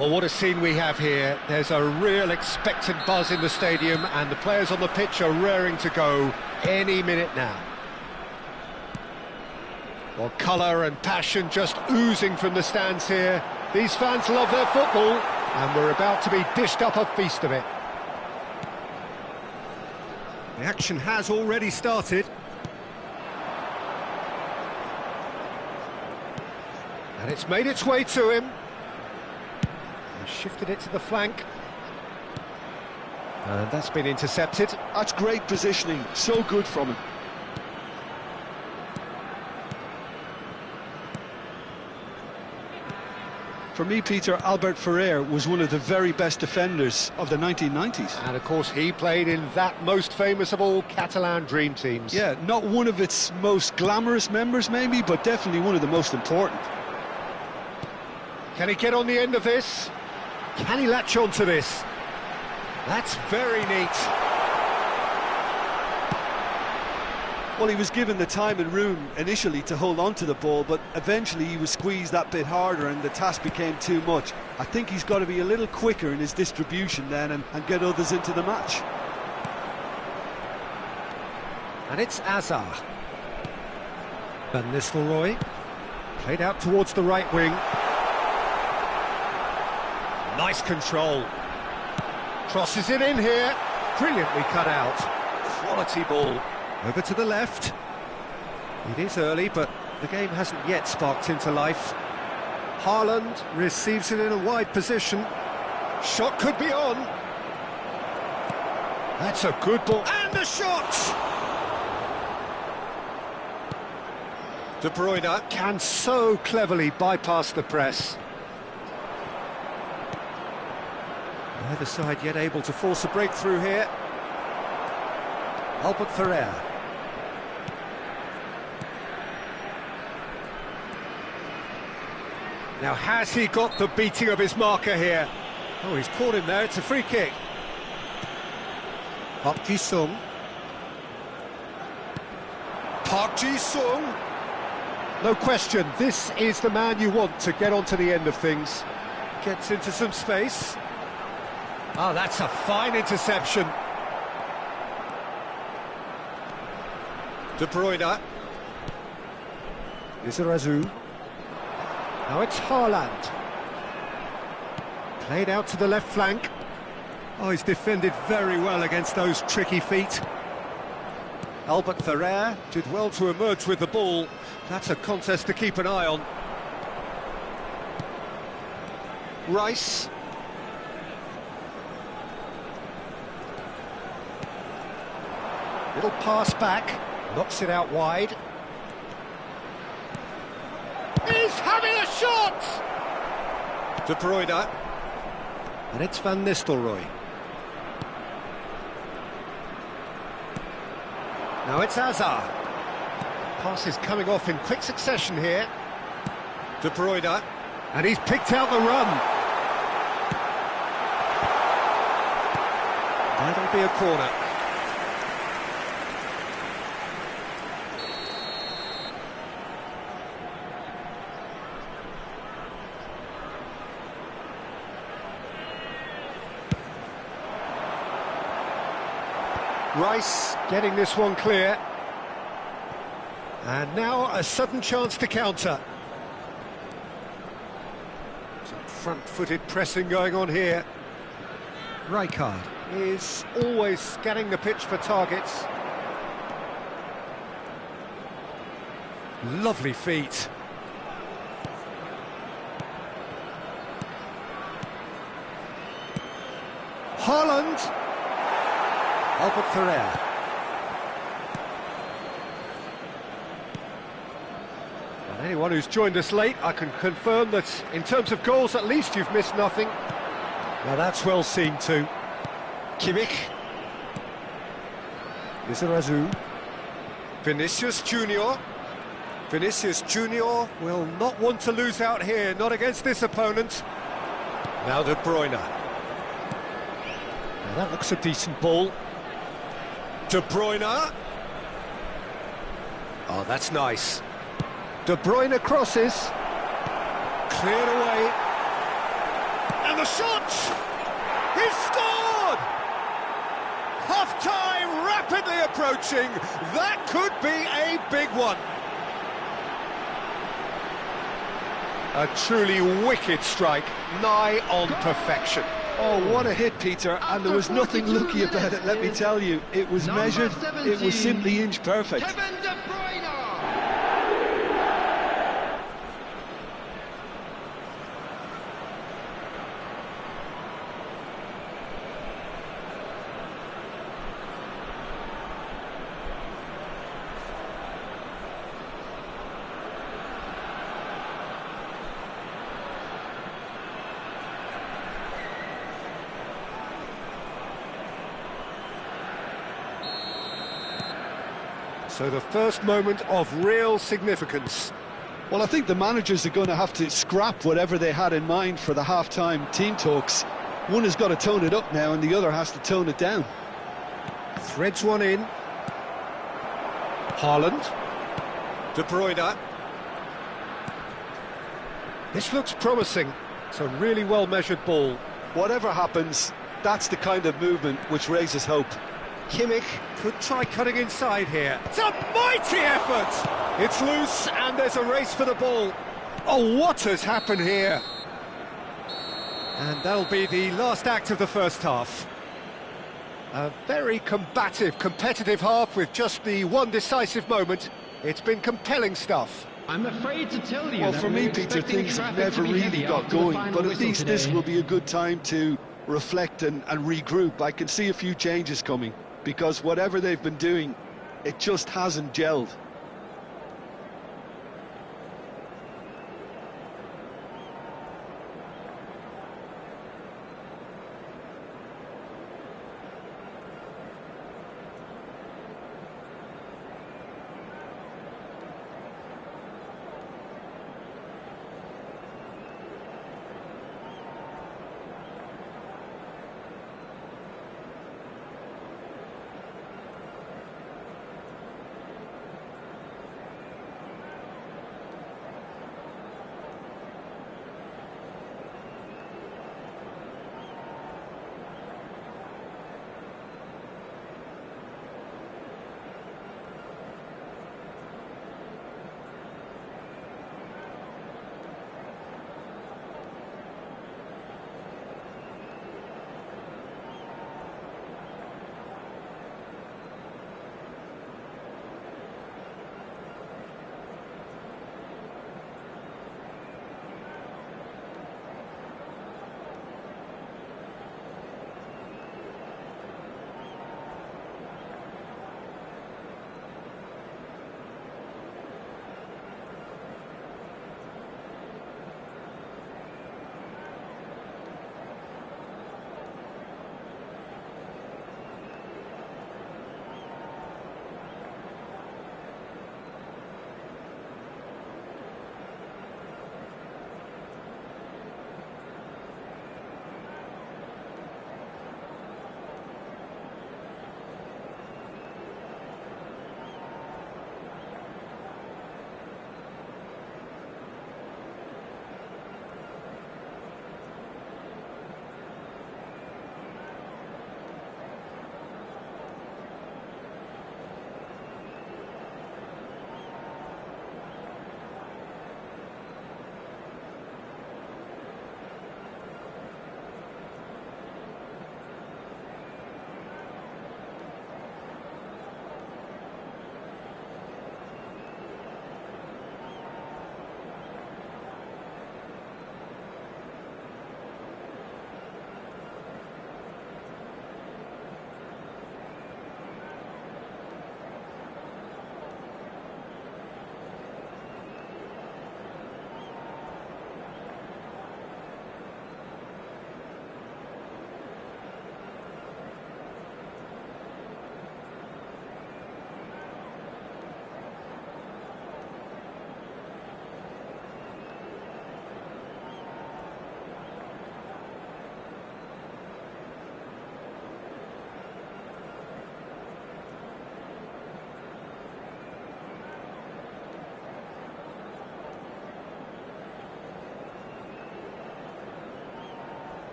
Well, what a scene we have here. There's a real expectant buzz in the stadium, and the players on the pitch are raring to go any minute now. Well, colour and passion just oozing from the stands here. These fans love their football, and we're about to be dished up a feast of it. The action has already started. And it's made its way to him. And shifted it to the flank. And that's been intercepted. That's great positioning, so good from him. For me, Peter, Albert Ferrer was one of the very best defenders of the 1990s. And of course he played in that most famous of all Catalan dream teams. Yeah, not one of its most glamorous members maybe, but definitely one of the most important. Can he get on the end of this? Can he latch on to this? That's very neat. Well, he was given the time and room initially to hold on to the ball, but eventually he was squeezed that bit harder and the task became too much. I think he's got to be a little quicker in his distribution then and get others into the match. And it's Azar. Van Nistelrooy. Played out towards the right wing. Nice control. Crosses it in here. Brilliantly cut out. Quality ball. Over to the left. It is early, but the game hasn't yet sparked into life. Haaland receives it in a wide position. Shot could be on. That's a good ball. And a shot! De Bruyne can so cleverly bypass the press. Neither side yet able to force a breakthrough here. Albert Ferrer. Now, has he got the beating of his marker here? Oh, he's caught him there. It's a free kick. Park Ji-sung. Park Ji-sung. No question, this is the man you want to get onto the end of things. Gets into some space. Oh, that's a fine interception. De Bruyne. Lizarazu. Now it's Haaland. Played out to the left flank. Oh, he's defended very well against those tricky feet. Albert Ferrer did well to emerge with the ball. That's a contest to keep an eye on. Rice. Little pass back. Knocks it out wide. He's having a shot! De Bruyne. And it's Van Nistelrooy. Now it's Azar. Pass is coming off in quick succession here. De Bruyne. And he's picked out the run. That'll be a corner. Rice getting this one clear. And now a sudden chance to counter. Some front-footed pressing going on here. Rijkaard is always scanning the pitch for targets. Lovely feet. Haaland. Albert Ferrer. And anyone who's joined us late, I can confirm that in terms of goals, at least you've missed nothing. Now that's well seen too. Kimmich. Lizarazu. Vinicius Junior. Vinicius Junior will not want to lose out here, not against this opponent. Now De Bruyne. Now that looks a decent ball. De Bruyne. Oh, that's nice. De Bruyne crosses. Cleared away. And the shot! He's scored! Half-time rapidly approaching. That could be a big one. A truly wicked strike, nigh on perfection. Oh, what a hit, Peter, and there was nothing lucky about it, let me tell you. It was measured, it was simply inch perfect. So the first moment of real significance. Well, I think the managers are going to have to scrap whatever they had in mind for the half-time team talks. One has got to tone it up now and the other has to tone it down. Threads one in. Haaland. De Bruyne. This looks promising. It's a really well-measured ball. Whatever happens, that's the kind of movement which raises hope. Kimmich could try cutting inside here. It's a mighty effort! It's loose and there's a race for the ball. Oh, what has happened here? And that'll be the last act of the first half. A very combative, competitive half with just the one decisive moment. It's been compelling stuff. I'm afraid to tell you. Well, for me, Peter, things have never really got going, but at least this will be a good time to reflect and regroup. I can see a few changes coming, because whatever they've been doing, it just hasn't gelled.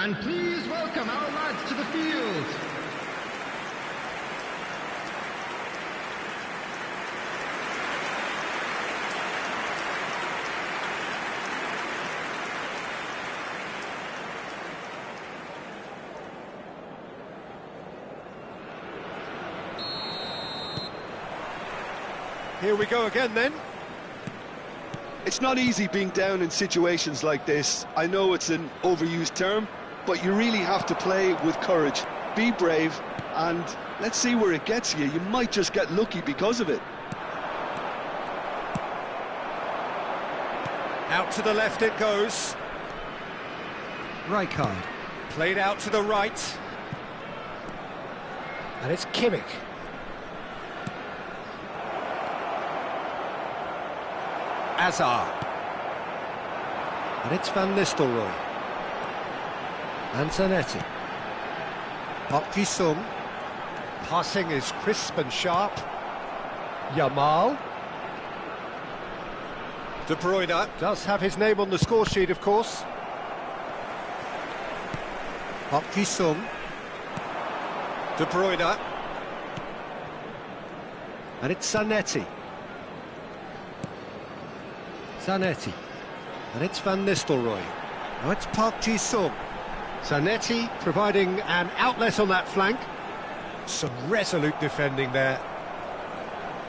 And please welcome our lads to the field. Here we go again then. It's not easy being down in situations like this. I know it's an overused term, but you really have to play with courage. Be brave, and let's see where it gets you. You might just get lucky because of it. Out to the left it goes. Rijkaard. Played out to the right. And it's Kimmich. Azar. And it's Van Nistelrooy. And Zanetti. Park Ji-sung. Passing is crisp and sharp. Yamal. De Bruyne does have his name on the score sheet, of course. Park Ji-sung. De Bruyne. And it's Zanetti. Zanetti. And it's Van Nistelrooy. Now it's Park Ji-sung. Zanetti providing an outlet on that flank. Some resolute defending there.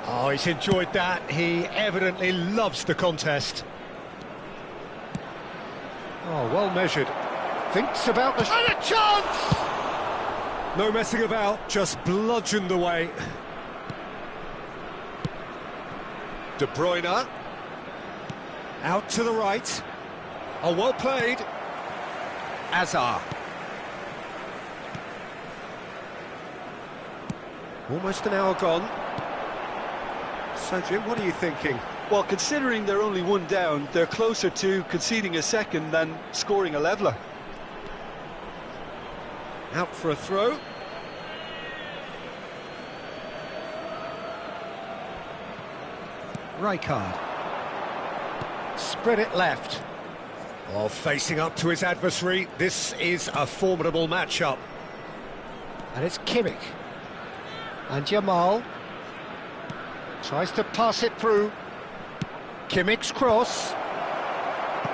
Oh, he's enjoyed that. He evidently loves the contest. Oh, well measured. Thinks about the... And a chance! No messing about, just bludgeoned away. De Bruyne. Out to the right. Oh, well played. Azar. Almost an hour gone. So, Jim, what are you thinking? Well, considering they're only one down, they're closer to conceding a second than scoring a leveller. Out for a throw. Rijkaard. Spread it left. Oh, facing up to his adversary. This is a formidable matchup. And it's Kimmich. And Yamal. Tries to pass it through. Kimmich's cross.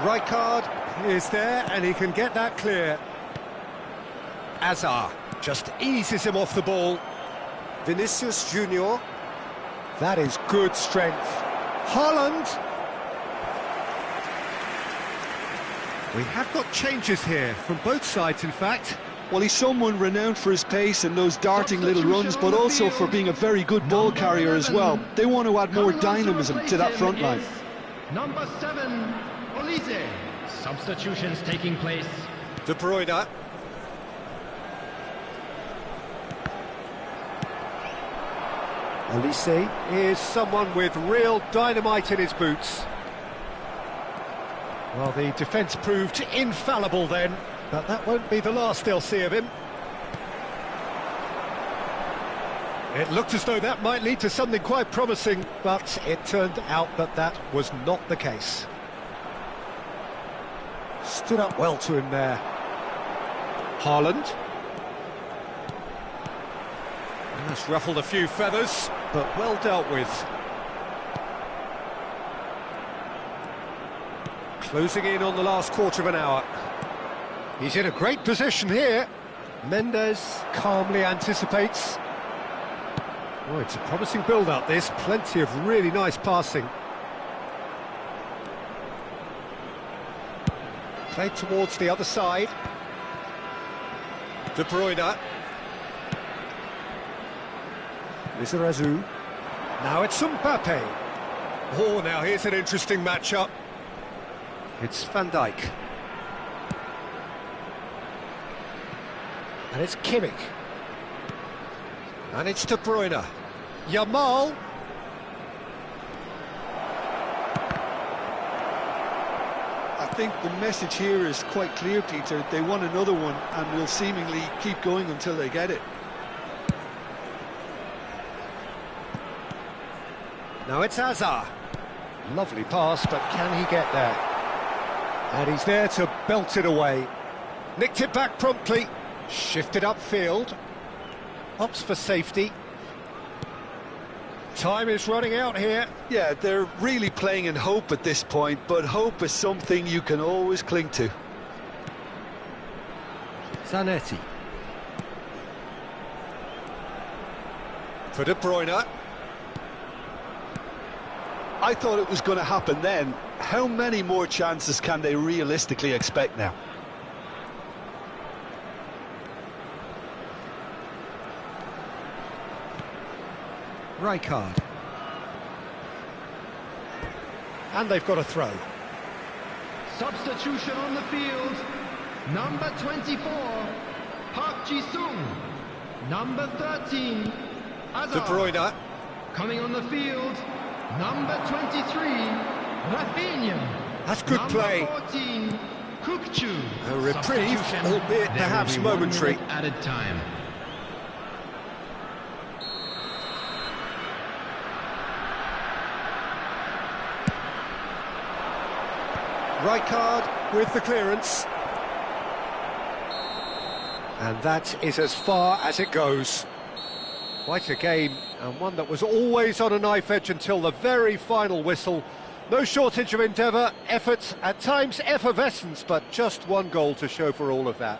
Rijkaard is there and he can get that clear. Azar just eases him off the ball. Vinicius Junior. That is good strength. Haaland. We have got changes here from both sides, in fact. Well, he's someone renowned for his pace and those darting little runs, but also for being a very good ball carrier as well. They want to add more dynamism to that front line. Number 7, Olise. Substitutions taking place. De Bruyne. Olise Is someone with real dynamite in his boots. Well, the defence proved infallible then, but that won't be the last they'll see of him. It looked as though that might lead to something quite promising, but it turned out that that was not the case. Stood up well to him there. Haaland. That's ruffled a few feathers, but well dealt with. Closing in on the last quarter of an hour. He's in a great position here. Mendes calmly anticipates. Oh, it's a promising build-up, this. Plenty of really nice passing. Played towards the other side. De Bruyne. Lizarazu. Now it's Mbappe. Oh, now here's an interesting matchup. It's Van Dijk. And it's Kimmich. And it's De Bruyne. Yamal. I think the message here is quite clear, Peter. They want another one and will seemingly keep going until they get it. Now it's Azar. Lovely pass, but can he get there? And he's there to belt it away. Nicked it back promptly. Shifted upfield. Opts for safety. Time is running out here. Yeah, they're really playing in hope at this point, but hope is something you can always cling to. Zanetti. For De Bruyne. I thought it was going to happen then. How many more chances can they realistically expect now? Rijkaard. And they've got a throw. Substitution on the field. Number 24, Park Ji-sung. Number 13, Hazard. De Bruyne. Coming on the field, number 23, Rafinha. That's good play. Number 14, İ'ᴇᴛ. A reprieve, Substitution. albeit There perhaps will be 1 momentary. minute added time. Rijkaard with the clearance. And that is as far as it goes. Quite a game, and one that was always on a knife edge until the very final whistle. No shortage of endeavour, effort, at times effervescence, but just one goal to show for all of that.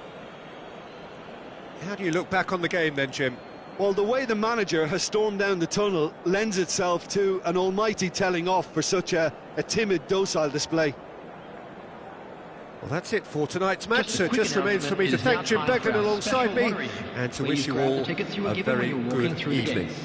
How do you look back on the game then, Jim? Well, the way the manager has stormed down the tunnel lends itself to an almighty telling off for such a timid, docile display. Well, that's it for tonight's match, Just a so it quick just remains for me to announcement. thank Jim It is now Beglin time for our alongside special me, lottery. and to Please wish you grab the all tickets you were a given very when you were walking good through the evening. gates.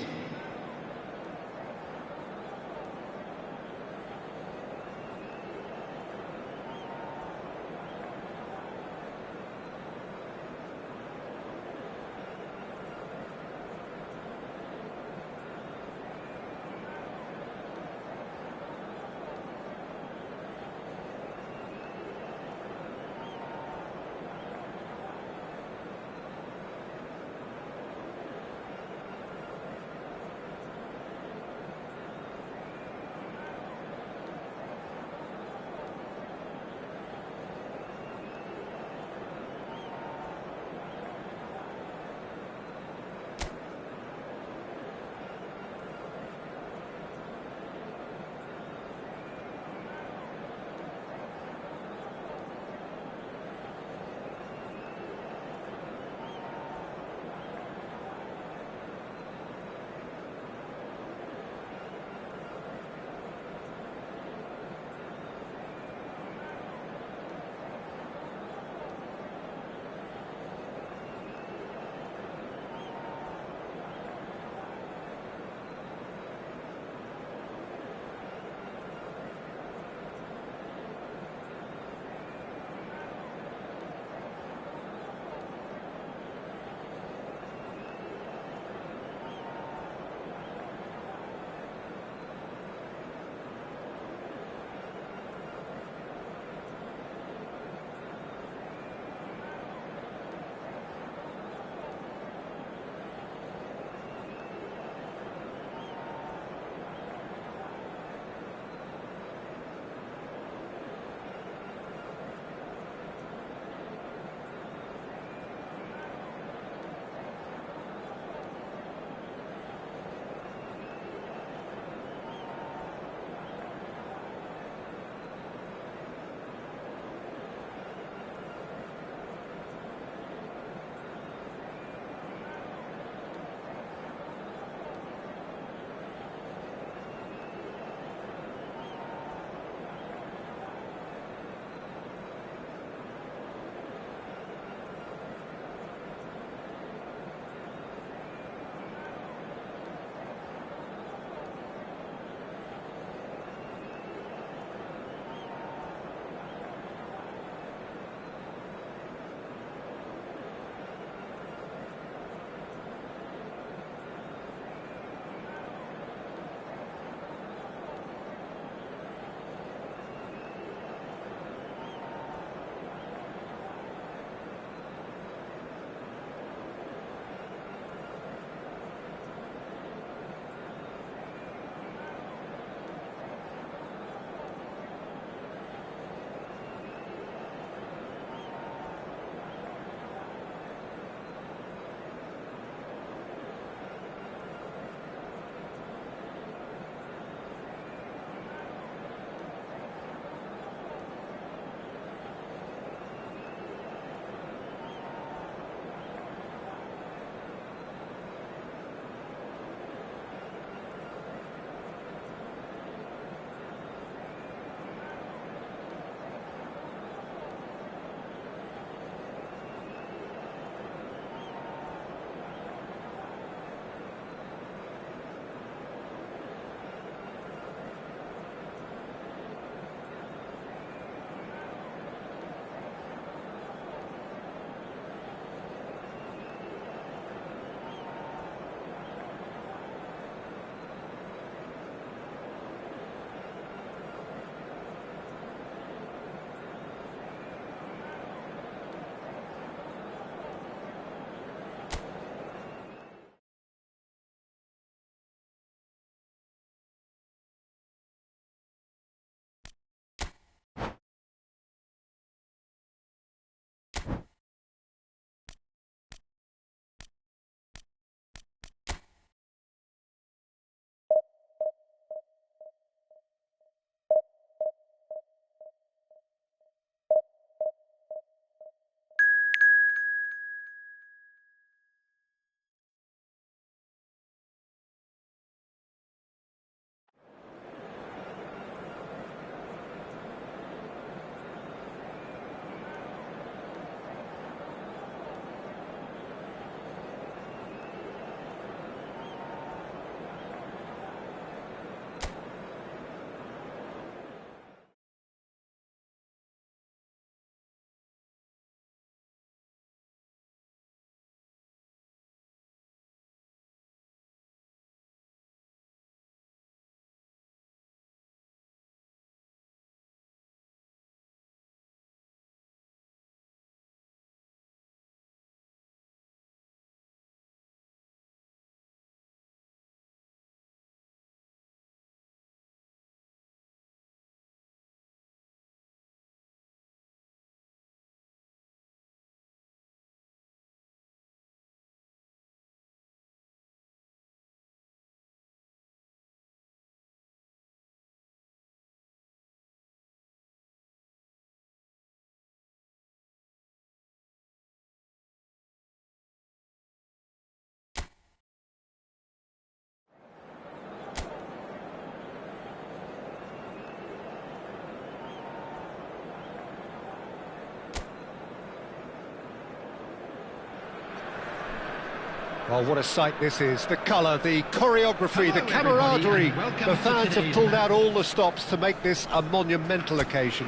Well, what a sight this is. The colour, the choreography, the camaraderie. The fans have pulled out all the stops to make this a monumental occasion.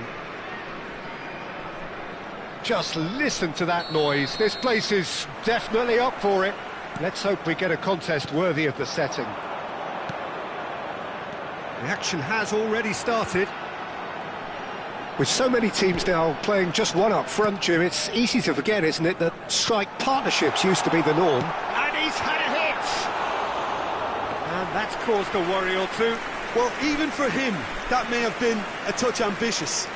Just listen to that noise. This place is definitely up for it. Let's hope we get a contest worthy of the setting. The action has already started. With so many teams now playing just one up front, Jim, it's easy to forget, isn't it, that strike partnerships used to be the norm. And he's had a hit! And that's caused a worry or two. Well, even for him, that may have been a touch ambitious.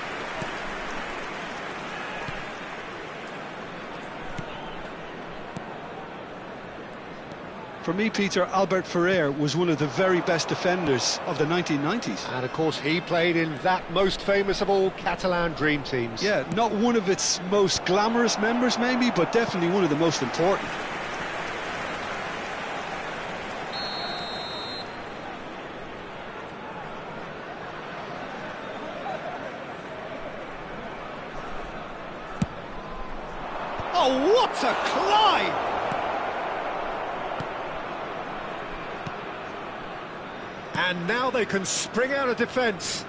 For me, Peter, Albert Ferrer was one of the very best defenders of the 1990s. And of course he played in that most famous of all Catalan dream teams. Yeah, not one of its most glamorous members maybe, but definitely one of the most important. Oh, what a climb! And now they can spring out of defence.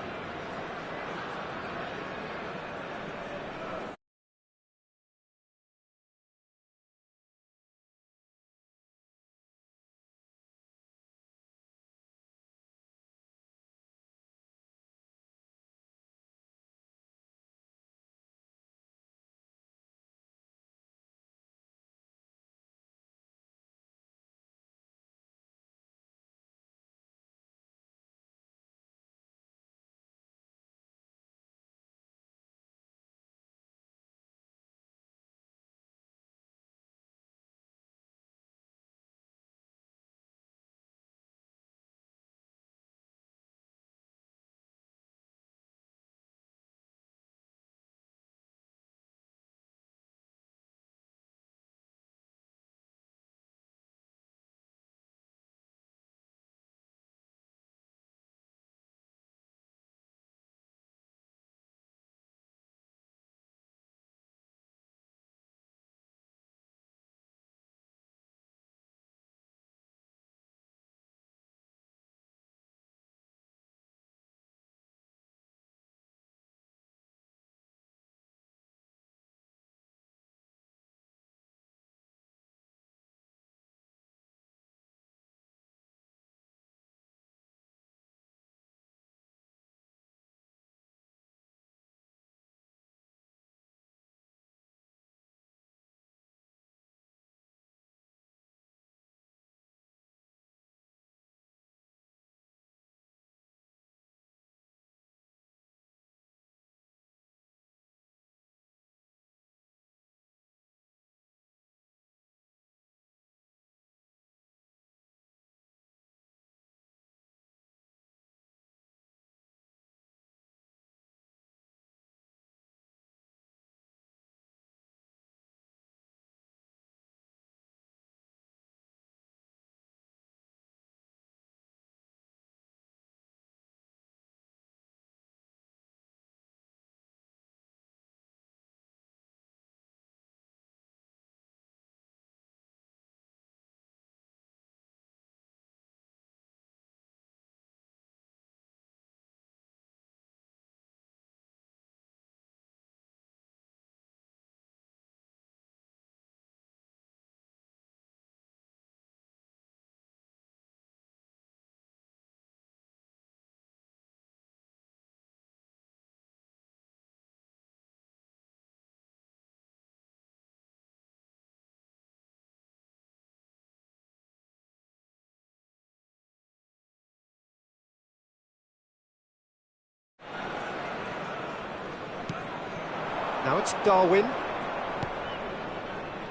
Now it's Darwin.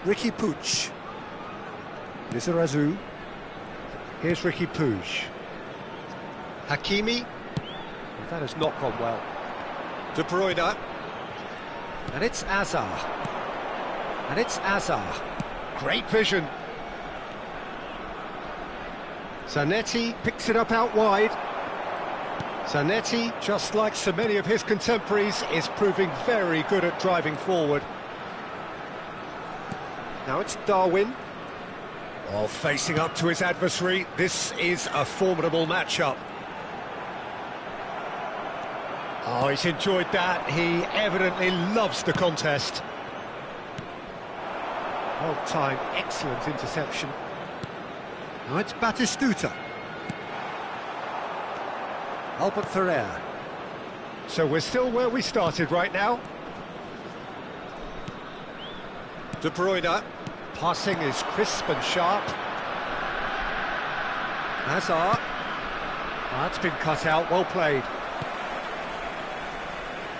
Ricky Puig. Lizarazu. Here's Ricky Puig. Hakimi. That has not gone well. De Bruyne. And it's Azar. And it's Azar. Great vision. Zanetti picks it up out wide. Zanetti, just like so many of his contemporaries, is proving very good at driving forward. Now it's Darwin. While facing up to his adversary, this is a formidable matchup. Oh, he's enjoyed that. He evidently loves the contest. Well timed, excellent interception. Now it's Batistuta. Albert Ferrer. So we're still where we started right now. De Bruyne. Passing is crisp and sharp. Hazard. That's been cut out, well played.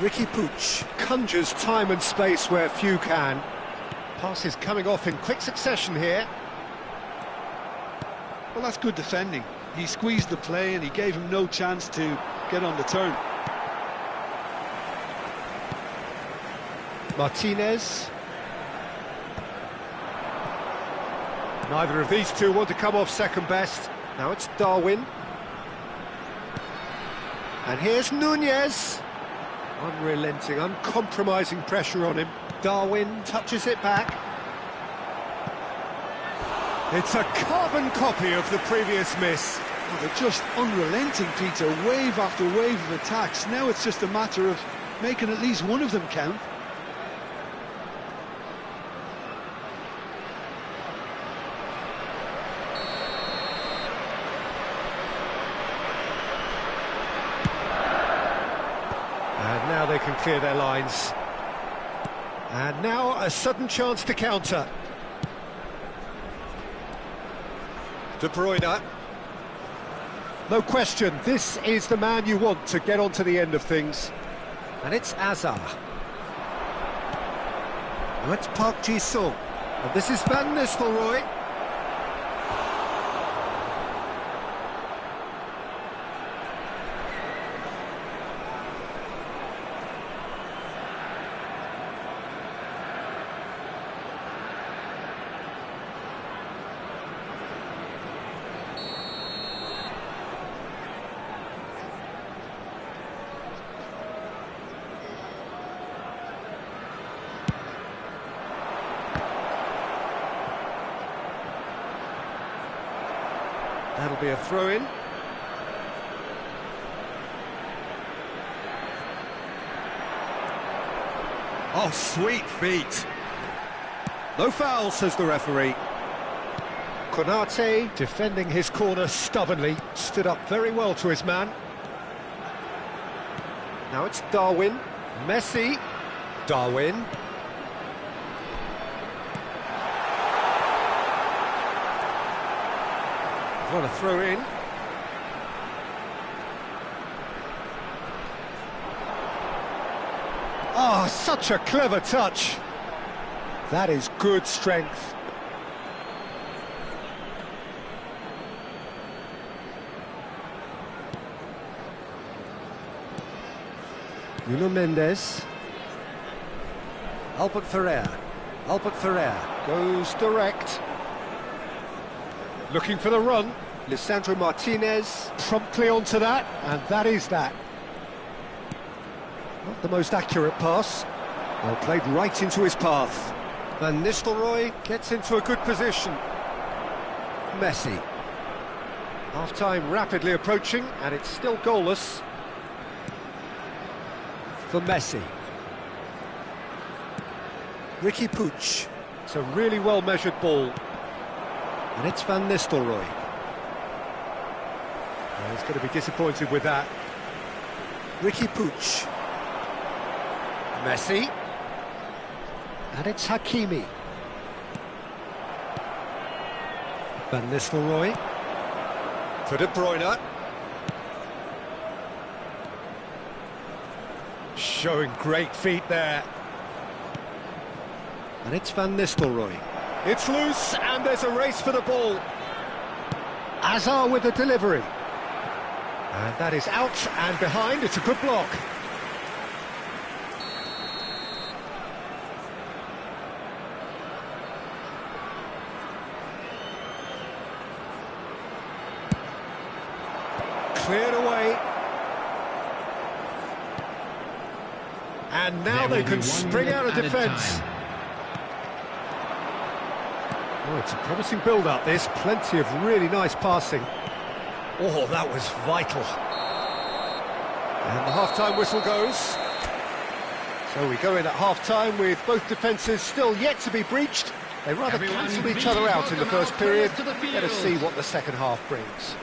Ricky Puig. Conjures time and space where few can. Passes coming off in quick succession here. Well, that's good defending. He squeezed the play and he gave him no chance to get on the turn. Martinez. Neither of these two want to come off second best. Now it's Darwin. And here's Nunez. Unrelenting, uncompromising pressure on him. Darwin touches it back. It's a carbon copy of the previous miss. Oh, they're just unrelenting, Peter. Wave after wave of attacks. Now it's just a matter of making at least one of them count. And now they can clear their lines. And now a sudden chance to counter. De Bruyne. No question, this is the man you want to get onto the end of things. And it's Hazard. Now it's Park Ji-sung. And this is Van Nistelrooy. That'll be a throw-in. Oh, sweet feet. No foul, says the referee. Konate, defending his corner stubbornly, stood up very well to his man. Now it's Darwin. Messi. Darwin. What a throw in. Oh, such a clever touch. That is good strength. Nuno Mendes. Albert Ferrer. Albert Ferrer. Goes direct. Looking for the run. Lisandro Martinez. Promptly onto that, and that is that. Not the most accurate pass. Well, played right into his path. Van Nistelrooy Gets into a good position. Messi. Half-time rapidly approaching, and it's still goalless. For Messi. Ricky Puig. It's a really well-measured ball. And it's Van Nistelrooy. Well, he's going to be disappointed with that. Ricky Puig. Messi. And it's Hakimi. Van Nistelrooy. For De Bruyne. Showing great feet there. And it's Van Nistelrooy. It's loose, and there's a race for the ball. Hazard with the delivery. And that is out and behind. It's a good block. Cleared away. And now they can spring out of defence. Oh, it's a promising build-up, this. Plenty of really nice passing. Oh, that was vital. And the half-time whistle goes. So we go in at half-time with both defences still yet to be breached. They rather cancelled each other out in the first period. Let us see what the second half brings.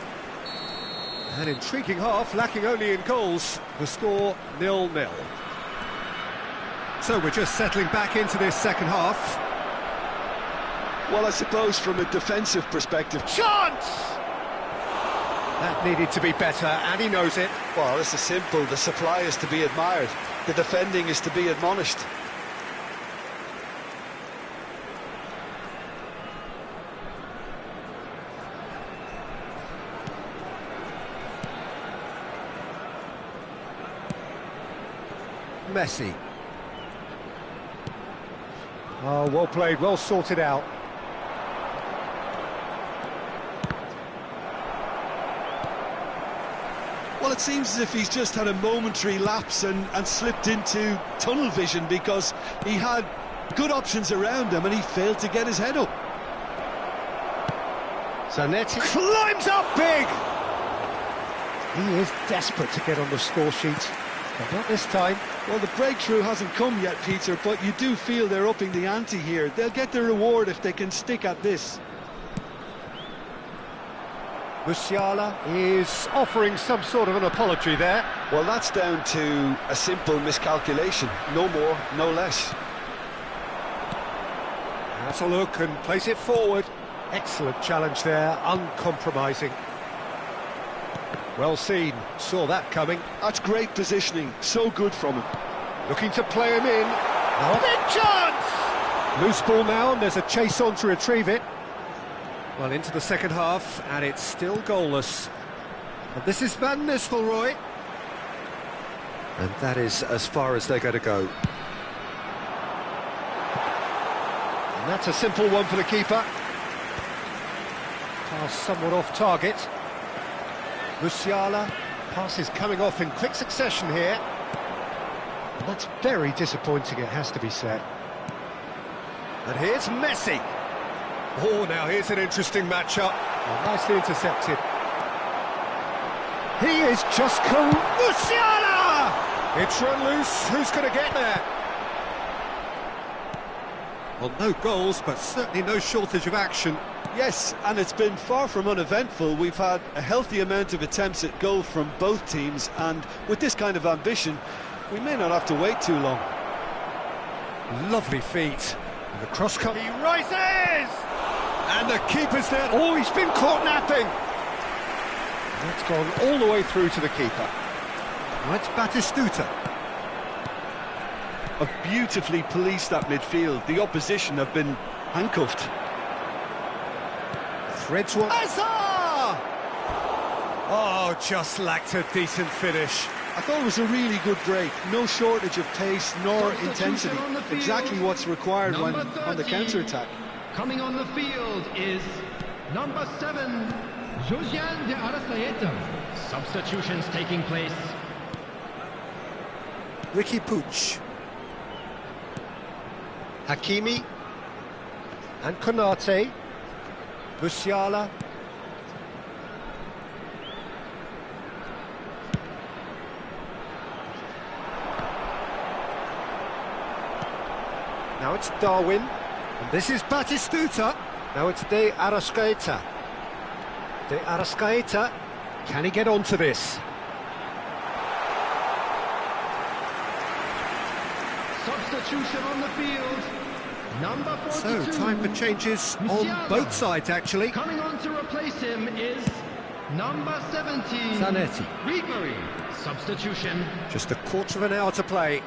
An intriguing half, lacking only in goals. The score 0-0. So we're just settling back into this second half. Well, I suppose from a defensive perspective... Chance! That needed to be better, and he knows it. Well, this is simple. The supply is to be admired. The defending is to be admonished. Messi. Oh, well played, well sorted out. Well, it seems as if he's just had a momentary lapse and slipped into tunnel vision, because he had good options around him and he failed to get his head up. Zanetti climbs up big! He is desperate to get on the score sheet, but not this time. Well, the breakthrough hasn't come yet, Peter, but you do feel they're upping the ante here. They'll get their reward if they can stick at this. Musiala is offering some sort of an apology there. Well, that's down to a simple miscalculation. No more, no less. Has a look and plays it forward. Excellent challenge there, uncompromising. Well seen, saw that coming. That's great positioning, so good from him. Looking to play him in. Oh, big chance! Loose ball now, and there's a chase on to retrieve it. Well, into the second half, and it's still goalless. And this is Van Nistelrooy. And that is as far as they're going to go. And that's a simple one for the keeper. Pass somewhat off target. Musiala, passes coming off in quick succession here. And that's very disappointing, it has to be said. And here's Messi. Oh, now here's an interesting matchup. Oh, nicely intercepted. He is just Musiala! It's run loose. Who's going to get there? Well, no goals, but certainly no shortage of action. Yes, and it's been far from uneventful. We've had a healthy amount of attempts at goal from both teams, and with this kind of ambition, we may not have to wait too long. Lovely feet. And the cross-cut. He rises! And the keeper's there. Oh, he's been caught napping. That's gone all the way through to the keeper. That's Batistuta. Have beautifully policed that midfield. The opposition have been handcuffed. Threads one. Hazard! Oh, just lacked a decent finish. I thought it was a really good break. No shortage of pace nor intensity. Exactly what's required when on the counter-attack. Coming on the field is number 7, eFootball. Substitutions taking place. eFootball. Hakimi and Konate. Musiala. Now it's Darwin. And this is Batistuta. Now it's Arrascaeta. Arrascaeta. Can he get onto this? Substitution on the field. Number 42. So, time for changes on both sides, actually. Coming on to replace him is number 17. Zanetti. Ribery. Substitution. Just a quarter of an hour to play.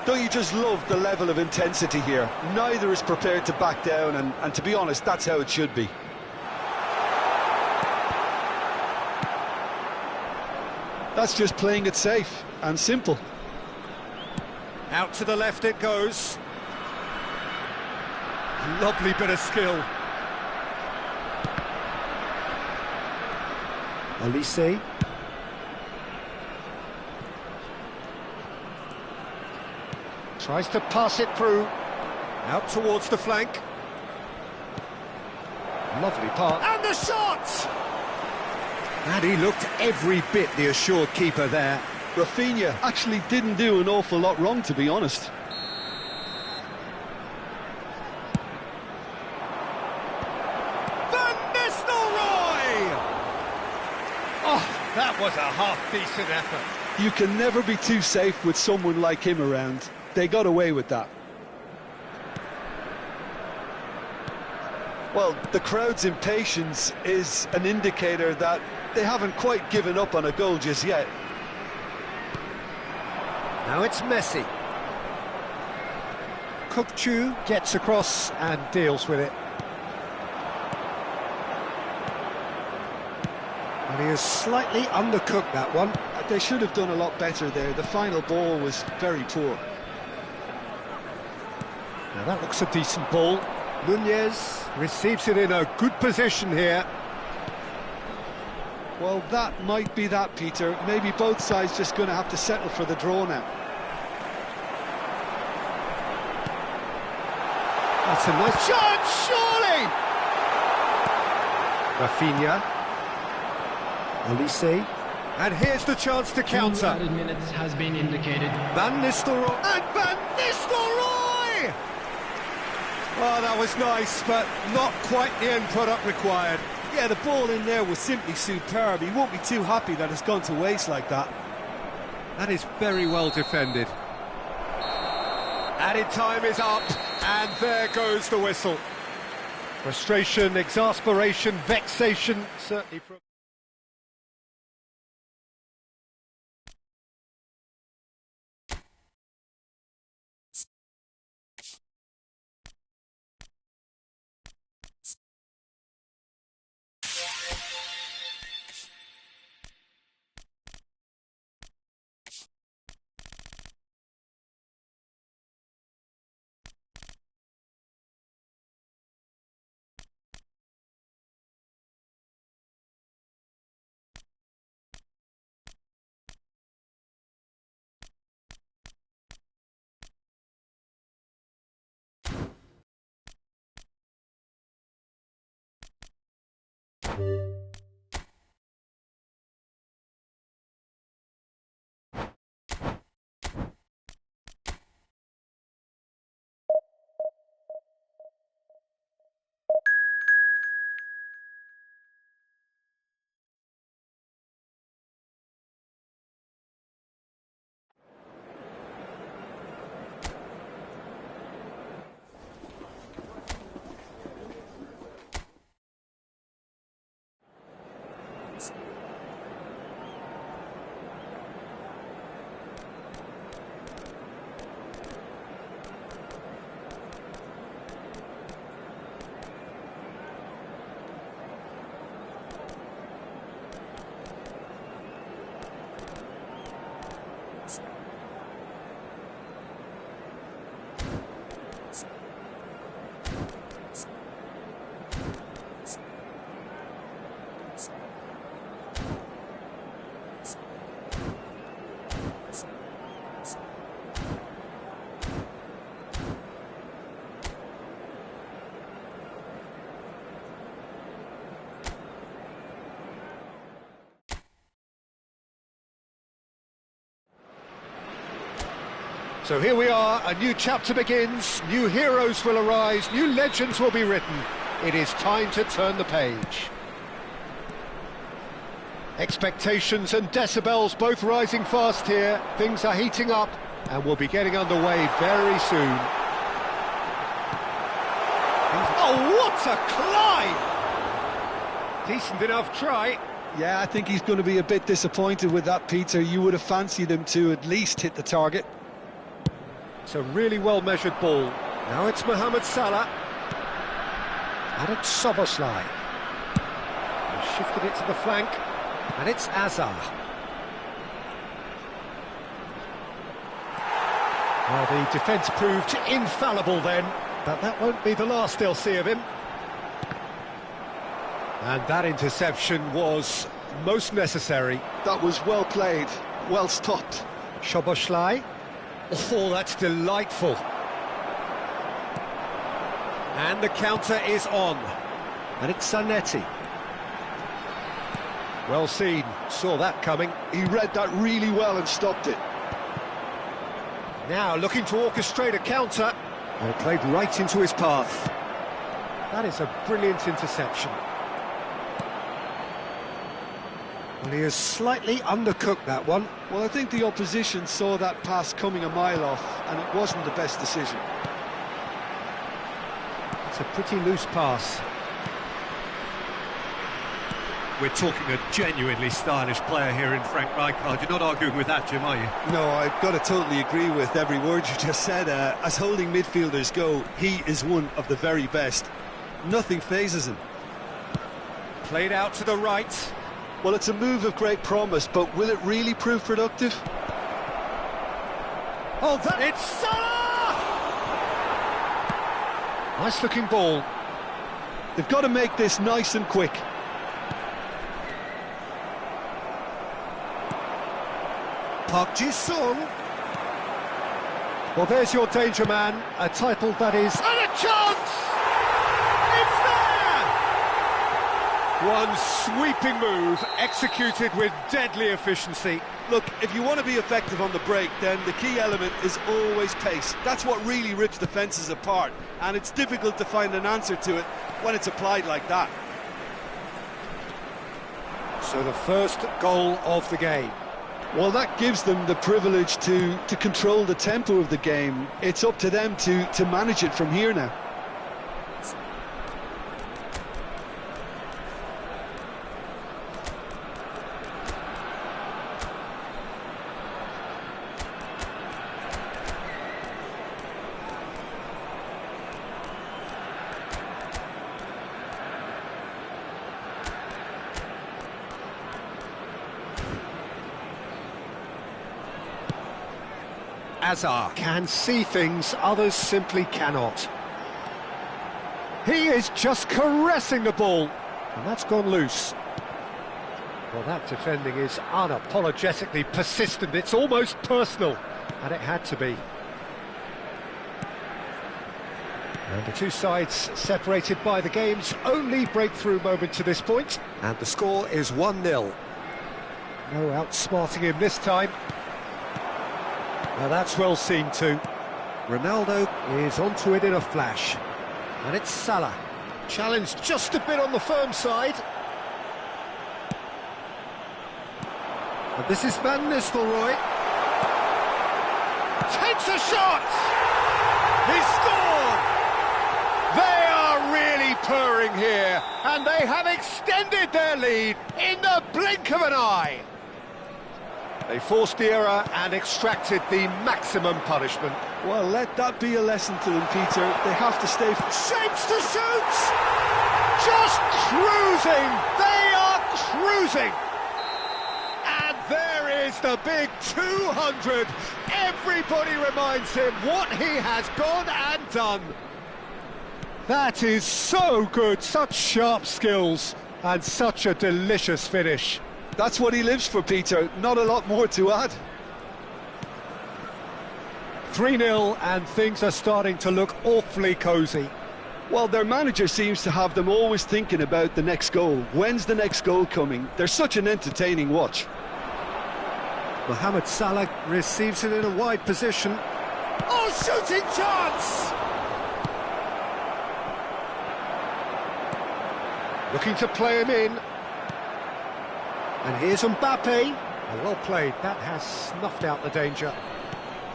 Don't you just love the level of intensity here? Neither is prepared to back down, and to be honest, that's how it should be. That's just playing it safe and simple. Out to the left it goes. Lovely bit of skill. Olise. Tries to pass it through. Out towards the flank. Lovely part. And the shot! And he looked every bit the assured keeper there. Rafinha actually didn't do an awful lot wrong, to be honest. Oh, that was a half-decent effort. You can never be too safe with someone like him around. They got away with that. Well, the crowd's impatience is an indicator that they haven't quite given up on a goal just yet. Now it's Messi. Cookchu gets across and deals with it. And he has slightly undercooked that one. They should have done a lot better there. The final ball was very poor. Now that looks a decent ball. Nunez receives it in a good position here. Well, that might be that, Peter. Maybe both sides just going to have to settle for the draw now. That's a nice chance, surely! Rafinha. Olise. And here's the chance to counter. 2 added minutes has been indicated. Van Nistelrooy. And Van Nistelrooy! Well, that was nice, but not quite the end product required. Yeah, the ball in there was simply superb. He won't be too happy that it's gone to waste like that. That is very well defended. Added time is up, and there goes the whistle. Frustration, exasperation, vexation, certainly from... So here we are, a new chapter begins, new heroes will arise, new legends will be written. It is time to turn the page. Expectations and decibels both rising fast here. Things are heating up and we'll be getting underway very soon. Oh, what a climb! Decent enough try. Yeah, I think he's going to be a bit disappointed with that, Peter. You would have fancied him to at least hit the target. It's a really well-measured ball. Now it's Mohamed Salah. And it's Szoboszlai. He's shifted it to the flank. And it's Azar. Well, the defence proved infallible then, but that won't be the last they'll see of him. And that interception was most necessary. That was well played, well stopped. Szoboszlai. Oh, that's delightful. And the counter is on. And it's Zanetti. Well seen, saw that coming. He read that really well and stopped it. Now looking to orchestrate a counter. And it played right into his path. That is a brilliant interception. Well, he has slightly undercooked that one. Well, I think the opposition saw that pass coming a mile off, and it wasn't the best decision. It's a pretty loose pass. We're talking a genuinely stylish player here in Frank Rijkaard. You're not arguing with that, Jim, are you? No, I've got to totally agree with every word you just said. As holding midfielders go, he is one of the very best. Nothing phases him. Played out to the right. Well, it's a move of great promise, but will it really prove productive? Oh, it's Salah! Nice looking ball. They've got to make this nice and quick. Park Ji-sung. Well, there's your danger man, a title that is... And a chance! It's there! One sweeping move, executed with deadly efficiency. Look, if you want to be effective on the break, then the key element is always pace. That's what really rips defences apart, and it's difficult to find an answer to it when it's applied like that. So the first goal of the game. Well, that gives them the privilege to control the tempo of the game. It's up to them to manage it from here now. Azar can see things others simply cannot. He is just caressing the ball, and that's gone loose. Well, that defending is unapologetically persistent. It's almost personal, and it had to be. And the two sides separated by the game's only breakthrough moment to this point, and the score is 1-0. No outsmarting him this time. Now that's well seen too. Ronaldo is onto it in a flash. And it's Salah. Challenged just a bit on the firm side. And this is Van Nistelrooy. Takes a shot! He scored! They are really purring here, and they have extended their lead in the blink of an eye. They forced the error and extracted the maximum punishment. Well, let that be a lesson to them, Peter. They have to stay... Shapes to shoot! Just cruising! They are cruising! And there is the big 200. Everybody reminds him what he has gone and done. That is so good, such sharp skills, and such a delicious finish. That's what he lives for, Peter. Not a lot more to add. 3-0, and things are starting to look awfully cosy. Well, their manager seems to have them always thinking about the next goal. When's the next goal coming? They're such an entertaining watch. Mohamed Salah receives it in a wide position. Oh, shooting chance! Looking to play him in. And here's Mbappe. Well played, that has snuffed out the danger.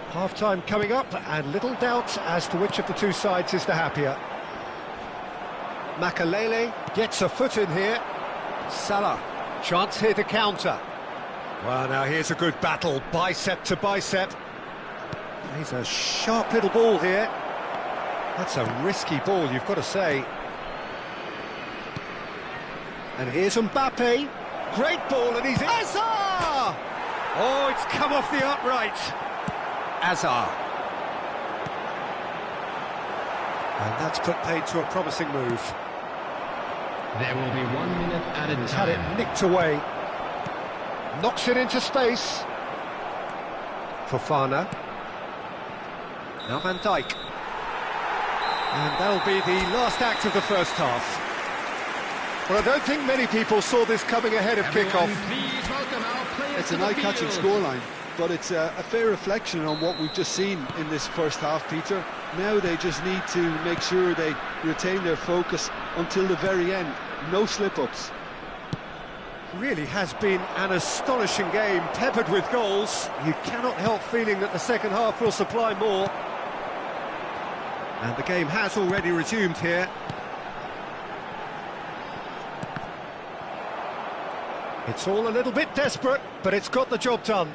Half-time coming up, and little doubt as to which of the two sides is the happier. Makalele gets a foot in here. Salah, chance here to counter. Well, now here's a good battle, bicep to bicep. He's a sharp little ball here. That's a risky ball, you've got to say. And here's Mbappe. Great ball, and he's in. Azar! Oh, it's come off the upright. Azar. And that's put paid to a promising move. There will be 1 minute added He's time. had it nicked away. Knocks it into space. Fofana. Now Van Dijk. And that'll be the last act of the first half. Well, I don't think many people saw this coming ahead of kickoff. Please welcome our players. It's to an the eye-catching field. scoreline, but it's a fair reflection on what we've just seen in this first half, Peter. Now they just need to make sure they retain their focus until the very end. No slip-ups. Really has been an astonishing game, peppered with goals. You cannot help feeling that the second half will supply more. And the game has already resumed here. It's all a little bit desperate, but it's got the job done.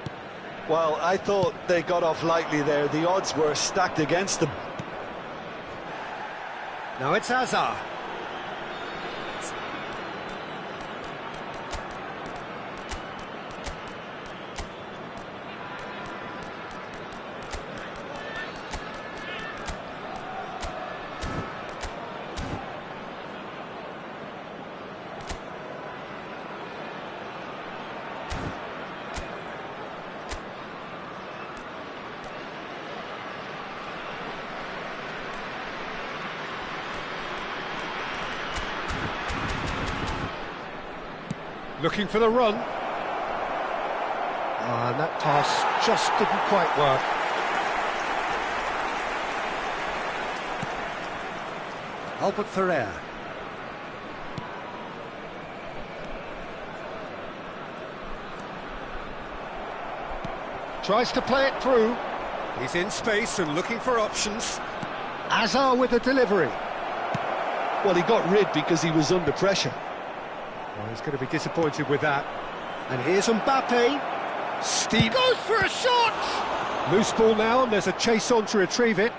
Well, I thought they got off lightly there. The odds were stacked against them. Now it's Hazard. Looking for the run. And that pass just didn't quite work. Albert Ferrer. Tries to play it through. He's in space and looking for options. Hazard with the delivery. Well, he got rid because he was under pressure. Well, he's going to be disappointed with that. And here's Mbappe. Steve goes for a shot! Loose ball now, and there's a chase on to retrieve it.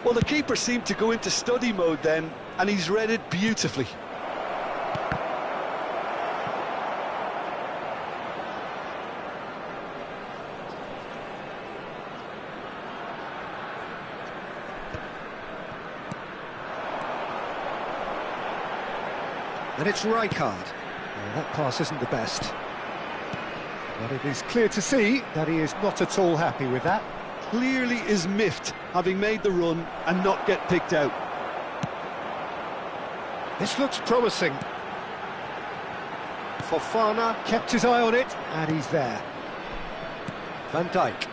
Well, the keeper seemed to go into study mode then, and he's read it beautifully. And it's Rijkaard. Well, that pass isn't the best. But it is clear to see that he is not at all happy with that. Clearly is miffed, having made the run and not get picked out. This looks promising. Fofana kept his eye on it, and he's there. Van Dijk.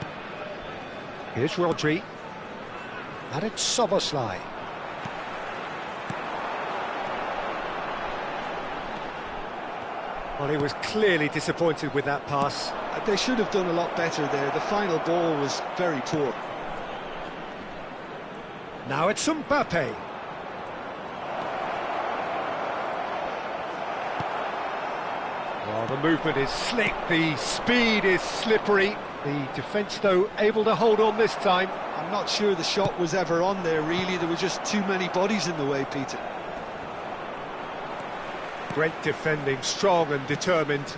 Here's Rodri. And it's Szoboszlai. Well, he was clearly disappointed with that pass. They should have done a lot better there. The final ball was very poor. Now it's Mbappe. Well, the movement is slick, the speed is slippery. The defence, though, able to hold on this time. I'm not sure the shot was ever on there, really. There were just too many bodies in the way, Peter. Great defending, strong and determined.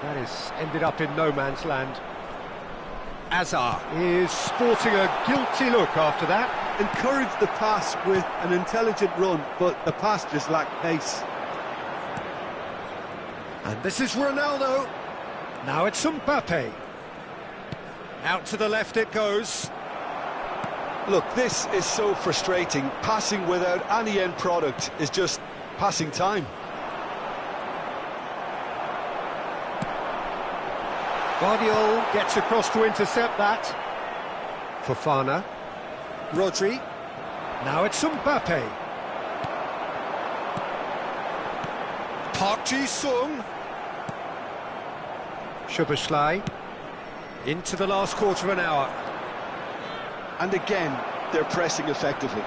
That has ended up in no man's land. Hazard is sporting a guilty look after that. Encouraged the pass with an intelligent run, but the pass just lacked pace. And this is Ronaldo. Now it's Mbappe. Out to the left it goes. Look, this is so frustrating. Passing without any end product is just passing time. Guardiola gets across to intercept that. Fofana. Rodri. Now it's Mbappe. Park Ji-sung. Szoboszlai. Into the last quarter of an hour. And again, they're pressing effectively.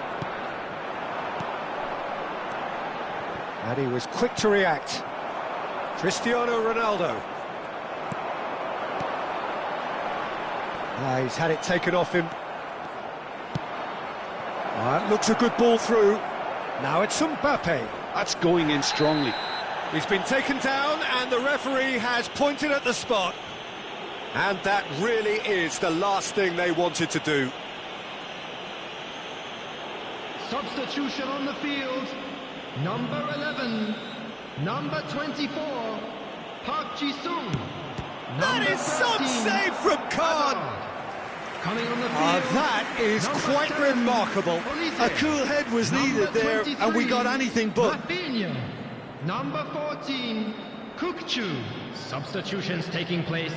And he was quick to react. Cristiano Ronaldo. He's had it taken off him. It looks a good ball through. Now it's Mbappe. That's going in strongly. He's been taken down and the referee has pointed at the spot. And that really is the last thing they wanted to do. Substitution on the field. Number 11, number 24, Park Ji-sung. That is some save from Khan. Coming on the field. That is quite remarkable. A cool head was needed there, and we got anything but. Rafinha. Number 14, İᴇᴛ. Substitutions taking place.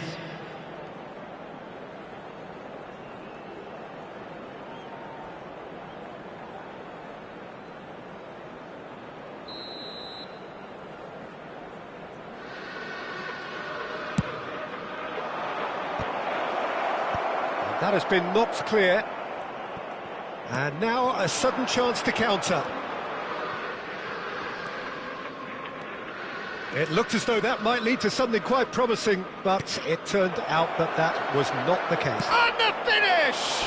That has been knocked clear. And now a sudden chance to counter. It looked as though that might lead to something quite promising, but it turned out that that was not the case. And the finish!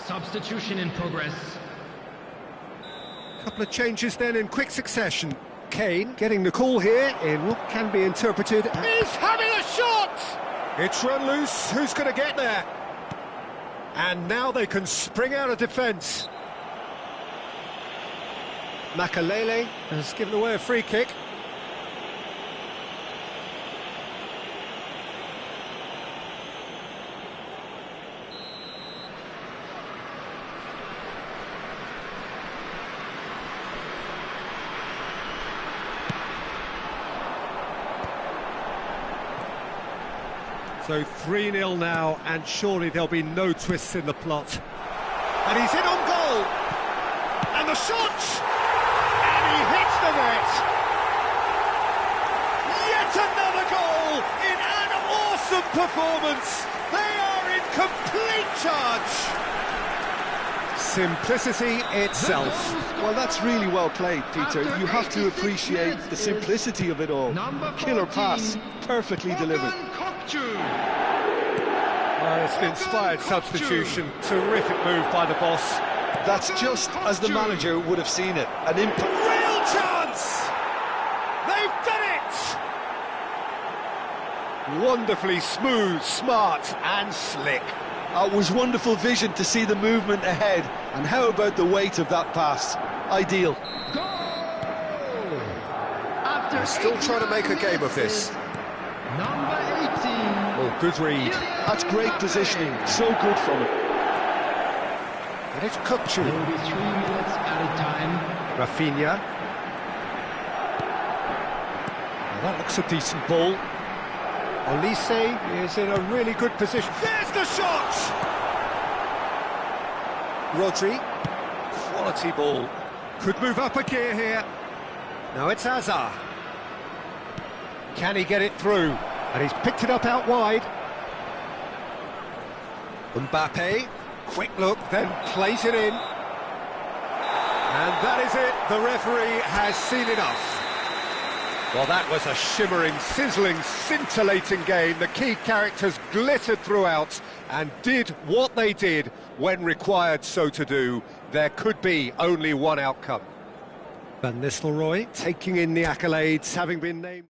Substitution in progress. Couple of changes then in quick succession. Kane getting the call here in what can be interpreted as... He's having a shot! It's run loose, who's going to get there? And now they can spring out of defence. Makalele has given away a free kick. So 3-0 now, and surely there'll be no twists in the plot. And he's in on goal! And the shot! And he hits the net! Yet another goal in an awesome performance! They are in complete charge! Simplicity itself. Well, that's really well played, Peter. You have to appreciate the simplicity of it all. Killer pass, perfectly delivered. Well, it's an inspired substitution. Terrific move by the boss. That's just as the manager would have seen it. An impact. Real chance! They've done it! Wonderfully smooth, smart and slick. It was wonderful vision to see the movement ahead. And how about the weight of that pass? Ideal. They're still trying to make a game of this. Number 18. Oh, good read. That's great positioning. So good from it. And it's İᴇᴛ. There will be 3 minutes added time. Rafinha. Well, that looks a decent ball. Olise is in a really good position. There's the shot! Rodri. Quality ball. Could move up a gear here. Now it's Hazard. Can he get it through? And he's picked it up out wide. Mbappe. Quick look, then plays it in. And that is it. The referee has seen enough. Well, that was a shimmering, sizzling, scintillating game. The key characters glittered throughout and did what they did when required so to do. There could be only one outcome. Van Nistelrooy taking in the accolades, having been named...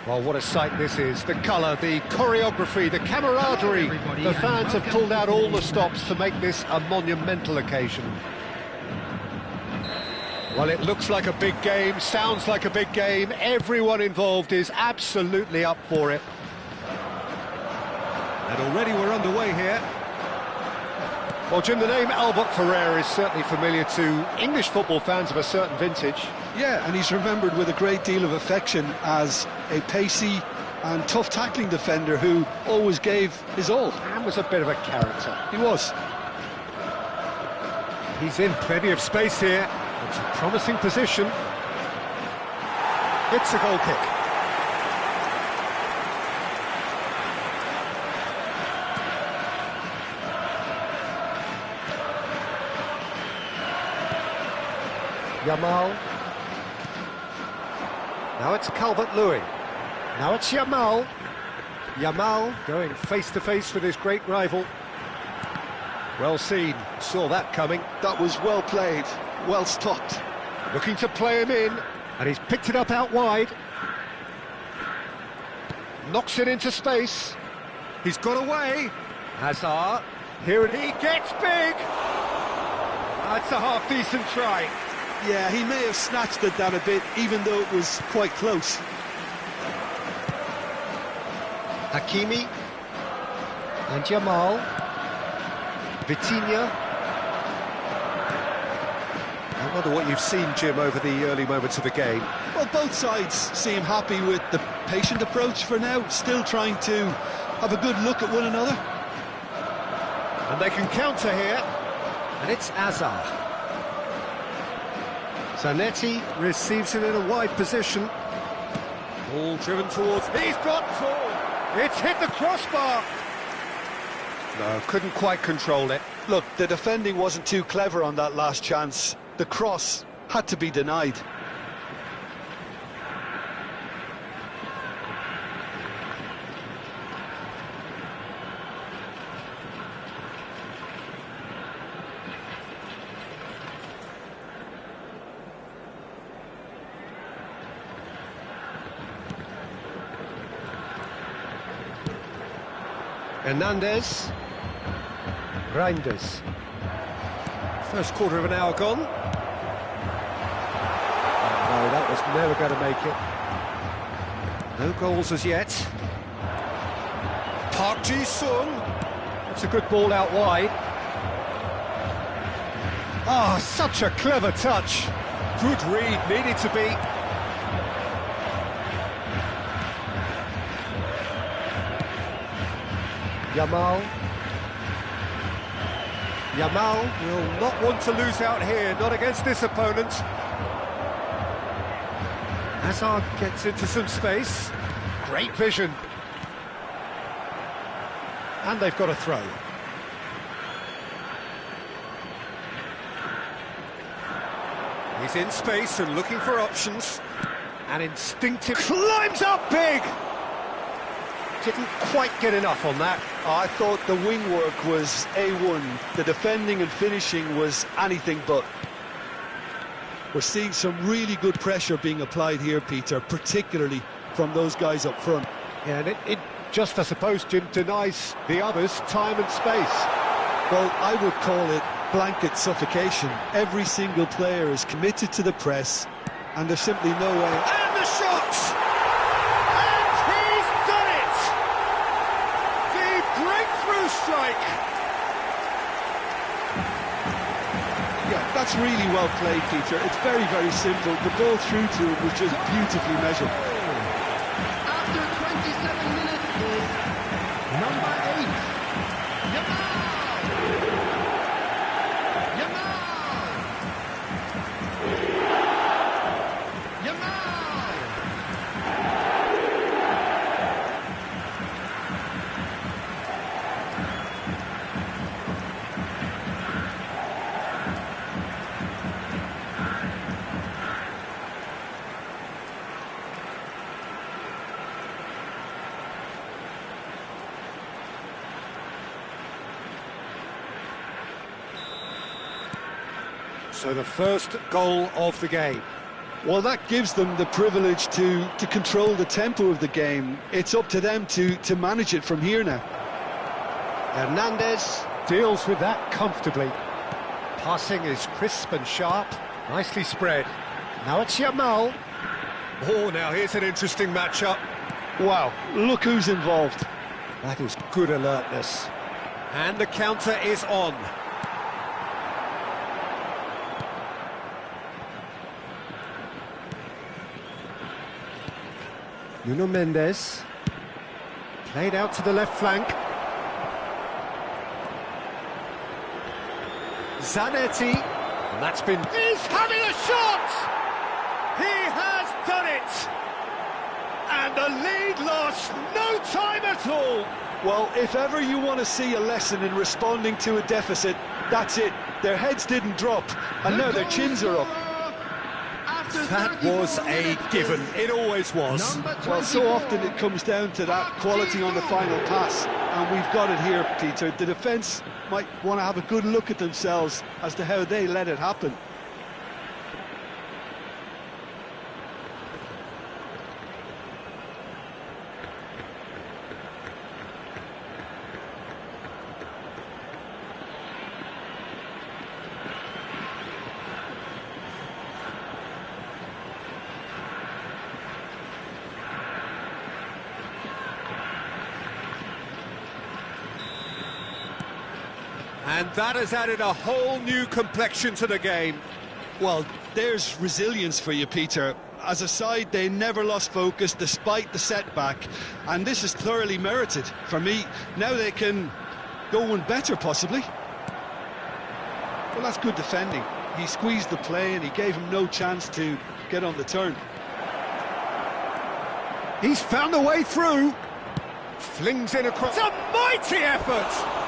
Well, what a sight this is. The colour, the choreography, the camaraderie. The fans have pulled out all the stops to make this a monumental occasion. Well, it looks like a big game, sounds like a big game. Everyone involved is absolutely up for it. And already we're underway here. Well, Jim, the name Albert Ferrer is certainly familiar to English football fans of a certain vintage. Yeah, and he's remembered with a great deal of affection as a pacey and tough tackling defender who always gave his all. And was a bit of a character. He was. He's in plenty of space here. It's a promising position. It's a goal kick. Yamal. Now it's Calvert-Lewin. Now it's Yamal. Yamal going face-to-face with his great rival. Well seen, saw that coming. That was well played, well stopped. Looking to play him in, and he's picked it up out wide. Knocks it into space. He's got away. Hazard, here he gets big. That's a half-decent try. Yeah, he may have snatched at that a bit, even though it was quite close. Hakimi and Yamal. Vitinha. I wonder what you've seen, Jim, over the early moments of the game. Well, both sides seem happy with the patient approach for now, still trying to have a good look at one another. And they can counter here, and it's Hazard. Zanetti receives it in a wide position. Ball driven towards... He's got four! It's hit the crossbar! No, couldn't quite control it. Look, the defending wasn't too clever on that last chance. The cross had to be denied. Hernandez. Reinders. First quarter of an hour gone. Oh, no, that was never going to make it. No goals as yet. Park Ji-sung. That's a good ball out wide. Ah, such a clever touch. Good read, needed to be. Yamal. Yamal will not want to lose out here, not against this opponent. Hazard gets into some space. Great vision. And they've got a throw. He's in space and looking for options. And instinctive climbs up big! Didn't quite get enough on that. I thought the wing work was A1. The defending and finishing was anything but. We're seeing some really good pressure being applied here, Peter, particularly from those guys up front. Yeah, and it just, I suppose, Jim, denies the others time and space. Well, I would call it blanket suffocation. Every single player is committed to the press, and there's simply no way... And the shot! Breakthrough strike! Yeah, that's really well played, Peter. It's very, very simple. The ball through to him was just beautifully measured. After 27 minutes is number 8, Yamal! Yamal! Yamal! So the first goal of the game. Well, that gives them the privilege to control the tempo of the game. It's up to them to manage it from here now. Hernandez deals with that comfortably. Passing is crisp and sharp, nicely spread. Now it's Yamal. Oh, now here's an interesting matchup. Wow, look who's involved. That is good alertness. And the counter is on. Nuno Mendes. Played out to the left flank. Zanetti. And that's been... He's having a shot! He has done it! And the lead lost no time at all! Well, if ever you want to see a lesson in responding to a deficit, that's it. Their heads didn't drop, and now their chins are up. That was a given. It always was. Well, so often it comes down to that quality on the final pass, and we've got it here, Peter. The defence might want to have a good look at themselves as to how they let it happen. And that has added a whole new complexion to the game. Well, there's resilience for you, Peter. As a side, they never lost focus despite the setback, and this is thoroughly merited. For me, now they can go one better, possibly. Well, that's good defending. He squeezed the play and he gave him no chance to get on the turn. He's found a way through. Flings in across. It's a mighty effort!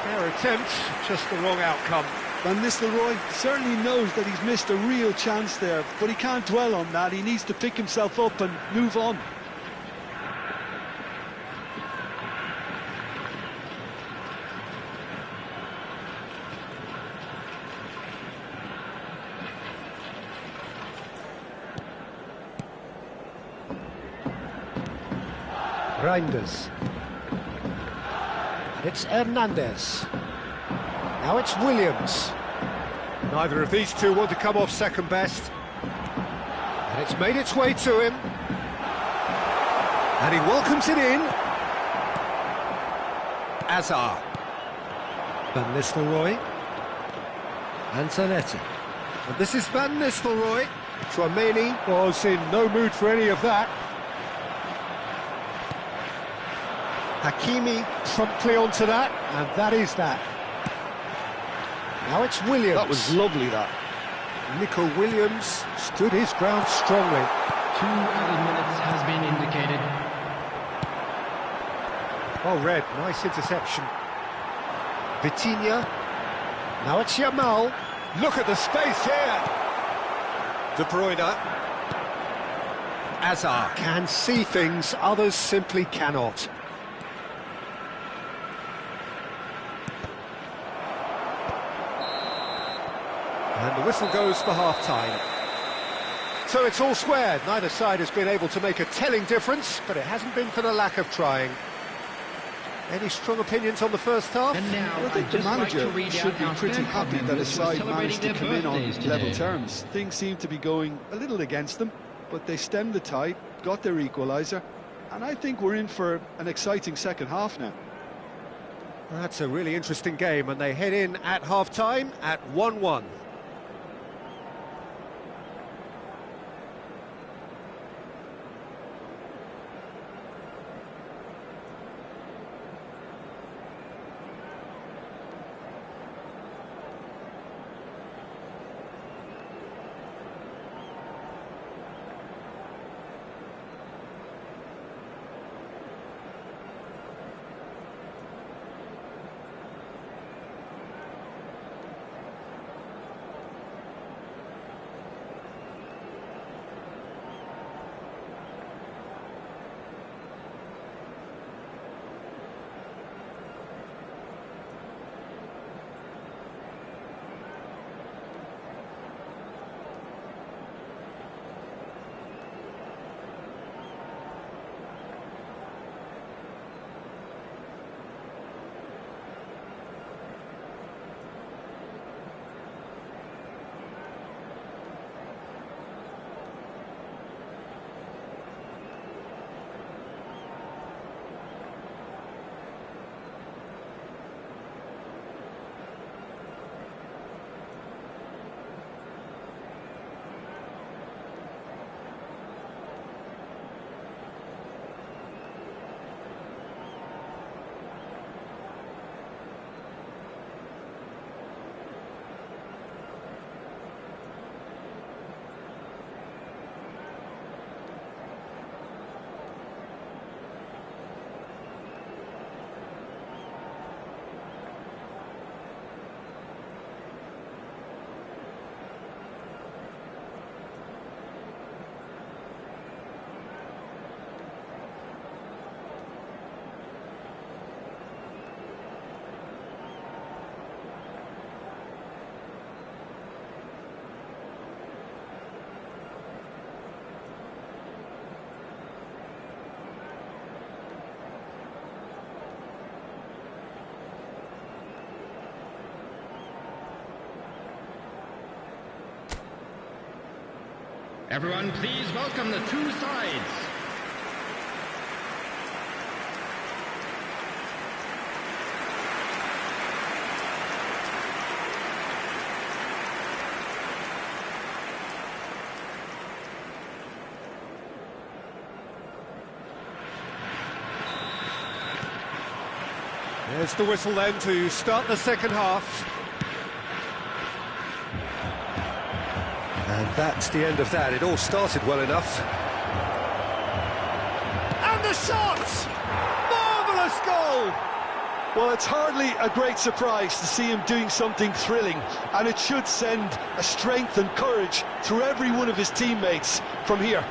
Fair attempt, just the wrong outcome. Van Nistelrooy certainly knows that he's missed a real chance there, but he can't dwell on that. He needs to pick himself up and move on. Reinders. And it's Hernandez. Now it's Williams. Neither of these two want to come off second best. And it's made its way to him. And he welcomes it in. Azar. Van Nistelrooy. And Zanetti. And this is Van Nistelrooy. Tchouaméni was in no mood for any of that. Hakimi promptly onto that, and that is that. Now it's Williams. That was lovely, that. Nico Williams stood his ground strongly. 2 added minutes has been indicated. Oh, Red, nice interception. Vitinha. Now it's Yamal. Look at the space here. De Bruyne. Azar can see things others simply cannot. And the whistle goes for half-time. So it's all square. Neither side has been able to make a telling difference, but it hasn't been for the lack of trying. Any strong opinions on the first half? And now, I think the manager should be pretty happy that his side managed to come in on level terms. Things seem to be going a little against them, but they stemmed the tide, got their equaliser, and I think we're in for an exciting second half now. That's a really interesting game, and they head in at half-time at 1-1. Everyone, please welcome the two sides. There's the whistle then to start the second half. And that's the end of that. It all started well enough. And the shot! Marvellous goal! Well, it's hardly a great surprise to see him doing something thrilling, and it should send a strength and courage through every one of his teammates from here.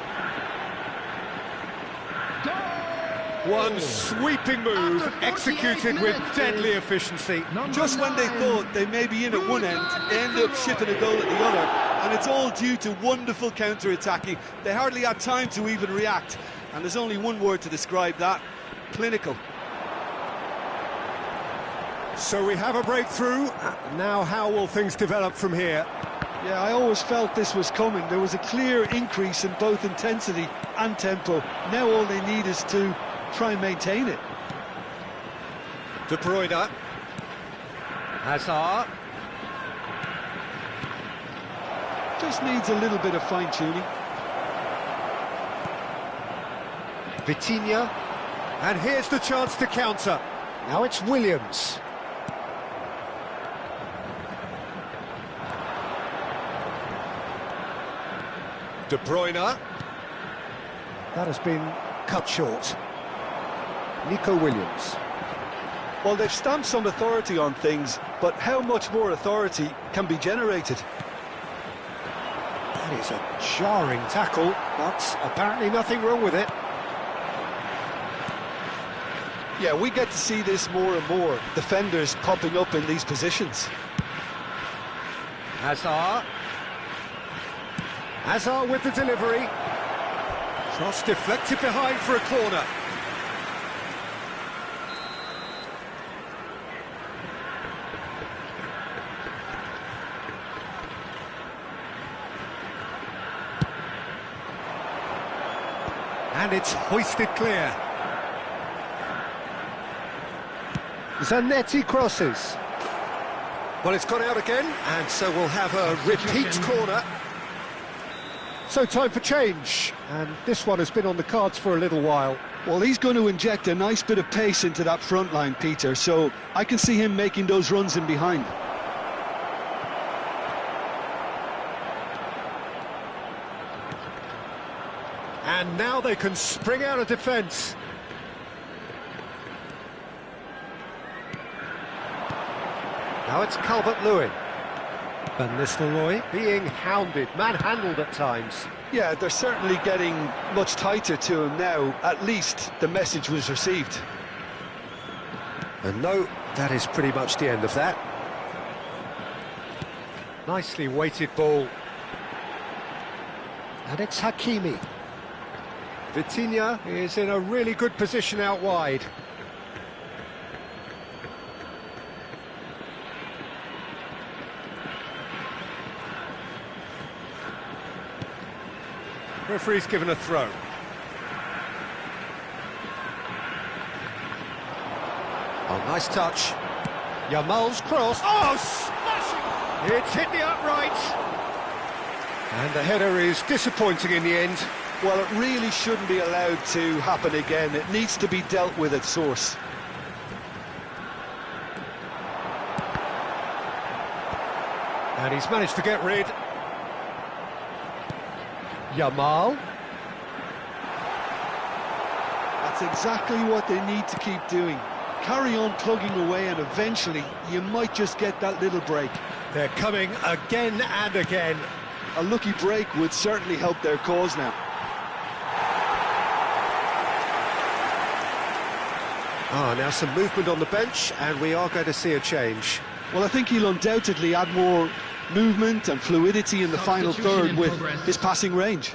One sweeping move, executed with deadly efficiency. Just when they thought they may be in at one end, they end up shipping a goal at the other, and it's all due to wonderful counter-attacking. They hardly had time to even react, and there's only one word to describe that: clinical. So we have a breakthrough. Now how will things develop from here? Yeah, I always felt this was coming. There was a clear increase in both intensity and tempo. Now all they need is to try and maintain it. De Bruyne. Hazard. Just needs a little bit of fine-tuning. Vitinha. And here's the chance to counter. Now it's Williams. De Bruyne. That has been cut short. Nico Williams. Well, they've stamped some authority on things, but how much more authority can be generated? That is a jarring tackle, but apparently nothing wrong with it. Yeah, we get to see this more and more, defenders popping up in these positions. Hazard. Hazard with the delivery. Cross deflected behind for a corner. And it's hoisted clear. Zanetti crosses. Well, it's gone out again, and so we'll have a repeat corner. So time for change, and this one has been on the cards for a little while. Well, he's going to inject a nice bit of pace into that front line, Peter, so I can see him making those runs in behind. And now they can spring out of defence. Now it's Calvert-Lewin. Van Nistelrooy being hounded, manhandled at times. Yeah, they're certainly getting much tighter to him now. At least the message was received. And no, that is pretty much the end of that. Nicely weighted ball. And it's Hakimi. Vitinha is in a really good position out wide. Referee's given a throw. Oh, nice touch. Yamal's cross. Oh, smashing! It's hit the upright. And the header is disappointing in the end. Well, it really shouldn't be allowed to happen again. It needs to be dealt with at source. And he's managed to get rid. Yamal. That's exactly what they need to keep doing. Carry on plugging away, and eventually you might just get that little break. They're coming again and again. A lucky break would certainly help their cause now. Now some movement on the bench, and we are going to see a change. Well, I think he'll undoubtedly add more movement and fluidity in the final third with his passing range.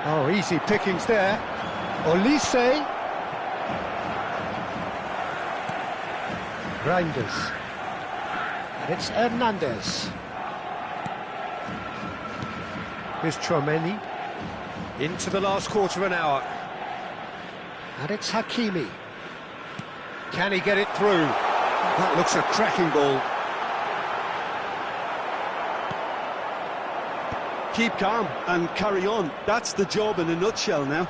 Oh, easy pickings there. Olise. Reinders. And it's Hernandez. Here's Tchouaméni. Into the last quarter of an hour. And it's Hakimi. Can he get it through? That looks a cracking ball. Keep calm and carry on. That's the job in a nutshell now.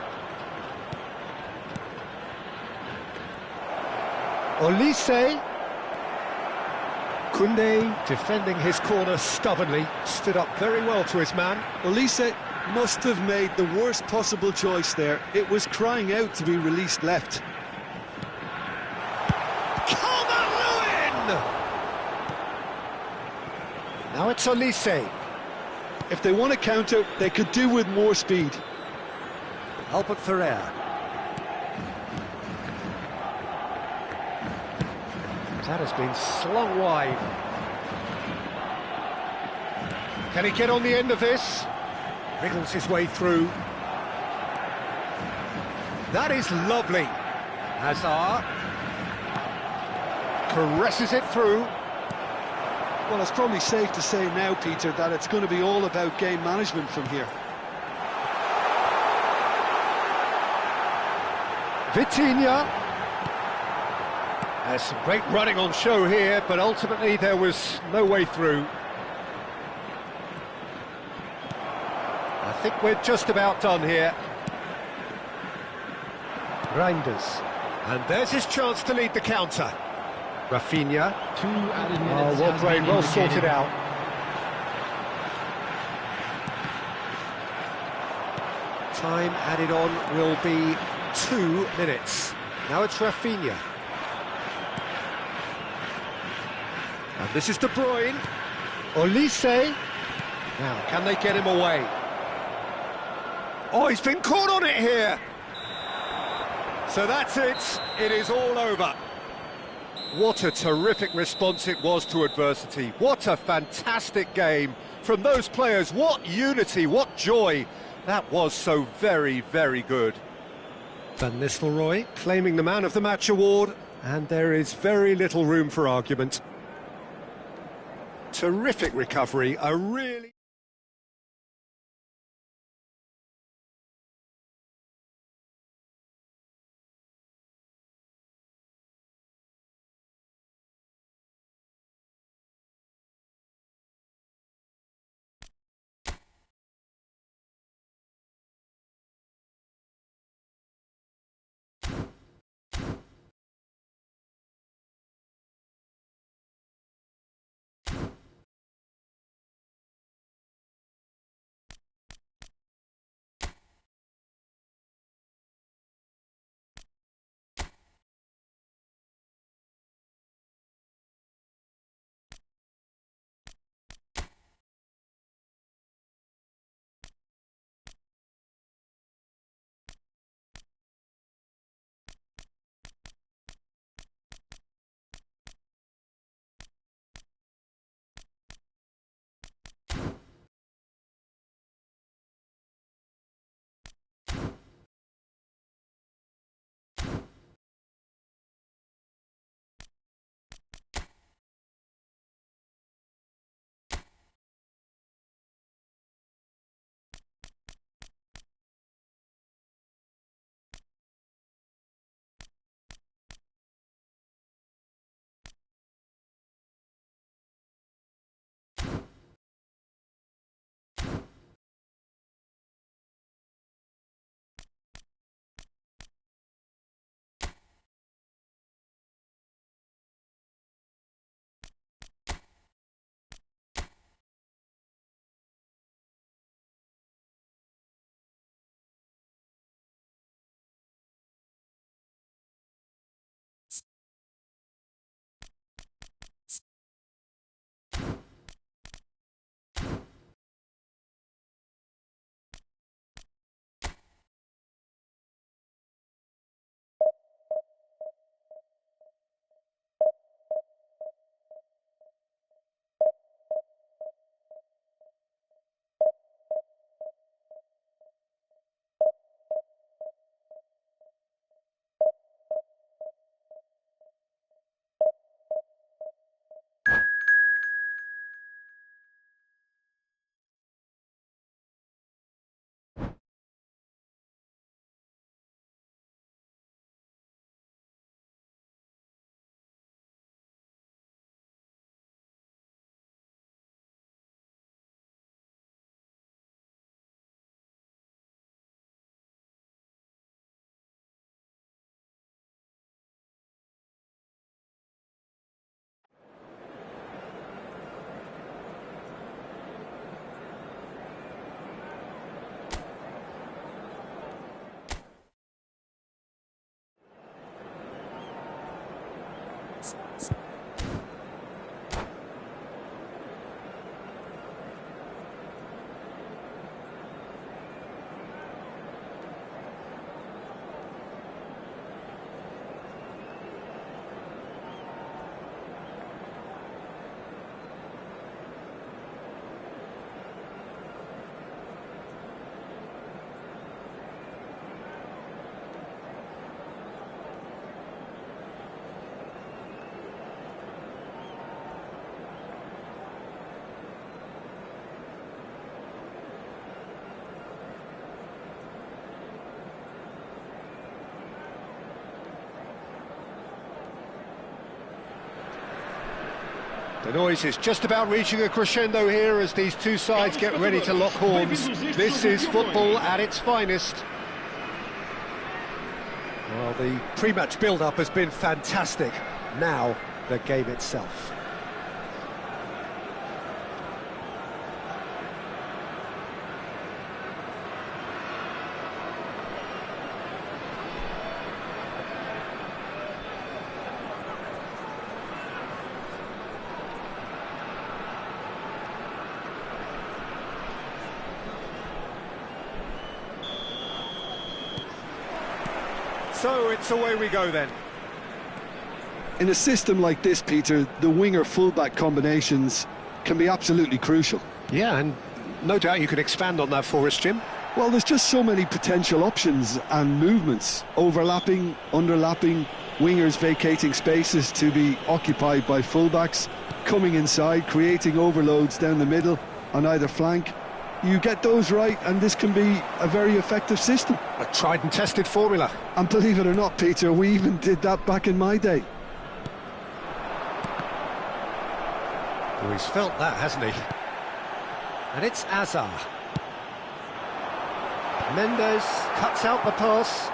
Olise. Koundé defending his corner stubbornly, stood up very well to his man. Olise must have made the worst possible choice there. It was crying out to be released left. Now it's Olise. If they want to counter, they could do with more speed. Albert Ferrer. That has been slung wide. Can he get on the end of this? Wriggles his way through. That is lovely. Hazard. Caresses it through. Well, it's probably safe to say now, Peter, that it's going to be all about game management from here. Vitinha. There's some great running on show here, but ultimately there was no way through. I think we're just about done here. Reinders. And there's his chance to lead the counter. Rafinha. 2 added minutes. Well played, well sorted out. Time added on will be 2 minutes. Now it's Rafinha. And this is De Bruyne. Olise. Now, can they get him away? Oh, he's been caught on it here. So that's it. It is all over. What a terrific response it was to adversity. What a fantastic game from those players. What unity, what joy. That was so very, very good. Van Nistelrooy claiming the Man of the Match award, and there is very little room for argument. Terrific recovery, a really... The noise is just about reaching a crescendo here as these two sides get ready to lock horns. This is football at its finest. Well, the pre-match build-up has been fantastic. Now, the game itself. So it's away we go then. In a system like this, Peter, the winger-fullback combinations can be absolutely crucial. Yeah, and no doubt you could expand on that for us, Jim. Well, there's just so many potential options and movements. Overlapping, underlapping, wingers vacating spaces to be occupied by fullbacks, coming inside, creating overloads down the middle on either flank. You get those right, and this can be a very effective system. A tried and tested formula. And believe it or not, Peter, we even did that back in my day. Oh, he's felt that, hasn't he? And it's Azar. Mendes cuts out the pass.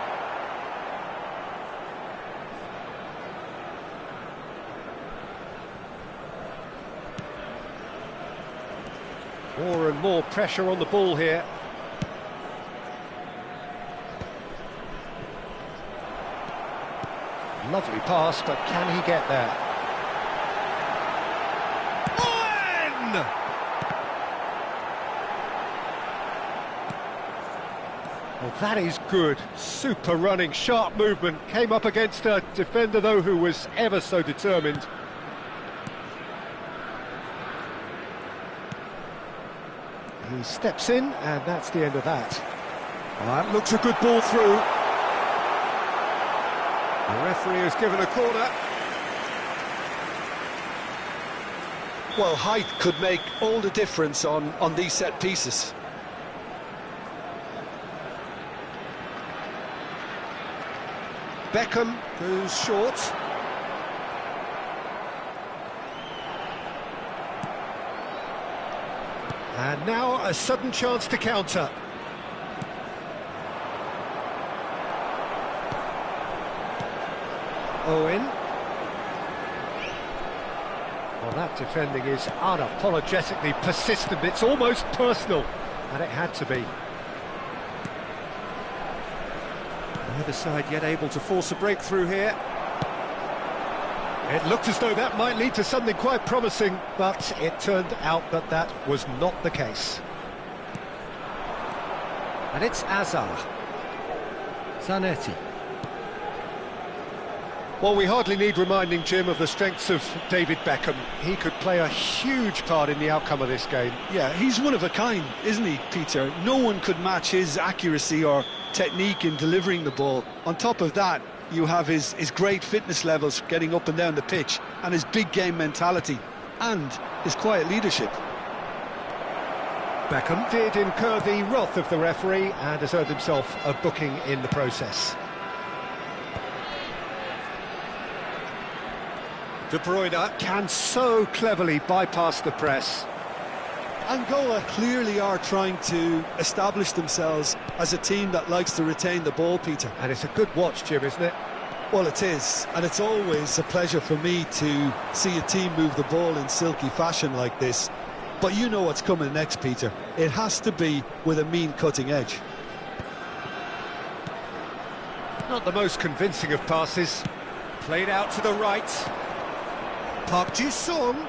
More and more pressure on the ball here. Lovely pass, but can he get there? Owen! Well, that is good. Super running, sharp movement. Came up against a defender, though, who was ever so determined. He steps in, and that's the end of that. That looks a good ball through. The referee has given a corner. Well, height could make all the difference on these set pieces. Beckham goes short. And now a sudden chance to counter. Owen. Well, that defending is unapologetically persistent. It's almost personal, and it had to be. Neither side yet able to force a breakthrough here. It looked as though that might lead to something quite promising, but it turned out that that was not the case. And it's Azar. Zanetti. Well, we hardly need reminding, Jim, of the strengths of David Beckham. He could play a huge part in the outcome of this game. Yeah, he's one of a kind, isn't he, Peter? No one could match his accuracy or technique in delivering the ball. On top of that, you have his great fitness levels getting up and down the pitch, and his big game mentality, and his quiet leadership. Beckham did incur the wrath of the referee and has earned himself a booking in the process. De Bruyne can so cleverly bypass the press. Angola clearly are trying to establish themselves as a team that likes to retain the ball, Peter. And it's a good watch, Jim, isn't it? Well, it is, and it's always a pleasure for me to see a team move the ball in silky fashion like this. But you know what's coming next, Peter. It has to be with a mean cutting edge. Not the most convincing of passes. Played out to the right. Park Ji-sung.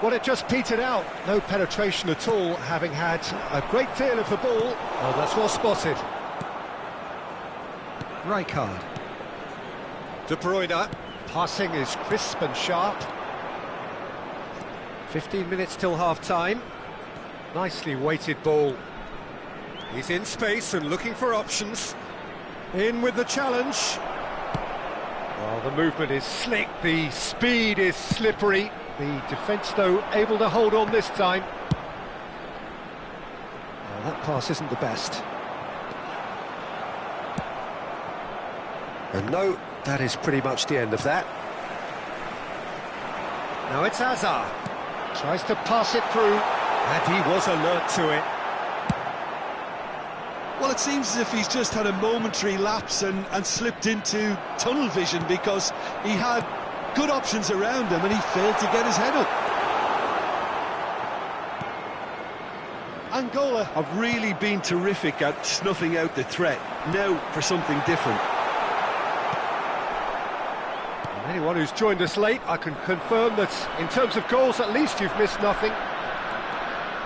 Well, it just petered out. No penetration at all, having had a great deal of the ball. Oh, that's well spotted. Rijkaard. De Bruyne. Passing is crisp and sharp. 15 minutes till half-time. Nicely weighted ball. He's in space and looking for options. In with the challenge. Well, the movement is slick, the speed is slippery. The defence, though, able to hold on this time. Well, that pass isn't the best. And no, that is pretty much the end of that. Now it's Azar. Tries to pass it through, and he was alert to it. Well, it seems as if he's just had a momentary lapse and slipped into tunnel vision, because he had good options around him and he failed to get his head up. Angola have really been terrific at snuffing out the threat. Now for something different. Anyone who's joined us late, I can confirm that in terms of goals, at least you've missed nothing.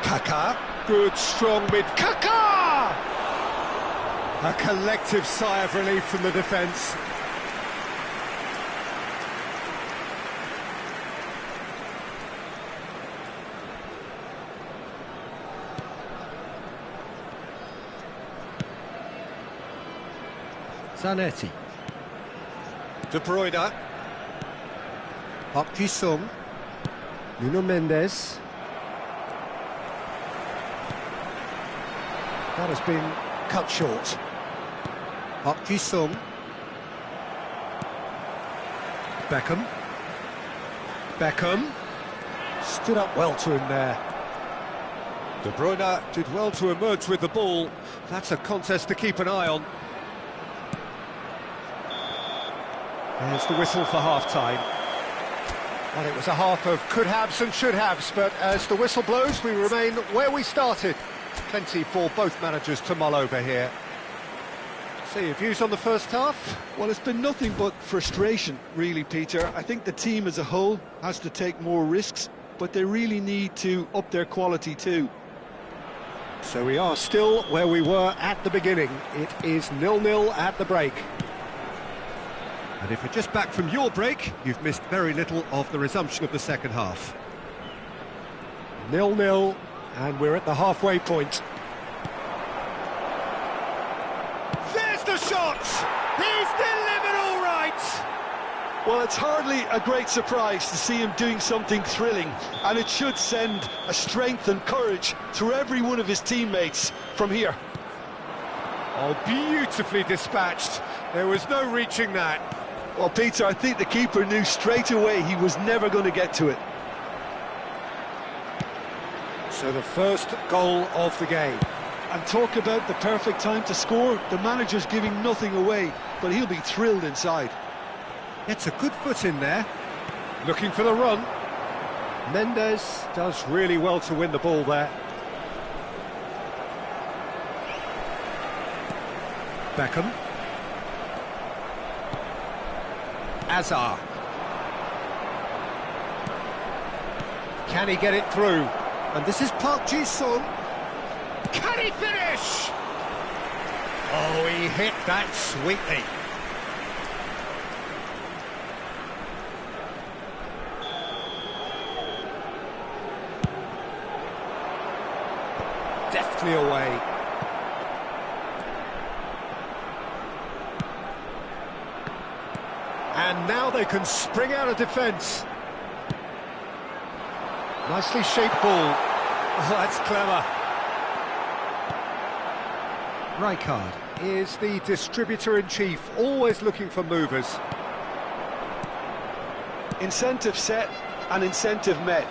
Kaká, good, strong mid. Kaká! A collective sigh of relief from the defence. Zanetti. De Bruyne. Park Ji-sung. Nuno Mendes. That has been cut short. Park Ji-sung. Beckham. Beckham. Stood up well to him there. De Bruyne did well to emerge with the ball. That's a contest to keep an eye on. There's the whistle for half-time. Well, it was a half of could-haves and should-haves, but as the whistle blows, we remain where we started. Plenty for both managers to mull over here. So, your views on the first half? Well, it's been nothing but frustration, really, Peter. I think the team as a whole has to take more risks, but they really need to up their quality too. So we are still where we were at the beginning. It is 0-0 at the break. And if you're just back from your break, you've missed very little of the resumption of the second half. 0-0, and we're at the halfway point. There's the shot! He's delivered all right! Well, it's hardly a great surprise to see him doing something thrilling, and it should send a strength and courage through every one of his teammates from here. Oh, beautifully dispatched. There was no reaching that. Well, Peter, I think the keeper knew straight away he was never going to get to it. So the first goal of the game. And talk about the perfect time to score. The manager's giving nothing away, but he'll be thrilled inside. Gets a good foot in there. Looking for the run. Mendes does really well to win the ball there. Beckham. Azar. Can he get it through? And this is Park Ji-sung. Can he finish? Oh, he hit that sweetly. Deftly away. And now they can spring out of defence. Nicely shaped ball. Oh, that's clever. Rijkaard is the distributor-in-chief, always looking for movers. Incentive set and incentive met.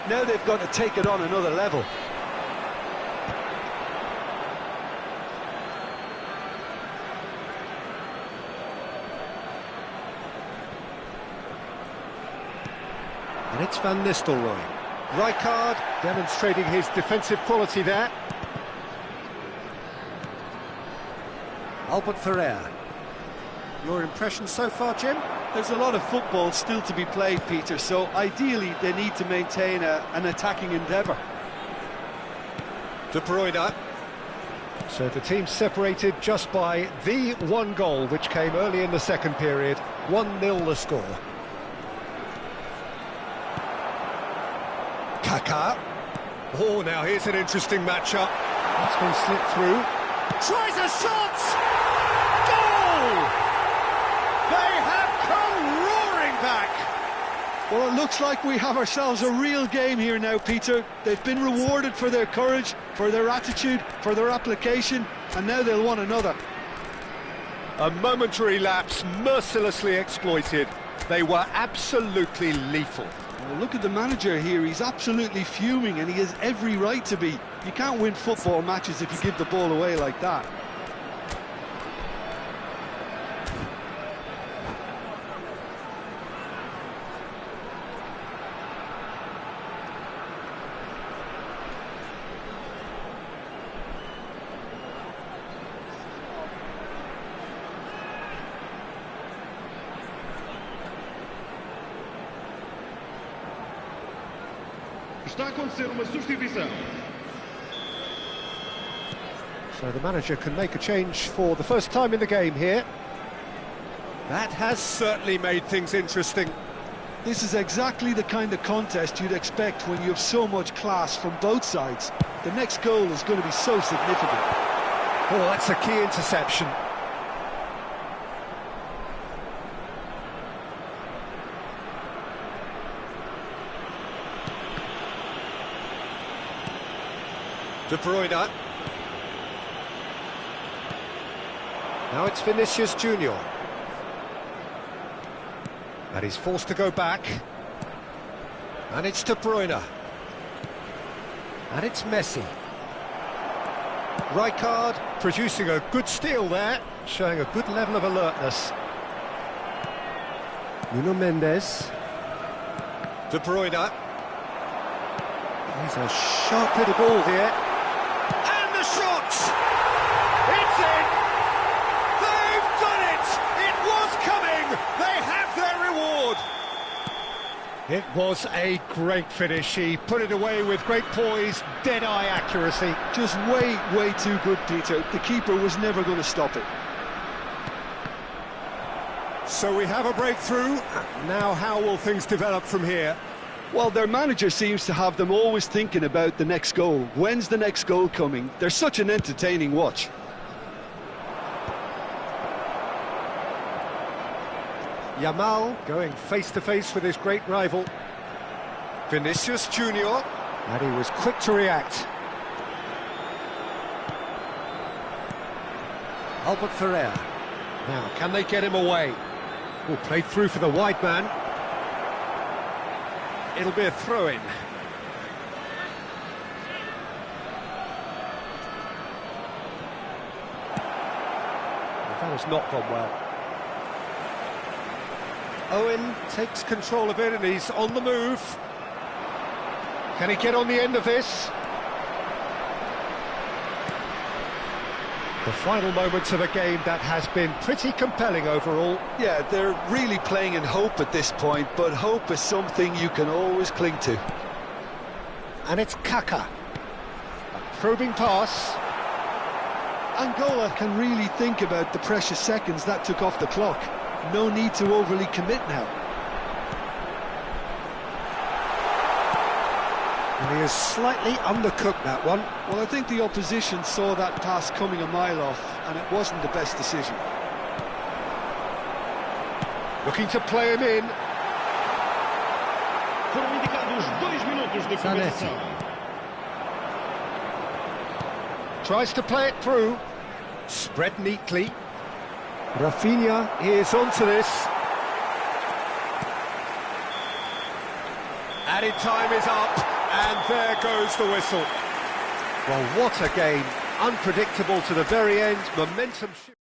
Now they've got to take it on another level. And it's Van Nistelrooy. Rijkaard demonstrating his defensive quality there. Albert Ferrer. Your impression so far, Jim? There's a lot of football still to be played, Peter, so ideally they need to maintain an attacking endeavour. De Bruyne. So the team separated just by the one goal, which came early in the second period. 1-0 the score. Kaká. Oh, now here's an interesting matchup. That's been slipped through. Tries a shot! Goal! They have come roaring back! Well, it looks like we have ourselves a real game here now, Peter. They've been rewarded for their courage, for their attitude, for their application, and now they'll want another. A momentary lapse mercilessly exploited. They were absolutely lethal. Well, look at the manager here. He's absolutely fuming, and he has every right to be. You can't win football matches if you give the ball away like that. Está a acontecer uma substituição. So the manager can make a change for the first time in the game here. That has certainly made things interesting. This is exactly the kind of contest you'd expect when you have so much class from both sides. The next goal is going to be so significant. Oh, that's a key interception. De Bruyne. Now it's Vinicius Junior. And he's forced to go back. And it's De Bruyne. And it's Messi. Rijkaard producing a good steal there, showing a good level of alertness. Nuno Mendes. De Bruyne. He's a sharp little ball here. And the shot! It's in! They've done it! It was coming! They have their reward! It was a great finish. He put it away with great poise, dead-eye accuracy. Just way too good, Peter. The keeper was never going to stop it. So we have a breakthrough. Now how will things develop from here? Well, their manager seems to have them always thinking about the next goal. When's the next goal coming? They're such an entertaining watch. Yamal going face-to-face with his great rival. Vinicius Junior. And he was quick to react. Albert Ferrer. Now, can they get him away? Oh, played through for the wide man. It'll be a throw-in. That has not gone well. Owen takes control of it and he's on the move. Can he get on the end of this? The final moments of a game that has been pretty compelling overall. Yeah, they're really playing in hope at this point, but hope is something you can always cling to. And it's Kaka. A probing pass. Angola can really think about the precious seconds that took off the clock. No need to overly commit now. And he has slightly undercooked that one. Well, I think the opposition saw that pass coming a mile off, and it wasn't the best decision. Looking to play him in. Foram indicados 2 minutos de compensação. Tries to play it through. Spread neatly. Rafinha is onto this. Added time is up, and there goes the whistle. Well, what a game. Unpredictable to the very end. Momentum shift.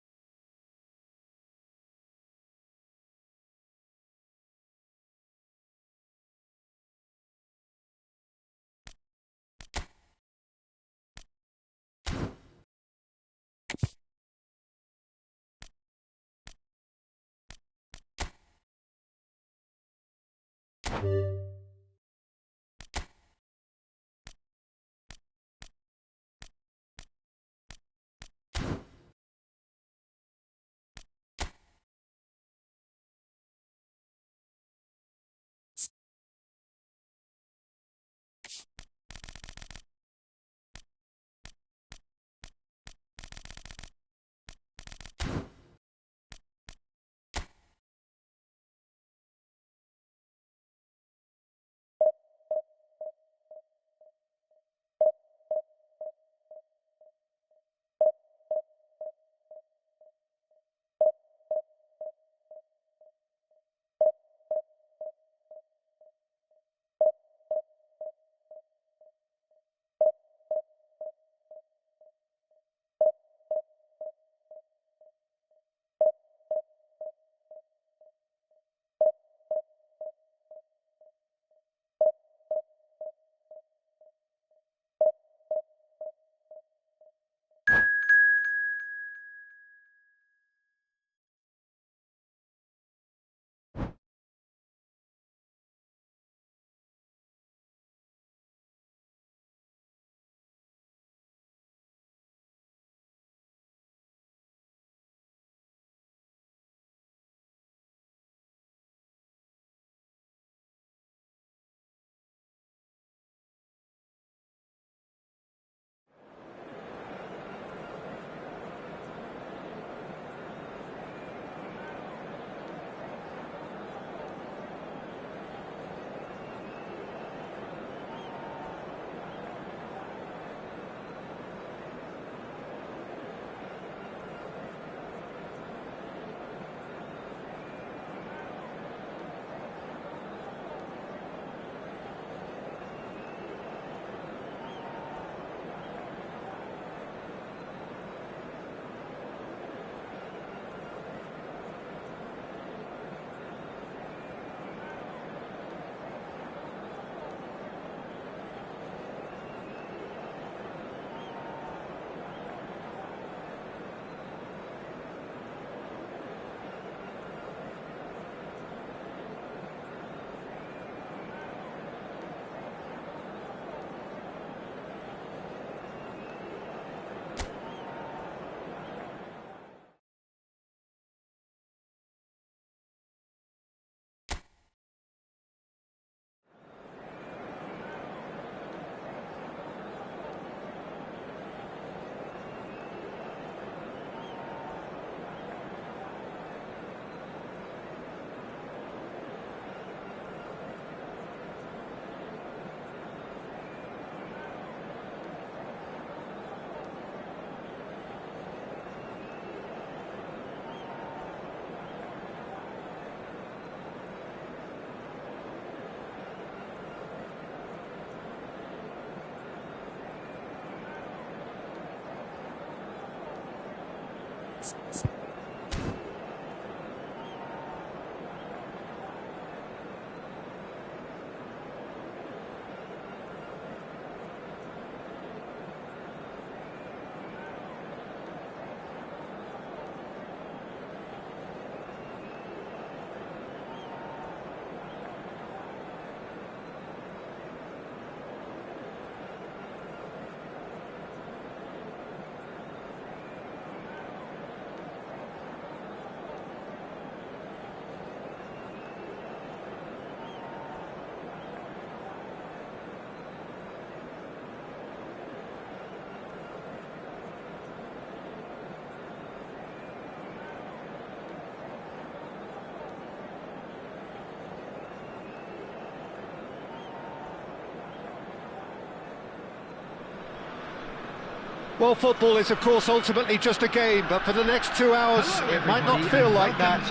Well, football is, of course, ultimately just a game, but for the next 2 hours, it might not feel like that.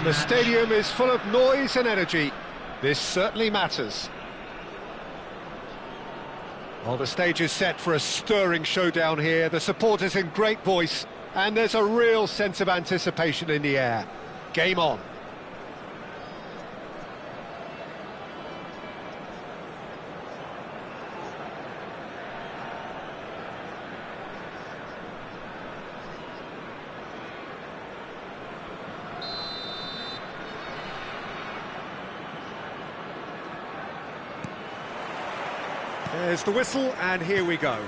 The stadium is full of noise and energy. This certainly matters. Well, the stage is set for a stirring showdown here. The supporters in great voice, and there's a real sense of anticipation in the air. Game on. There's the whistle, and here we go.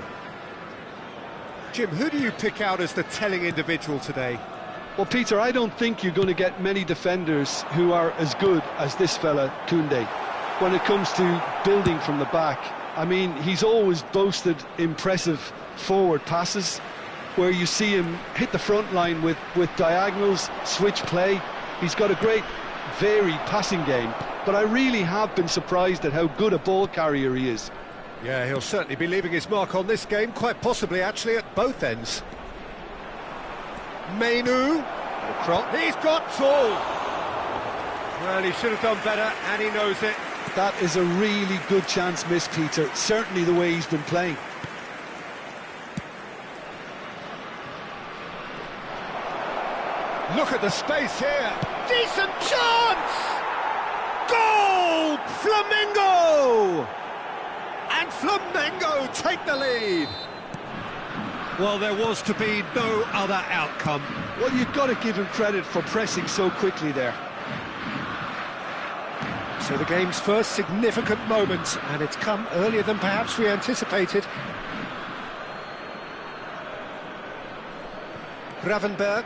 Jim, who do you pick out as the telling individual today? Well, Peter, I don't think you're going to get many defenders who are as good as this fella, Koundé, when it comes to building from the back. I mean, he's always boasted impressive forward passes, where you see him hit the front line with diagonals, switch play. He's got a great, varied passing game, but I really have been surprised at how good a ball carrier he is. Yeah, he'll certainly be leaving his mark on this game, quite possibly actually at both ends. Mainoo, he's got tall. Well, he should have done better, and he knows it. That is a really good chance missed, Peter, certainly the way he's been playing. Look at the space here. Decent chance! Goal! Flamengo! And Flamengo take the lead. Well, there was to be no other outcome. Well, you've got to give him credit for pressing so quickly there. So the game's first significant moment, and it's come earlier than perhaps we anticipated. Gravenberg.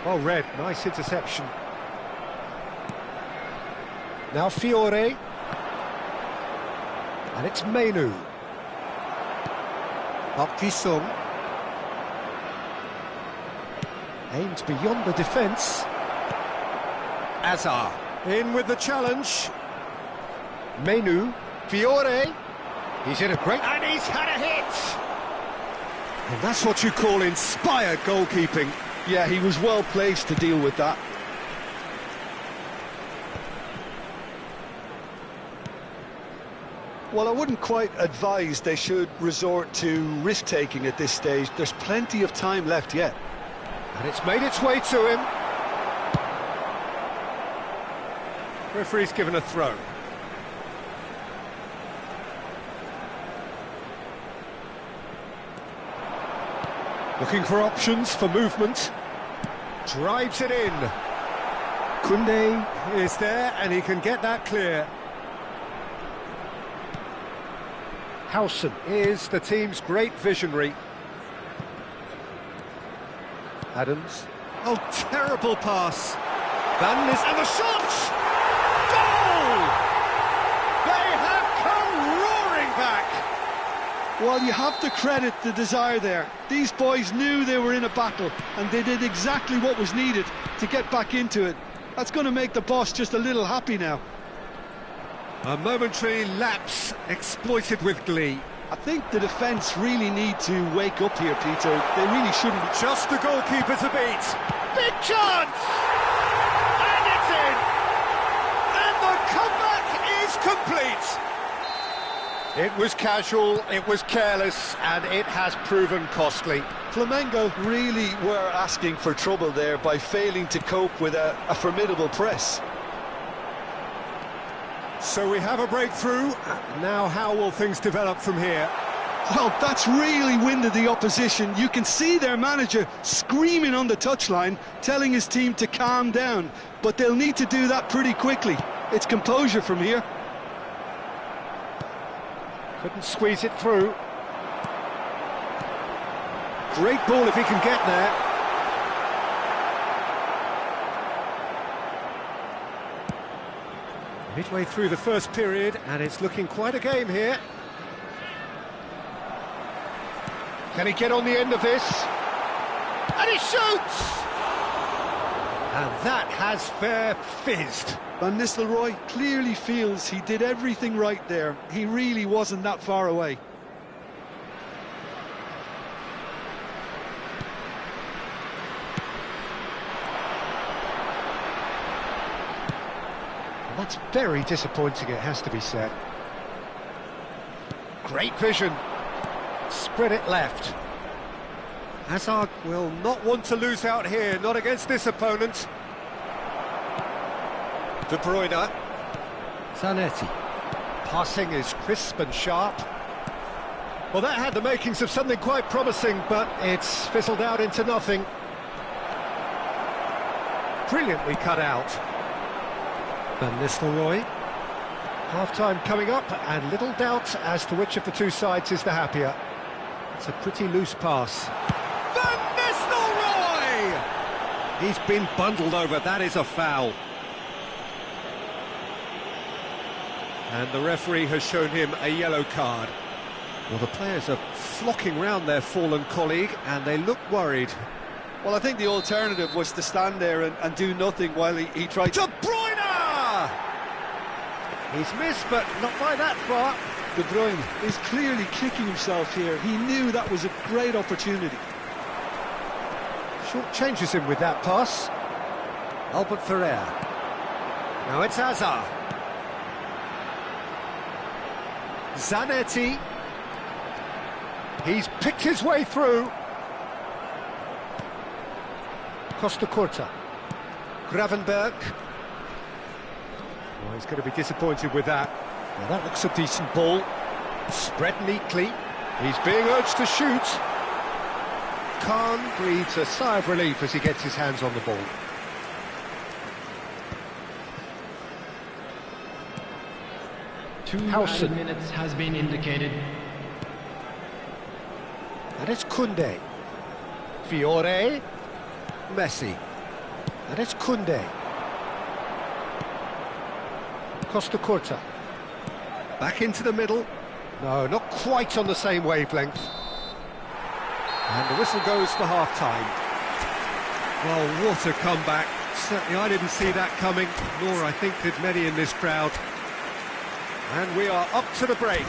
Well read, nice interception. Now Fiore. And it's Mainoo. Up Ji-sung. Aimed beyond the defence. Azar. In with the challenge. Mainoo. Fiore. He's in a great... And he's had a hit! And that's what you call inspired goalkeeping. Yeah, he was well placed to deal with that. Well, I wouldn't quite advise they should resort to risk-taking at this stage. There's plenty of time left yet. And it's made its way to him. Referee's given a throw. Looking for options for movement. Drives it in. Koundé is there, and he can get that clear. Howson is the team's great visionary. Adams. Oh, terrible pass. Van Nis and the shot! Goal! They have come roaring back. Well, you have to credit the desire there. These boys knew they were in a battle, and they did exactly what was needed to get back into it. That's going to make the boss just a little happy now. A momentary lapse exploited with glee. I think the defence really need to wake up here, Peter. They really shouldn't. Just the goalkeeper to beat. Big chance! And it's in! And the comeback is complete! It was casual, it was careless, and it has proven costly. Flamengo really were asking for trouble there by failing to cope with a formidable press. So we have a breakthrough. Now how will things develop from here? Well, that's really winded the opposition. You can see their manager screaming on the touchline, telling his team to calm down. But they'll need to do that pretty quickly. It's composure from here. Couldn't squeeze it through. Great ball if he can get there. Midway through the first period, and it's looking quite a game here. Can he get on the end of this? And he shoots! And that has fair fizzed. Van Nistelrooy clearly feels he did everything right there. He really wasn't that far away. And that's very disappointing, it has to be said. Great vision. Spread it left. Hazard will not want to lose out here, not against this opponent. De Bruyne. Zanetti. Passing is crisp and sharp. Well, that had the makings of something quite promising, but it's fizzled out into nothing. Brilliantly cut out. Van Nistelrooy. Half-time coming up, and little doubt as to which of the two sides is the happier. It's a pretty loose pass. Van Nistelrooy! He's been bundled over, that is a foul. And the referee has shown him a yellow card. Well, the players are flocking round their fallen colleague, and they look worried. Well, I think the alternative was to stand there and do nothing while he tried to... De Bruyne! He's missed, but not by that far. De Bruyne is clearly kicking himself here. He knew that was a great opportunity. Short changes him with that pass. Albert Ferrer. Now it's Hazard. Zanetti. He's picked his way through. Costa Curta. Gravenberg. Well, he's going to be disappointed with that. Well, that looks a decent ball. Spread neatly. He's being urged to shoot. Khan breathes a sigh of relief as he gets his hands on the ball. Two Howson. added minutes has been indicated. And it's Koundé. Fiore. Messi. And it's Koundé. Costa Curta. Back into the middle. No, not quite on the same wavelength. And the whistle goes for half-time. Well, what a comeback. Certainly I didn't see that coming, nor I think did many in this crowd. And we are up to the break.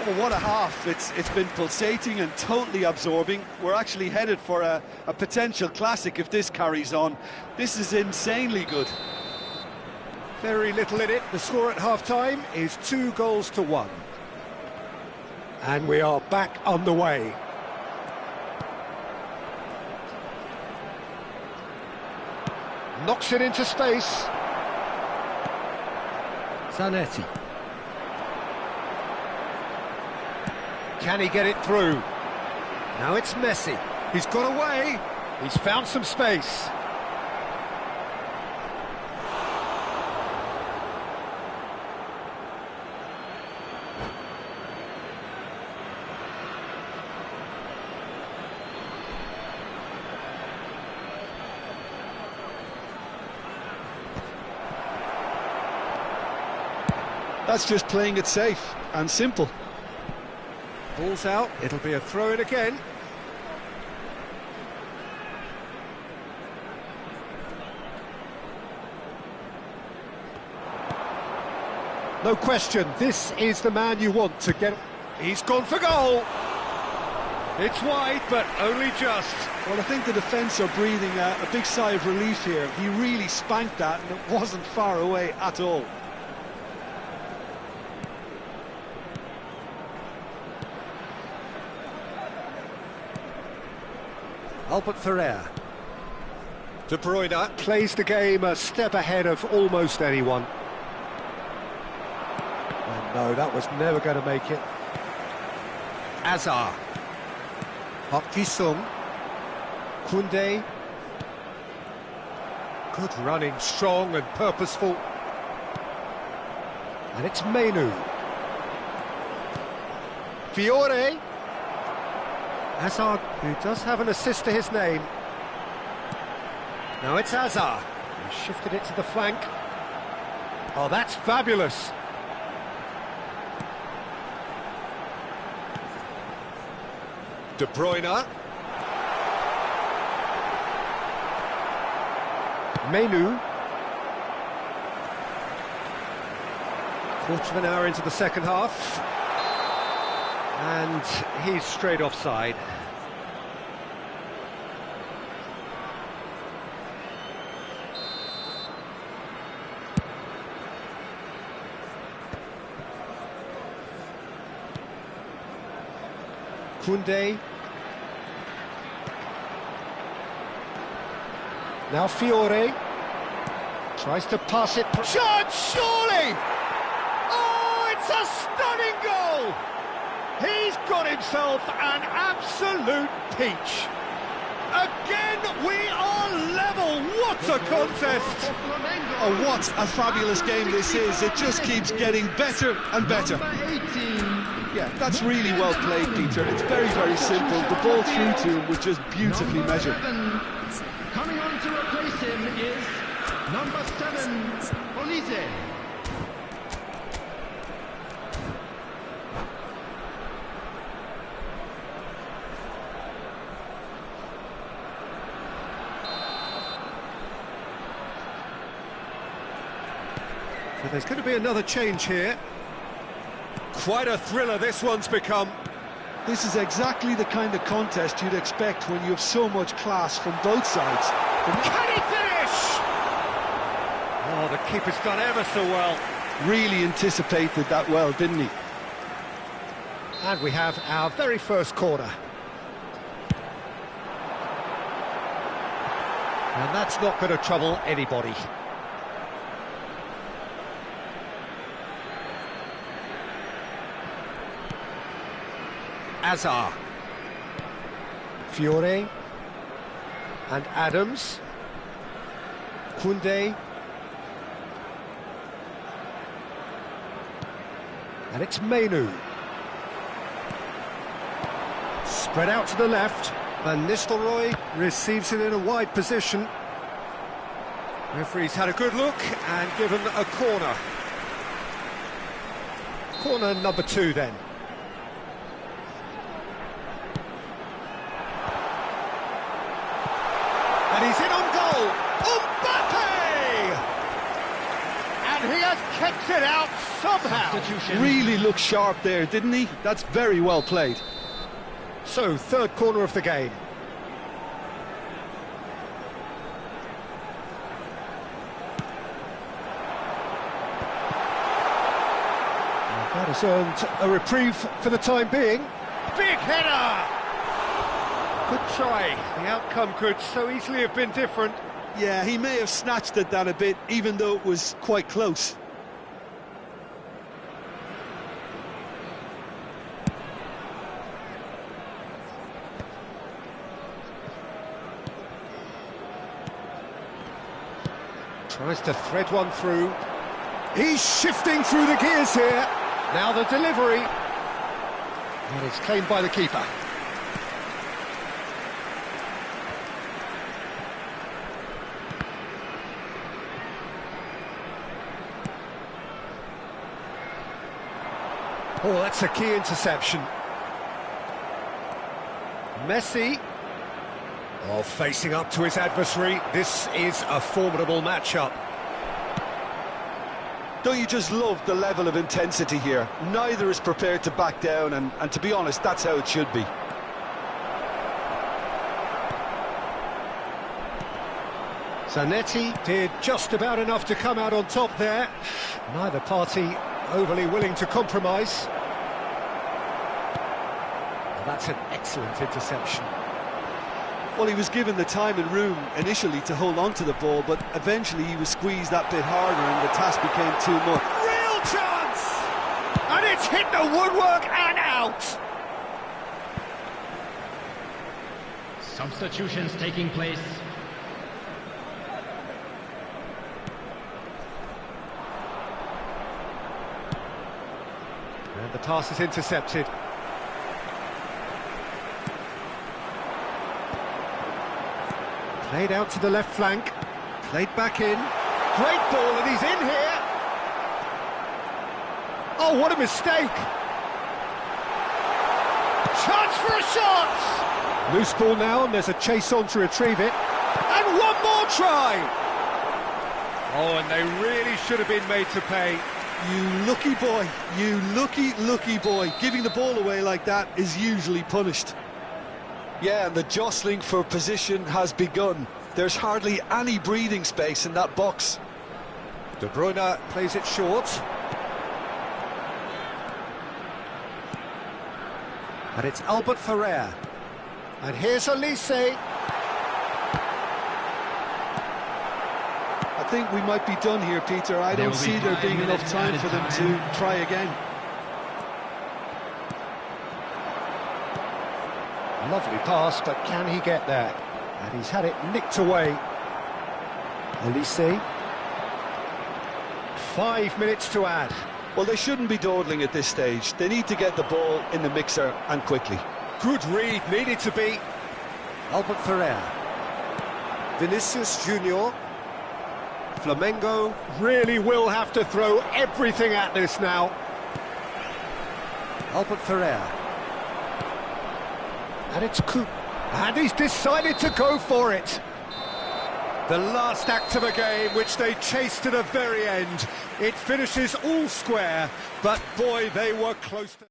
Oh, what a half. It's been pulsating and totally absorbing. We're actually headed for a potential classic if this carries on. This is insanely good. Very little in it. The score at half-time is 2-1. And we are back underway. Knocks it into space. Zanetti. Can he get it through? Now it's Messi. He's got away. He's found some space. That's just playing it safe and simple. Ball's out, it'll be a throw-in again. No question, this is the man you want to get... He's gone for goal! It's wide, but only just. Well, I think the defence are breathing a big sigh of relief here. He really spanked that, and it wasn't far away at all. Albert Ferrer. De Bruyne plays the game a step ahead of almost anyone. And no, that was never going to make it. Azar. Park Ji-sung. Koundé. Good running, strong and purposeful. And it's Menu. Fiore. Hazard, who does have an assist to his name. Now it's Hazard. He shifted it to the flank. Oh, that's fabulous. De Bruyne. Menu. Quarter of an hour into the second half. And he's straight offside. Koundé. Now Fiore. Tries to pass it. Shot, surely! Oh, it's a stunning goal! He's got himself an absolute peach. Again, we are level. What a contest! Oh, what a fabulous game this is. It just keeps getting better and better. Yeah, that's really well played, Peter. It's very, very simple. The ball through to him was just beautifully measured. Coming on to replace him is number 7, Olise. So there's going to be another change here. Quite a thriller this one's become. This is exactly the kind of contest you'd expect when you have so much class from both sides. Can he finish? Oh, the keeper's done ever so well. Really anticipated that well, didn't he? And we have our very first corner. And that's not going to trouble anybody. Azar. Fiore. And Adams. Koundé. And it's Menu. Spread out to the left. Van Nistelrooy receives it in a wide position. Referee's had a good look and given a corner. Corner number 2 then. And he's in on goal. Mbappe! And he has kept it out somehow. Really looked sharp there, didn't he? That's very well played. So, third corner of the game. That has earned a reprieve for the time being. Big header! Good try. The outcome could so easily have been different. Yeah, he may have snatched at that a bit, even though it was quite close. Tries to thread one through. He's shifting through the gears here. Now the delivery. And it's claimed by the keeper. Oh, that's a key interception. Messi. Oh, facing up to his adversary. This is a formidable matchup. Don't you just love the level of intensity here? Neither is prepared to back down, and to be honest, that's how it should be. Zanetti did just about enough to come out on top there. Neither party overly willing to compromise. Well, that's an excellent interception. Well, he was given the time and room initially to hold on to the ball, but eventually he was squeezed that bit harder and the task became too much. Real chance! And it's hit the woodwork and out! Substitutions taking place. And the pass is intercepted. Played out to the left flank. Played back in. Great ball, and he's in here! Oh, what a mistake! Chance for a shot! Loose ball now, and there's a chase on to retrieve it. And one more try! Oh, and they really should have been made to pay. You lucky boy, you lucky boy. Giving the ball away like that is usually punished. Yeah, and the jostling for position has begun. There's hardly any breathing space in that box. De Bruyne plays it short. And it's Albert Ferrer. And here's Elise. I think we might be done here, Peter. I don't see there being enough time for them to try again. Lovely pass, but can he get there? And he's had it nicked away. Elise. 5 minutes to add. Well, they shouldn't be dawdling at this stage. They need to get the ball in the mixer and quickly. Good read, needed to be. Albert Ferrer. Vinicius Junior. Flamengo. Really will have to throw everything at this now. Albert Ferrer. And it's Coop. And he's decided to go for it. The last act of a game, which they chased to the very end. It finishes all square, but boy, they were close to...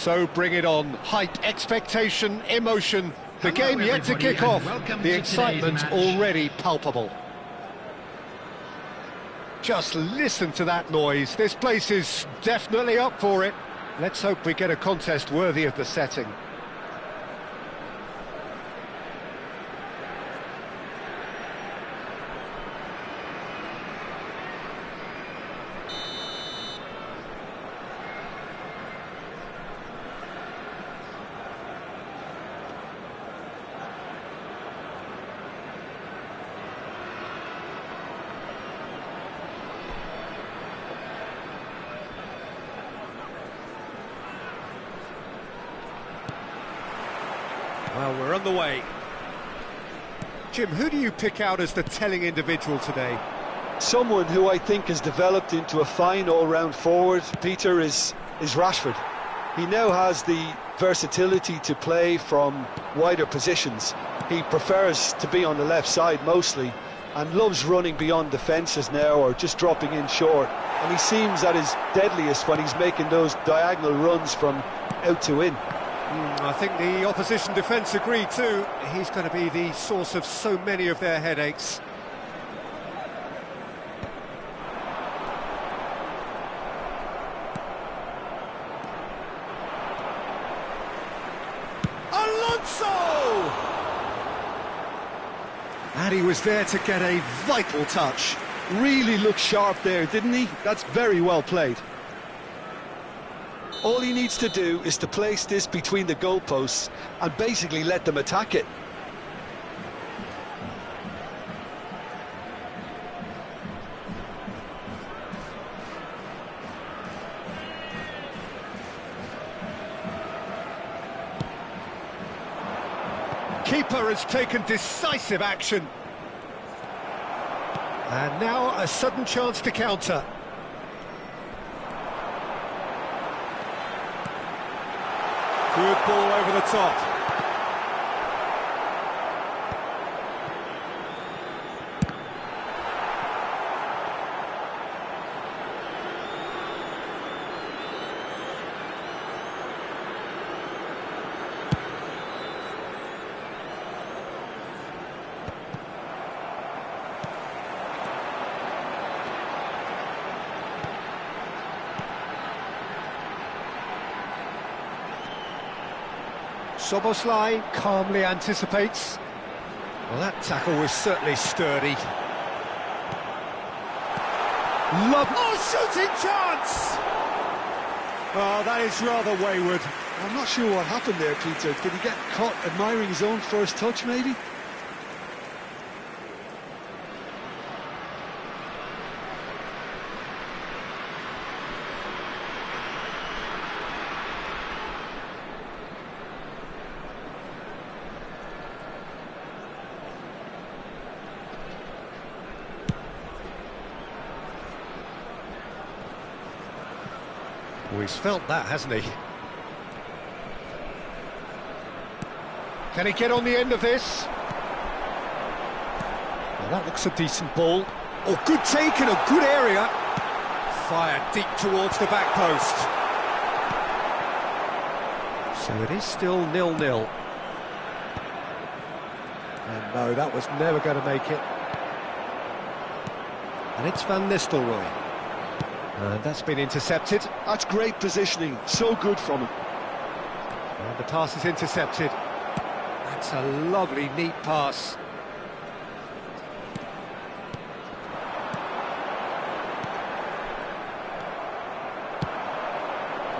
So bring it on. Hype, expectation, emotion. The game yet to kick off. The excitement already palpable. Just listen to that noise. This place is definitely up for it. Let's hope we get a contest worthy of the setting. Well, we're on the way. Jim, who do you pick out as the telling individual today? Someone who I think has developed into a fine all-round forward, Peter, is Rashford. He now has the versatility to play from wider positions. He prefers to be on the left side mostly and loves running beyond defences now or just dropping in short. And he seems at his deadliest when he's making those diagonal runs from out to in. I think the opposition defence agree too. He's going to be the source of so many of their headaches. Alonso! And he was there to get a vital touch. Really looked sharp there, didn't he? That's very well played. All he needs to do is to place this between the goalposts and basically let them attack it. Keeper has taken decisive action. And now a sudden chance to counter. Good ball over the top. Szoboszlai calmly anticipates. Well, that tackle was certainly sturdy. Shooting chance! Oh, that is rather wayward. I'm not sure what happened there, Peter. Did he get caught admiring his own first touch, maybe? Oh, he's felt that, hasn't he? Can he get on the end of this? Well, that looks a decent ball. Oh, good take in a good area. Fired deep towards the back post. So it is still 0-0. And no, that was never going to make it. And it's Van Nistelrooy. And that's been intercepted. That's great positioning, so good from him. And the pass is intercepted. That's a lovely, neat pass.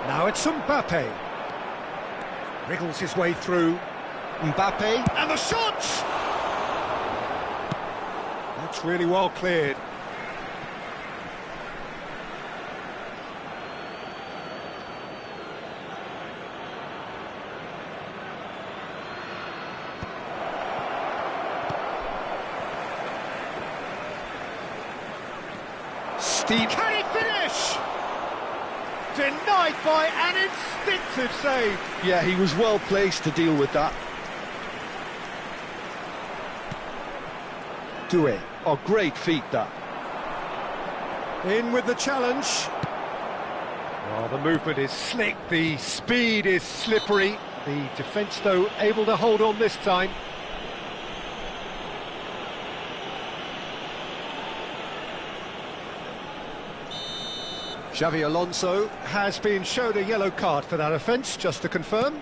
Now it's Mbappe. Wriggles his way through. Mbappe, and the shot! That's really well cleared. Steve, can he finish? Denied by an instinctive save. Yeah, he was well placed to deal with that. Do it. Oh, great feat, that. In with the challenge. Oh, Well, the movement is slick, the speed is slippery. The defence, though, able to hold on this time. Xavi Alonso has been shown a yellow card for that offence, just to confirm.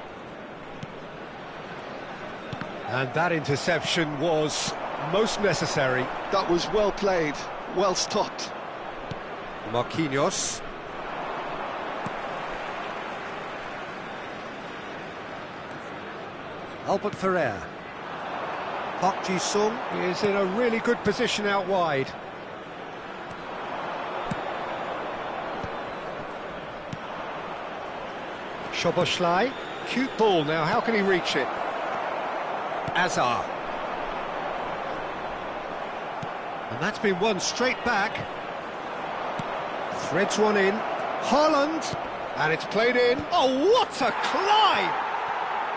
And that interception was most necessary. That was well played, well stopped. Marquinhos. Albert Ferrer. Park Ji-sung is in a really good position out wide. Szoboszlai, cute ball now, how can he reach it? Azar. And that's been won straight back. Threads one in. Haaland, and it's played in. Oh, what a climb!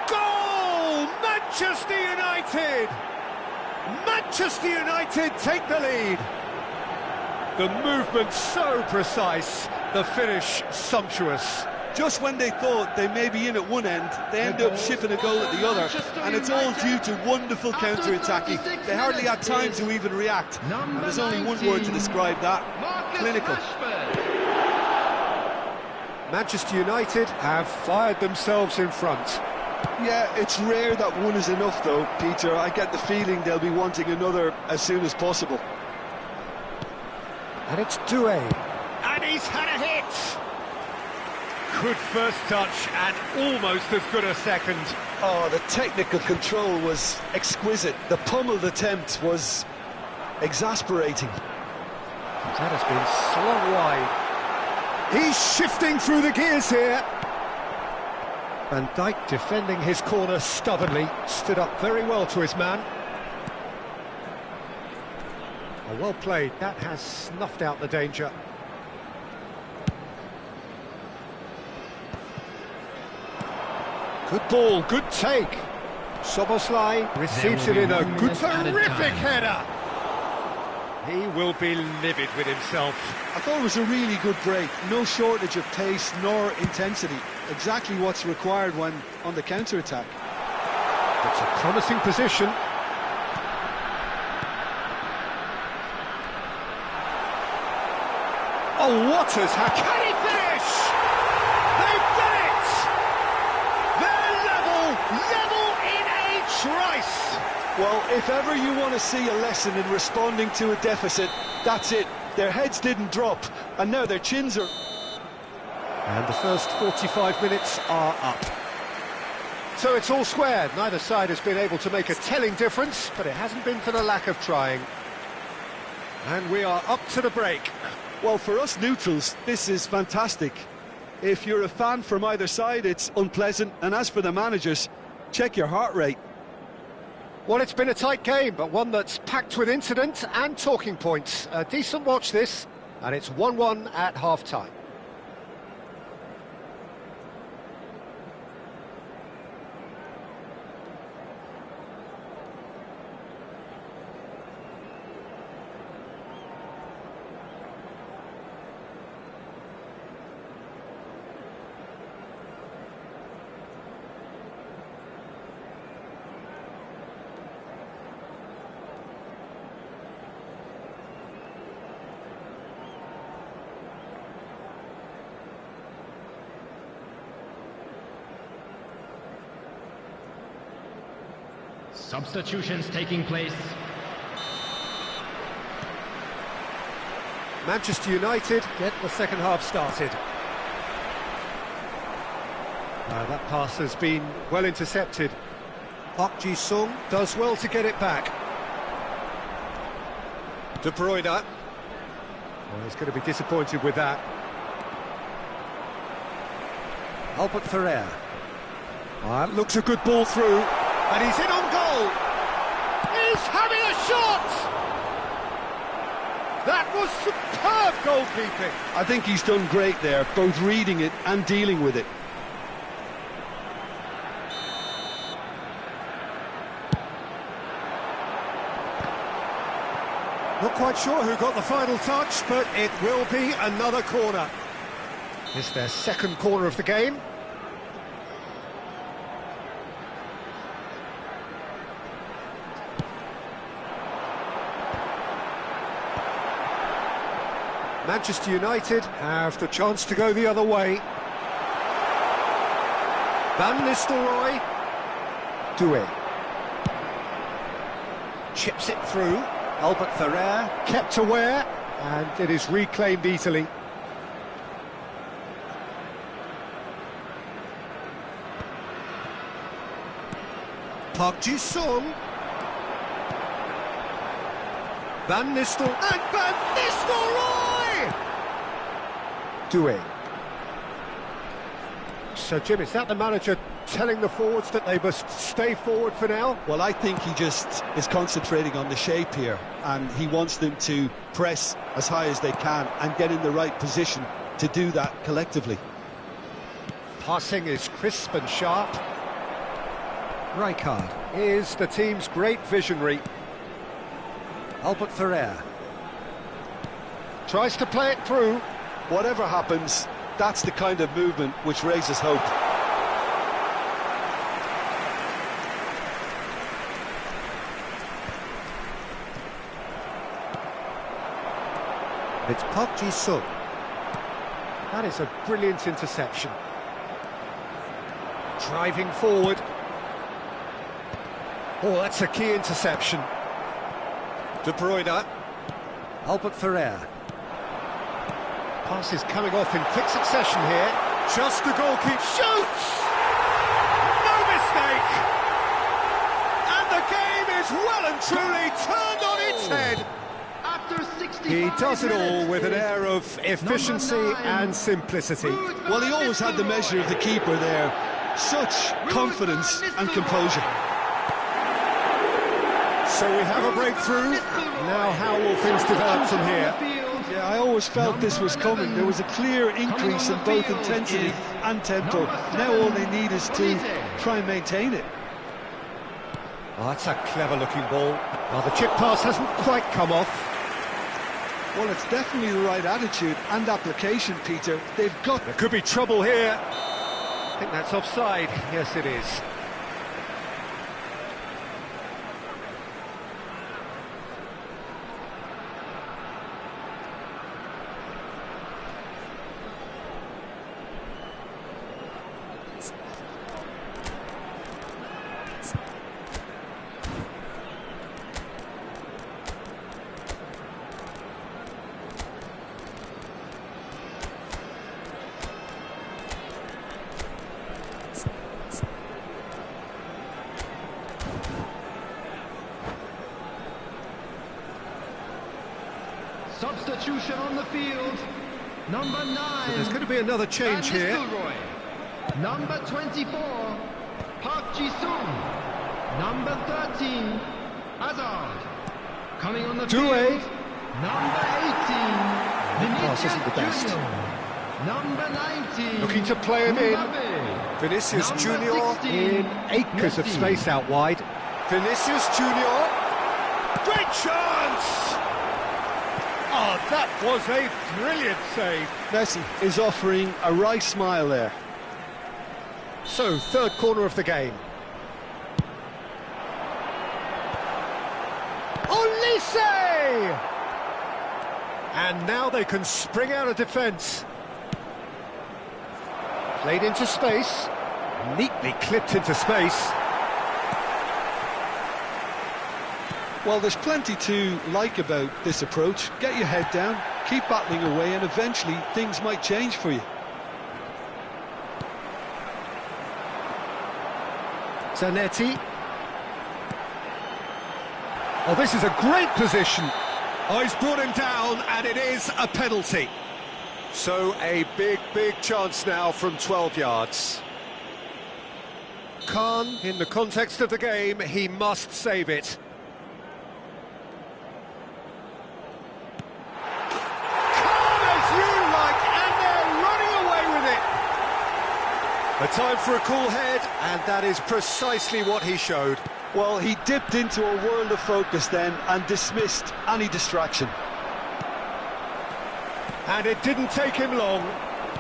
Goal! Manchester United! Manchester United take the lead. The movement so precise, the finish sumptuous. Just when they thought they may be in at one end, they end up shipping a goal at the other, and it's all due to wonderful counter-attacking. They hardly had time to even react, and there's only one word to describe that: clinical. Manchester United have fired themselves in front. Yeah, it's rare that one is enough though, Peter. I get the feeling they'll be wanting another as soon as possible. And it's Doué. And he's had a hit! Good first touch and almost as good a second. Oh, the technical control was exquisite. The pummeled attempt was exasperating. That has been slung wide. He's shifting through the gears here. Van Dijk defending his corner stubbornly, stood up very well to his man. Oh, well played, that has snuffed out the danger. Good ball, good take. Szoboszlai receives it in a good, terrific header. He will be livid with himself. I thought it was a really good break. No shortage of pace nor intensity. Exactly what's required when on the counter-attack. It's a promising position. Oh, what has happened? Can he finish? They've done it! They're level in a trice. Well, if ever you want to see a lesson in responding to a deficit, that's it. Their heads didn't drop, and now their chins are... And the first 45 minutes are up. So it's all square. Neither side has been able to make a telling difference, but it hasn't been for the lack of trying. And we are up to the break. Well, for us neutrals, this is fantastic. If you're a fan from either side, it's unpleasant. And as for the managers, check your heart rate. Well, it's been a tight game, but one that's packed with incident and talking points. A decent watch this, and it's 1-1 at half-time. Substitutions taking place. Manchester United get the second half started. That pass has been well intercepted. Park Ji-sung does well to get it back. De Bruyne. Well, he's going to be disappointed with that. Albert Ferrer. That looks a good ball through. And he's in on goal! He's having a shot! That was superb goalkeeping! I think he's done great there, both reading it and dealing with it. Not quite sure who got the final touch, but it will be another corner. It's their second corner of the game. Manchester United have the chance to go the other way. Van Nistelrooy. Doué. Chips it through. Albert Ferrer kept aware, and it is reclaimed easily. Park Ji-sung. Van Nistelrooy! Doué. So, Jim, is that the manager telling the forwards that they must stay forward for now? Well, I think he just is concentrating on the shape here, and he wants them to press as high as they can and get in the right position to do that collectively. Passing is crisp and sharp. Rijkaard is the team's great visionary. Albert Ferrer tries to play it through. Whatever happens, that's the kind of movement which raises hope. It's Park Ji-sung. That is a brilliant interception. Driving forward. Oh, that's a key interception. De Bruyne. Albert Ferrer. Pass is coming off in quick succession here. Just the goalkeeper shoots! No mistake! And the game is well and truly turned on its head. After 65 He does it all minutes, with an air of efficiency and simplicity. Well, he always had the measure of the keeper there. Such confidence and composure. So we have a breakthrough. Now how will things develop from here? Yeah, I always felt this was coming. There was a clear increase in both intensity and tempo. Now all they need is to try and maintain it. Oh, that's a clever-looking ball. Well, the chip pass hasn't quite come off. Well, it's definitely the right attitude and application, Peter. They've got... There could be trouble here. I think that's offside. Yes, it is. Substitution on the field. Number 9. So there's going to be another change Van here. Nistelrooy. Number 24, Park Ji-sung. Number 13, Hazard. Coming on the Doué. field. Number 18, Pass isn't the best. Junior. Number 19, Looking to play him in. Mbappe. Vinicius Number Junior 16, in acres of Messi. space out wide. Vinicius Junior. Great chance! Oh, that was a brilliant save. Messi is offering a wry smile there. So, third corner of the game. Olise! And now they can spring out of defence. Played into space. Neatly clipped into space. Well, there's plenty to like about this approach. Get your head down, keep battling away, and eventually things might change for you. Zanetti. Oh, this is a great position. Oh, he's brought him down, and it is a penalty. So a big chance now from 12 yards. Khan, in the context of the game, he must save it. A time for a cool head, and that is precisely what he showed. Well, he dipped into a world of focus then and dismissed any distraction. And it didn't take him long.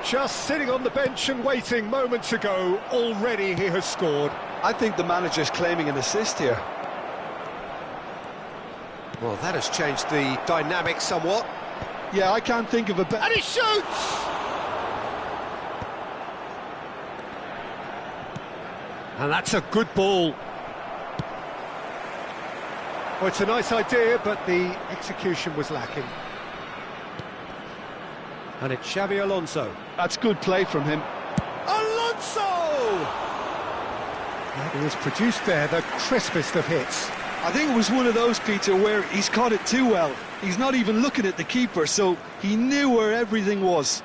Just sitting on the bench and waiting moments ago, already he has scored. I think the manager's claiming an assist here. Well, that has changed the dynamic somewhat. Yeah, I can't think of a better... And he shoots! And that's a good ball. Well, it's a nice idea, but the execution was lacking. And it's Xabi Alonso. That's good play from him. Alonso! And he has produced there the crispest of hits. I think it was one of those, Peter, where he's caught it too well. He's not even looking at the keeper, so he knew where everything was.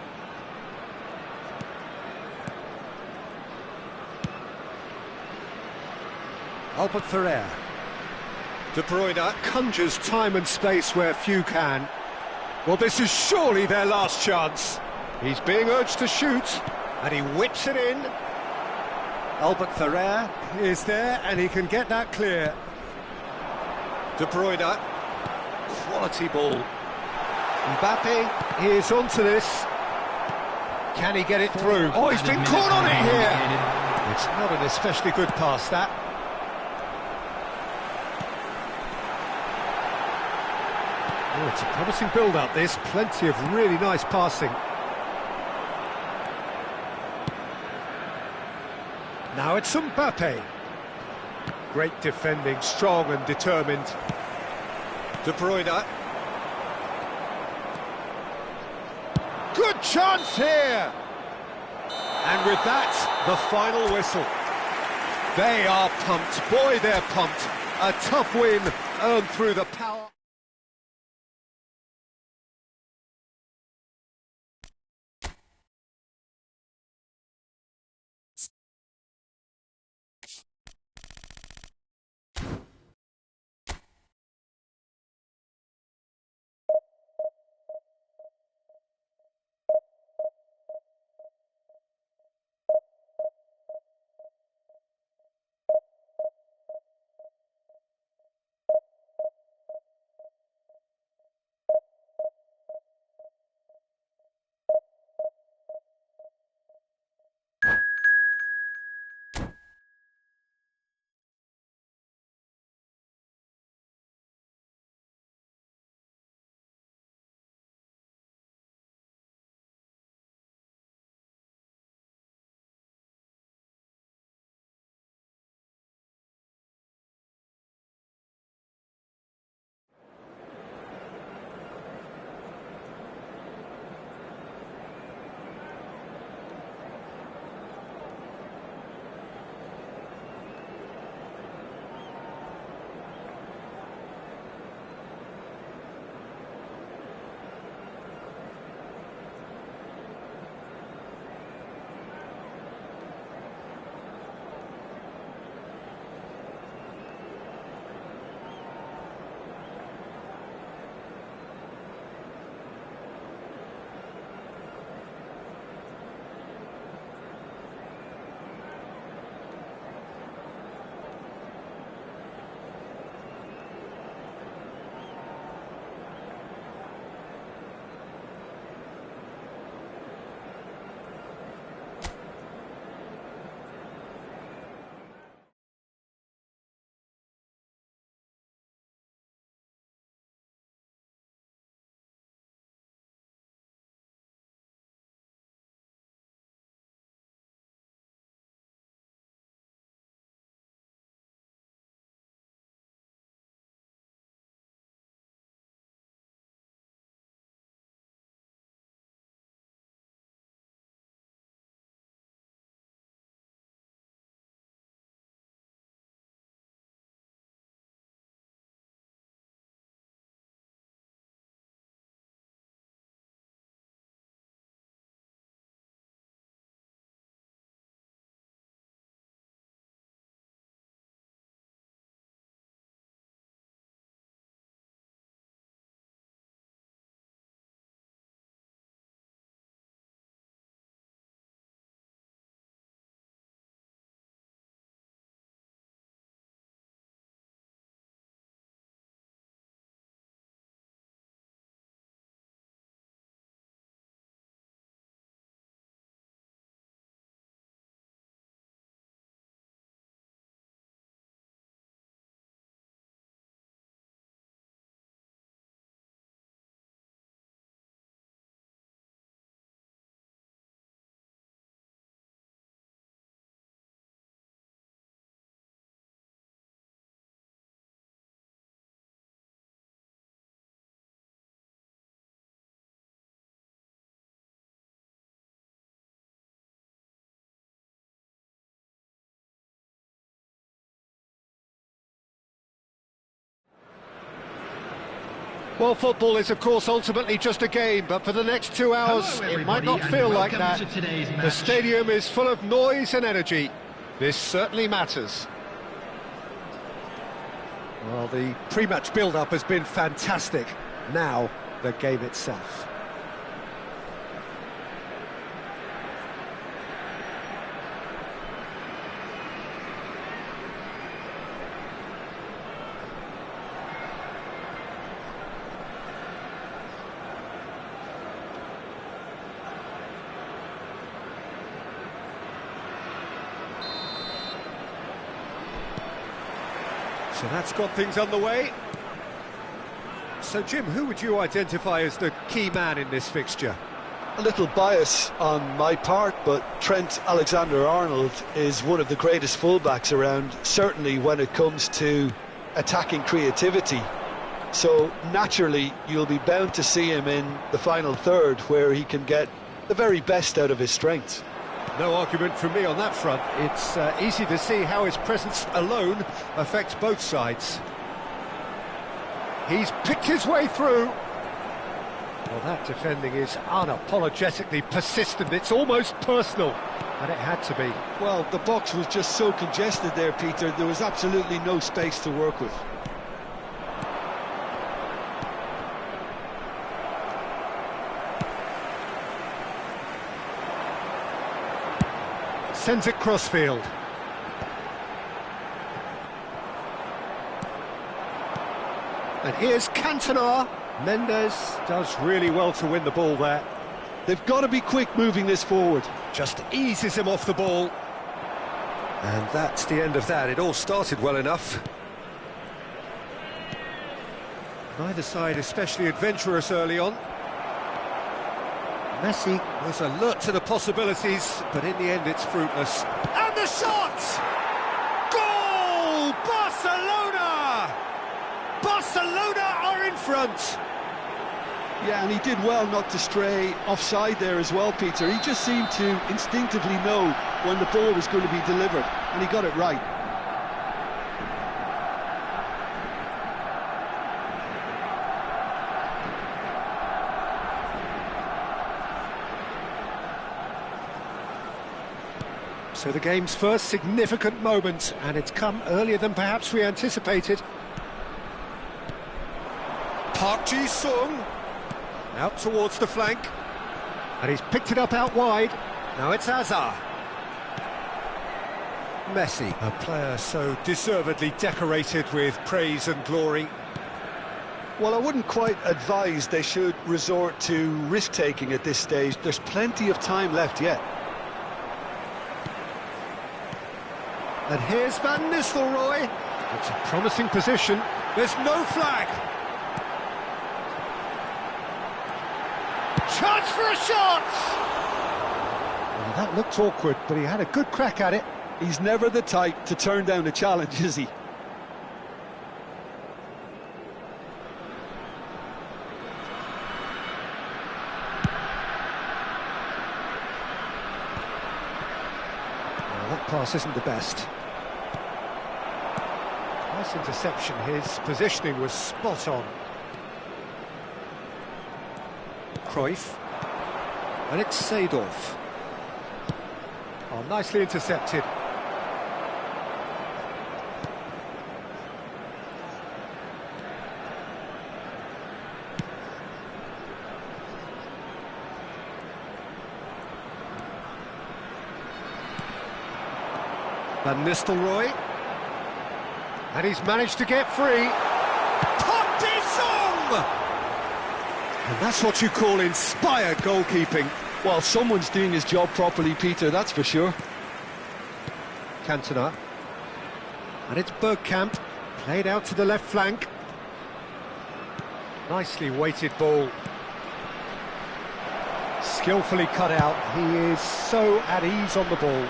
Albert Ferrer. De Bruyne conjures time and space where few can. Well, this is surely their last chance. He's being urged to shoot, and he whips it in. Albert Ferrer is there, and he can get that clear. De Bruyne, quality ball. Mbappe is onto this. Can he get it through? Oh, he's been caught on it here. It's not an especially good pass, that. Oh, it's a promising build-up, this. Plenty of really nice passing. Now it's Mbappe. Great defending, strong and determined. De Bruyne. Good chance here! And with that, the final whistle. They are pumped. Boy, they're pumped. A tough win earned through the power... Well, football is, of course, ultimately just a game, but for the next 2 hours, Hello, it might not everybody, feel and like welcome that. to today's The match. stadium is full of noise and energy. This certainly matters. Well, the pre-match build-up has been fantastic. Now, the game itself. So that's got things underway. So, Jim, who would you identify as the key man in this fixture? A little bias on my part, but Trent Alexander-Arnold is one of the greatest fullbacks around, certainly when it comes to attacking creativity. So naturally, you'll be bound to see him in the final third, where he can get the very best out of his strengths. No argument from me on that front. It's easy to see how his presence alone affects both sides. He's picked his way through. Well, that defending is unapologetically persistent. It's almost personal, and it had to be. Well, the box was just so congested there, Peter. There was absolutely no space to work with. Sends it crossfield. And here's Cantona. Mendes does really well to win the ball there. They've got to be quick moving this forward. Just eases him off the ball. And that's the end of that. It all started well enough. Neither side especially adventurous early on. Messi was alert to the possibilities, but in the end it's fruitless. And the shot! Goal! Barcelona! Barcelona are in front! Yeah, and he did well not to stray offside there as well, Peter. He just seemed to instinctively know when the ball was going to be delivered, and he got it right. So the game's first significant moment, and it's come earlier than perhaps we anticipated. Park Ji-sung out towards the flank, and he's picked it up out wide. Now it's Hazard. Messi, a player so deservedly decorated with praise and glory. Well, I wouldn't quite advise they should resort to risk-taking at this stage. There's plenty of time left yet. And here's Van Nistelrooy. It's a promising position. There's no flag. Chance for a shot! Well, that looked awkward, but he had a good crack at it. He's never the type to turn down a challenge, is he? Well, that pass isn't the best. Nice interception. His positioning was spot on. Cruyff. And it's Seedorf. Oh, nicely intercepted. Van Nistelrooy. And he's managed to get free. Park Ji-sung! And that's what you call inspired goalkeeping. Well, someone's doing his job properly, Peter, that's for sure. Cantona. And it's Bergkamp, played out to the left flank. Nicely weighted ball. Skillfully cut out. He is so at ease on the ball.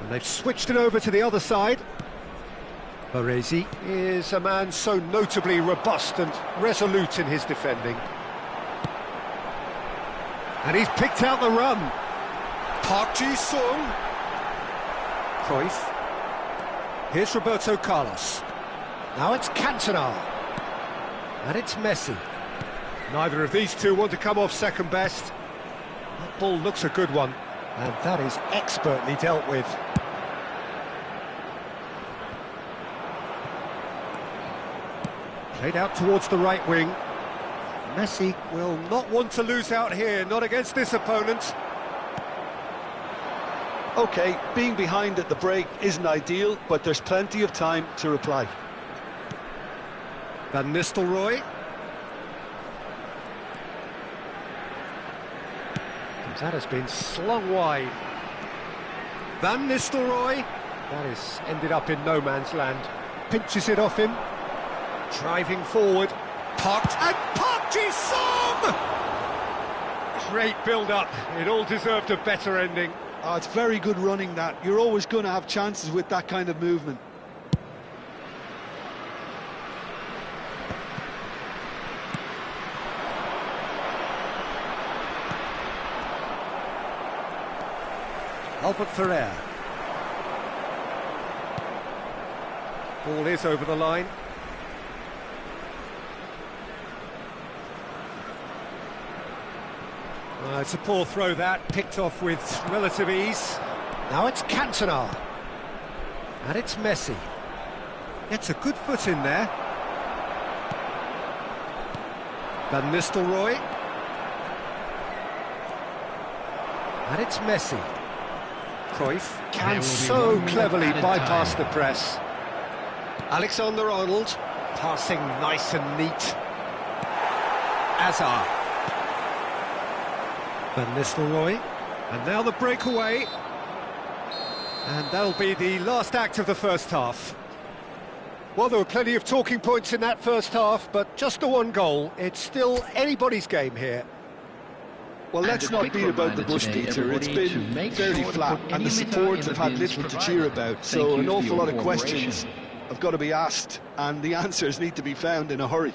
And they've switched it over to the other side. Baresi is a man so notably robust and resolute in his defending. And he's picked out the run. Park Ji-sung. Cruyff. Here's Roberto Carlos. Now it's Cantona. And it's Messi. Neither of these two want to come off second best. That ball looks a good one, and that is expertly dealt with. Played out towards the right wing. Messi will not want to lose out here, not against this opponent. OK, being behind at the break isn't ideal, but there's plenty of time to reply. Van Nistelrooy. That has been slung wide. Van Nistelrooy. That is ended up in no man's land. Pinches it off him. Driving forward. And Park Ji-sung! Great build-up. It all deserved a better ending. Oh, it's very good running, that. You're always going to have chances with that kind of movement. Albert Ferrer. Ball is over the line. It's a poor throw that, picked off with relative ease. Now it's Cantona. And it's Messi. Gets a good foot in there. Van Nistelrooy. And it's Messi. Cruyff can so cleverly bypass the press. Alexander-Arnold, passing nice and neat. Hazard. Van Nistelrooy, and now the breakaway. And that'll be the last act of the first half. Well, there were plenty of talking points in that first half, but just the one goal. It's still anybody's game here. Well, let's not beat about the bush, Peter. It's been fairly flat, and the support have had little to cheer about, so an awful lot of questions have got to be asked, and the answers need to be found in a hurry.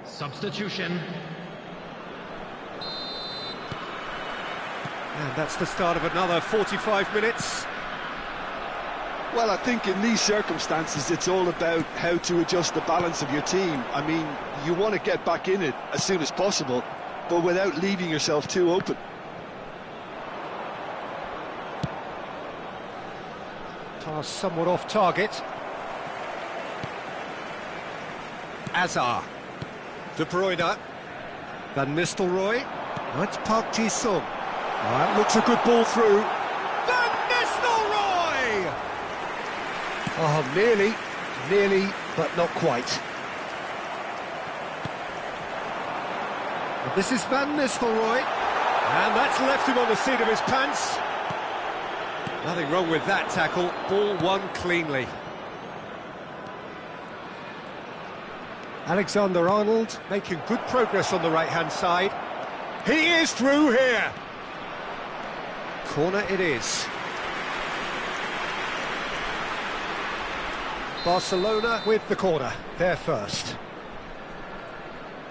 Substitution. And that's the start of another 45 minutes. Well, I think in these circumstances it's all about how to adjust the balance of your team. I mean, you want to get back in it as soon as possible, but without leaving yourself too open. Pass somewhat off target. Hazard. De Bruyne. Van Nistelrooy. Oh, it's Park Ji-sung. That looks a good ball through. Van Nistelrooy! Oh, nearly, but not quite. But this is Van Nistelrooy. And that's left him on the seat of his pants. Nothing wrong with that tackle. Ball won cleanly. Alexander-Arnold making good progress on the right-hand side. He is through here. Corner it is. Barcelona with the corner. They're first.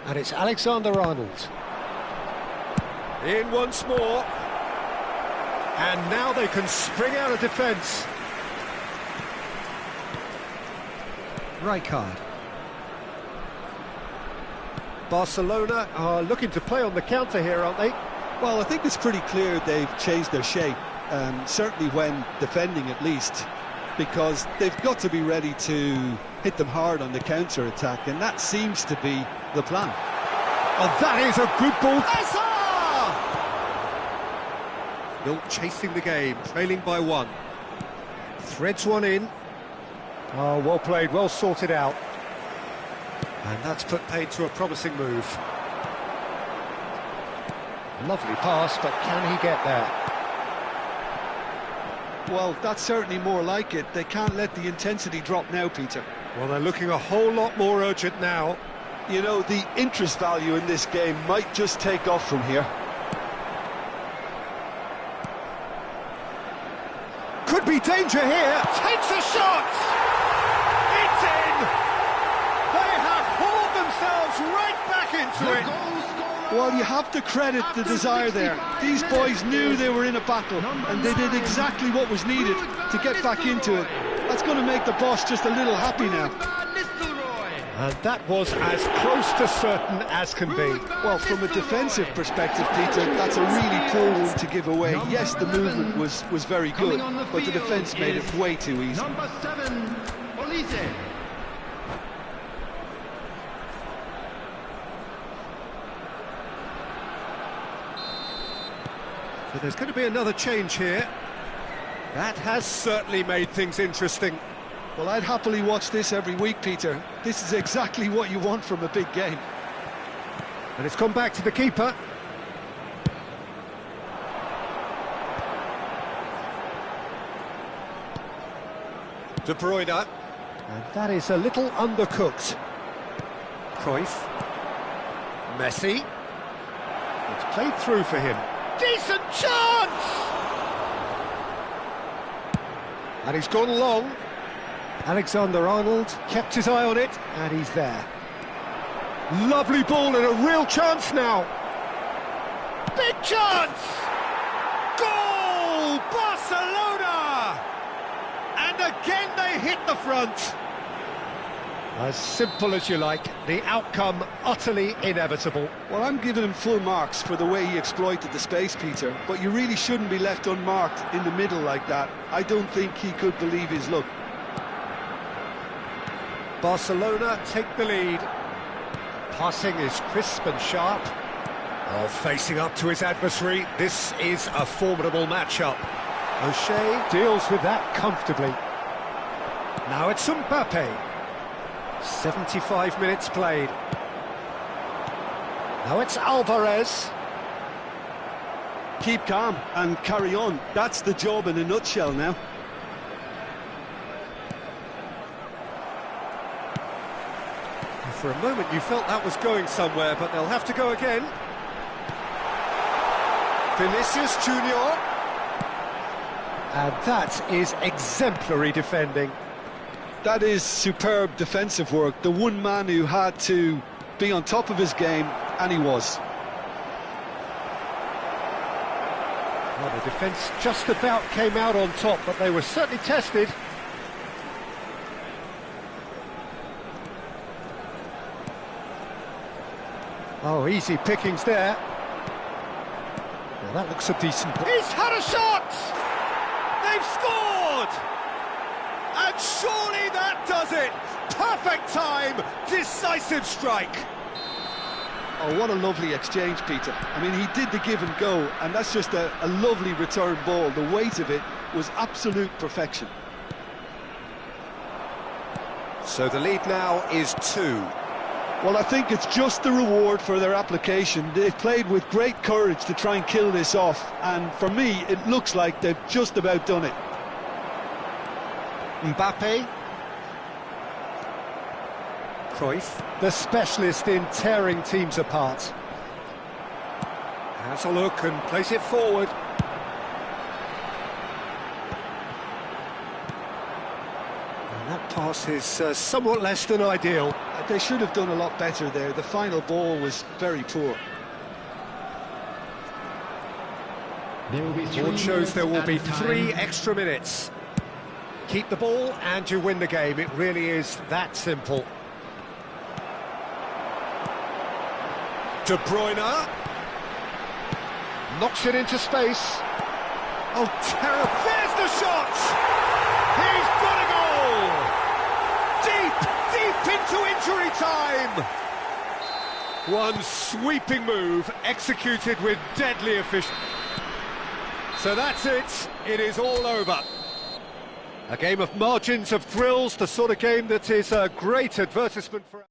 And it's Alexander-Arnold. In once more. And now they can spring out of defence. Rijkaard. Barcelona are looking to play on the counter here, aren't they? Well, I think it's pretty clear they've changed their shape, certainly when defending at least, because they've got to be ready to hit them hard on the counter-attack, and that seems to be the plan. Oh, that is a good ball. Hazard! Milt chasing the game, trailing by one. Threads one in. Oh, well played, well sorted out. And that's put paid to a promising move. Lovely pass, but can he get there? Well, that's certainly more like it. They can't let the intensity drop now, Peter. Well, they're looking a whole lot more urgent now. You know, the interest value in this game might just take off from here. Could be danger here. Takes a shot. It's in. They have hauled themselves right back into it. Well, you have to credit the desire there. These boys knew they were in a battle, and they did exactly what was needed to get back into it. That's going to make the boss just a little happy now. And that was as close to certain as can be. Well, from a defensive perspective, Peter, that's a really poor one to give away. Yes, the movement was very good, but the defence made it way too easy. Number 7, Olise. So there's going to be another change here. That has certainly made things interesting. Well, I'd happily watch this every week, Peter. This is exactly what you want from a big game. And it's gone back to the keeper. De Bruyne. And that is a little undercooked. Cruyff. Messi. It's played through for him. Decent chance! And he's gone long. Alexander-Arnold kept his eye on it, and he's there. Lovely ball and a real chance now. Big chance! Goal! Barcelona! And again they hit the front. As simple as you like, the outcome utterly inevitable. Well, I'm giving him full marks for the way he exploited the space, Peter, but you really shouldn't be left unmarked in the middle like that. I don't think he could believe his luck. Barcelona take the lead. Passing is crisp and sharp. Oh, facing up to his adversary, this is a formidable matchup. O'Shea deals with that comfortably. Now it's Mbappe. 75 minutes played. Now it's Alvarez. Keep calm and carry on. That's the job in a nutshell now. For a moment you felt that was going somewhere, but they'll have to go again. Vinicius Junior. And that is exemplary defending. That is superb defensive work. The one man who had to be on top of his game, and he was. Well, the defence just about came out on top, but they were certainly tested. Oh, easy pickings there. Well, that looks a decent... He's had a shot! They've scored! And surely that does it! Perfect time, decisive strike! Oh, what a lovely exchange, Peter. I mean, he did the give and go, and that's just a lovely return ball. The weight of it was absolute perfection. So the lead now is 2. Well, I think it's just the reward for their application. They've played with great courage to try and kill this off, and for me, it looks like they've just about done it. Mbappe. Cruyff, the specialist in tearing teams apart. Has a look and plays it forward. And that pass is somewhat less than ideal. They should have done a lot better there. The final ball was very poor. Board shows there will be 3 extra minutes. Keep the ball and you win the game. It really is that simple. De Bruyne knocks it into space. Oh, terrible! There's the shot. He's got a goal. Deep into injury time. One sweeping move executed with deadly efficiency. So that's it. It is all over. A game of margins of thrills, the sort of game that is a great advertisement for...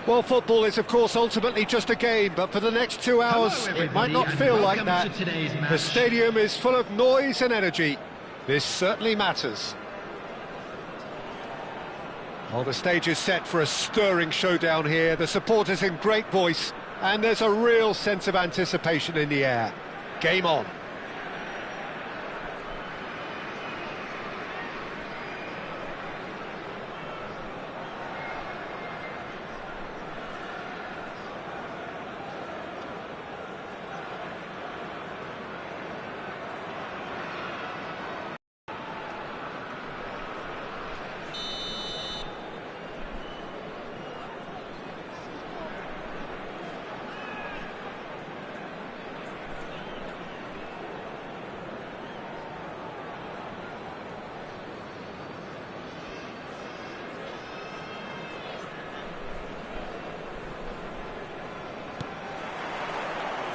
Well, football is, of course, ultimately just a game, but for the next 2 hours, it might not feel like that. The stadium is full of noise and energy. This certainly matters. Well, the stage is set for a stirring showdown here. The supporters in great voice, and there's a real sense of anticipation in the air. Game on.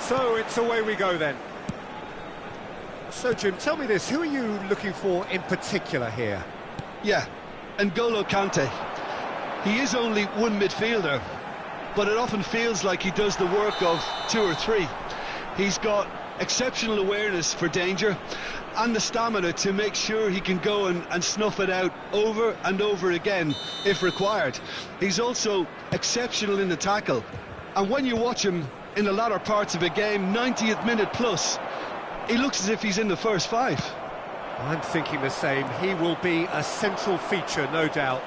So it's away we go then. So Jim, tell me this, who are you looking for in particular here? Yeah, N'Golo Kante. He is only one midfielder, but it often feels like he does the work of two or three. He's got exceptional awareness for danger and the stamina to make sure he can go and snuff it out over and over again if required. He's also exceptional in the tackle, and when you watch him in the latter parts of a game, 90th minute plus, he looks as if he's in the first five. I'm thinking the same. He will be a central feature, no doubt.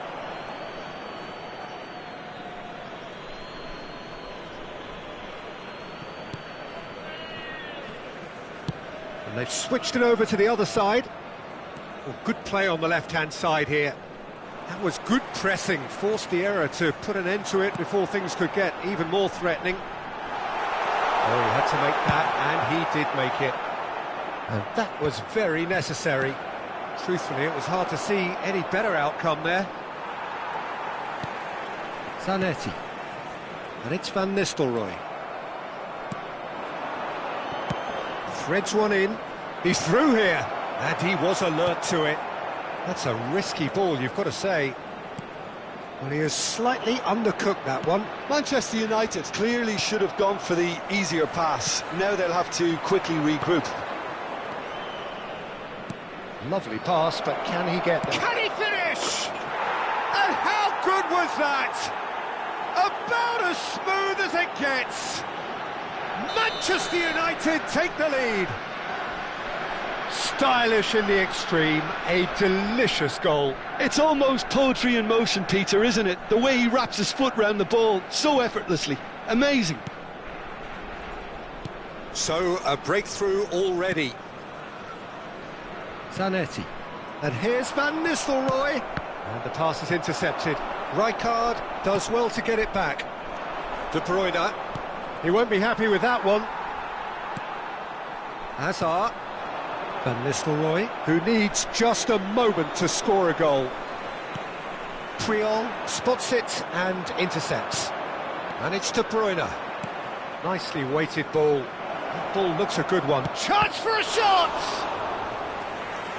And they've switched it over to the other side. Well, good play on the left-hand side here. That was good pressing, forced the error to put an end to it before things could get even more threatening. Oh, he had to make that, and he did make it. And that was very necessary. Truthfully, it was hard to see any better outcome there. Zanetti. And it's Van Nistelrooy. Threads one in. He's through here. And he was alert to it. That's a risky ball, you've got to say. Well, he has slightly undercooked that one. Manchester United clearly should have gone for the easier pass. Now they'll have to quickly regroup. Lovely pass, but can he get there? Can he finish? And how good was that? About as smooth as it gets. Manchester United take the lead. Stylish in the extreme, a delicious goal. It's almost poetry in motion, Peter, isn't it? The way he wraps his foot round the ball so effortlessly. Amazing. So, a breakthrough already. Zanetti. And here's Van Nistelrooy. And the pass is intercepted. Rijkaard does well to get it back. De Bruyne. He won't be happy with that one. Hazard. Van Nistelrooy, who needs just a moment to score a goal. Puyol spots it and intercepts. And it's De Bruyne. Nicely weighted ball. That ball looks a good one. Chance for a shot!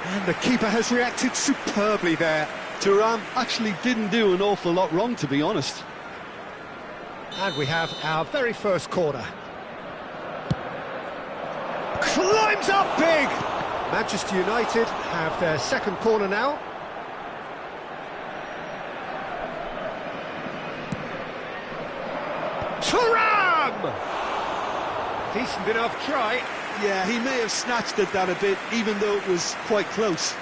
And the keeper has reacted superbly there. Thuram actually didn't do an awful lot wrong, to be honest. And we have our very first corner. Climbs up big! Manchester United have their second corner now. Thuram! Decent enough try. Yeah, he may have snatched at that a bit, even though it was quite close.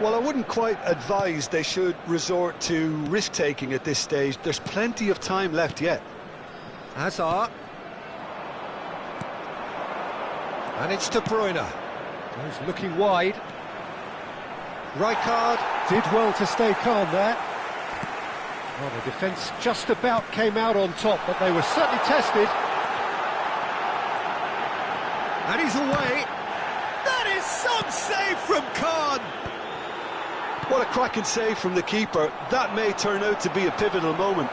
Well, I wouldn't quite advise they should resort to risk-taking at this stage. There's plenty of time left yet. Hazard. And it's De Bruyne. Goes looking wide. Rijkaard did well to stay calm there. Well, the defence just about came out on top, but they were certainly tested. And he's away. That is some save from Khan! What a cracking save from the keeper. That may turn out to be a pivotal moment.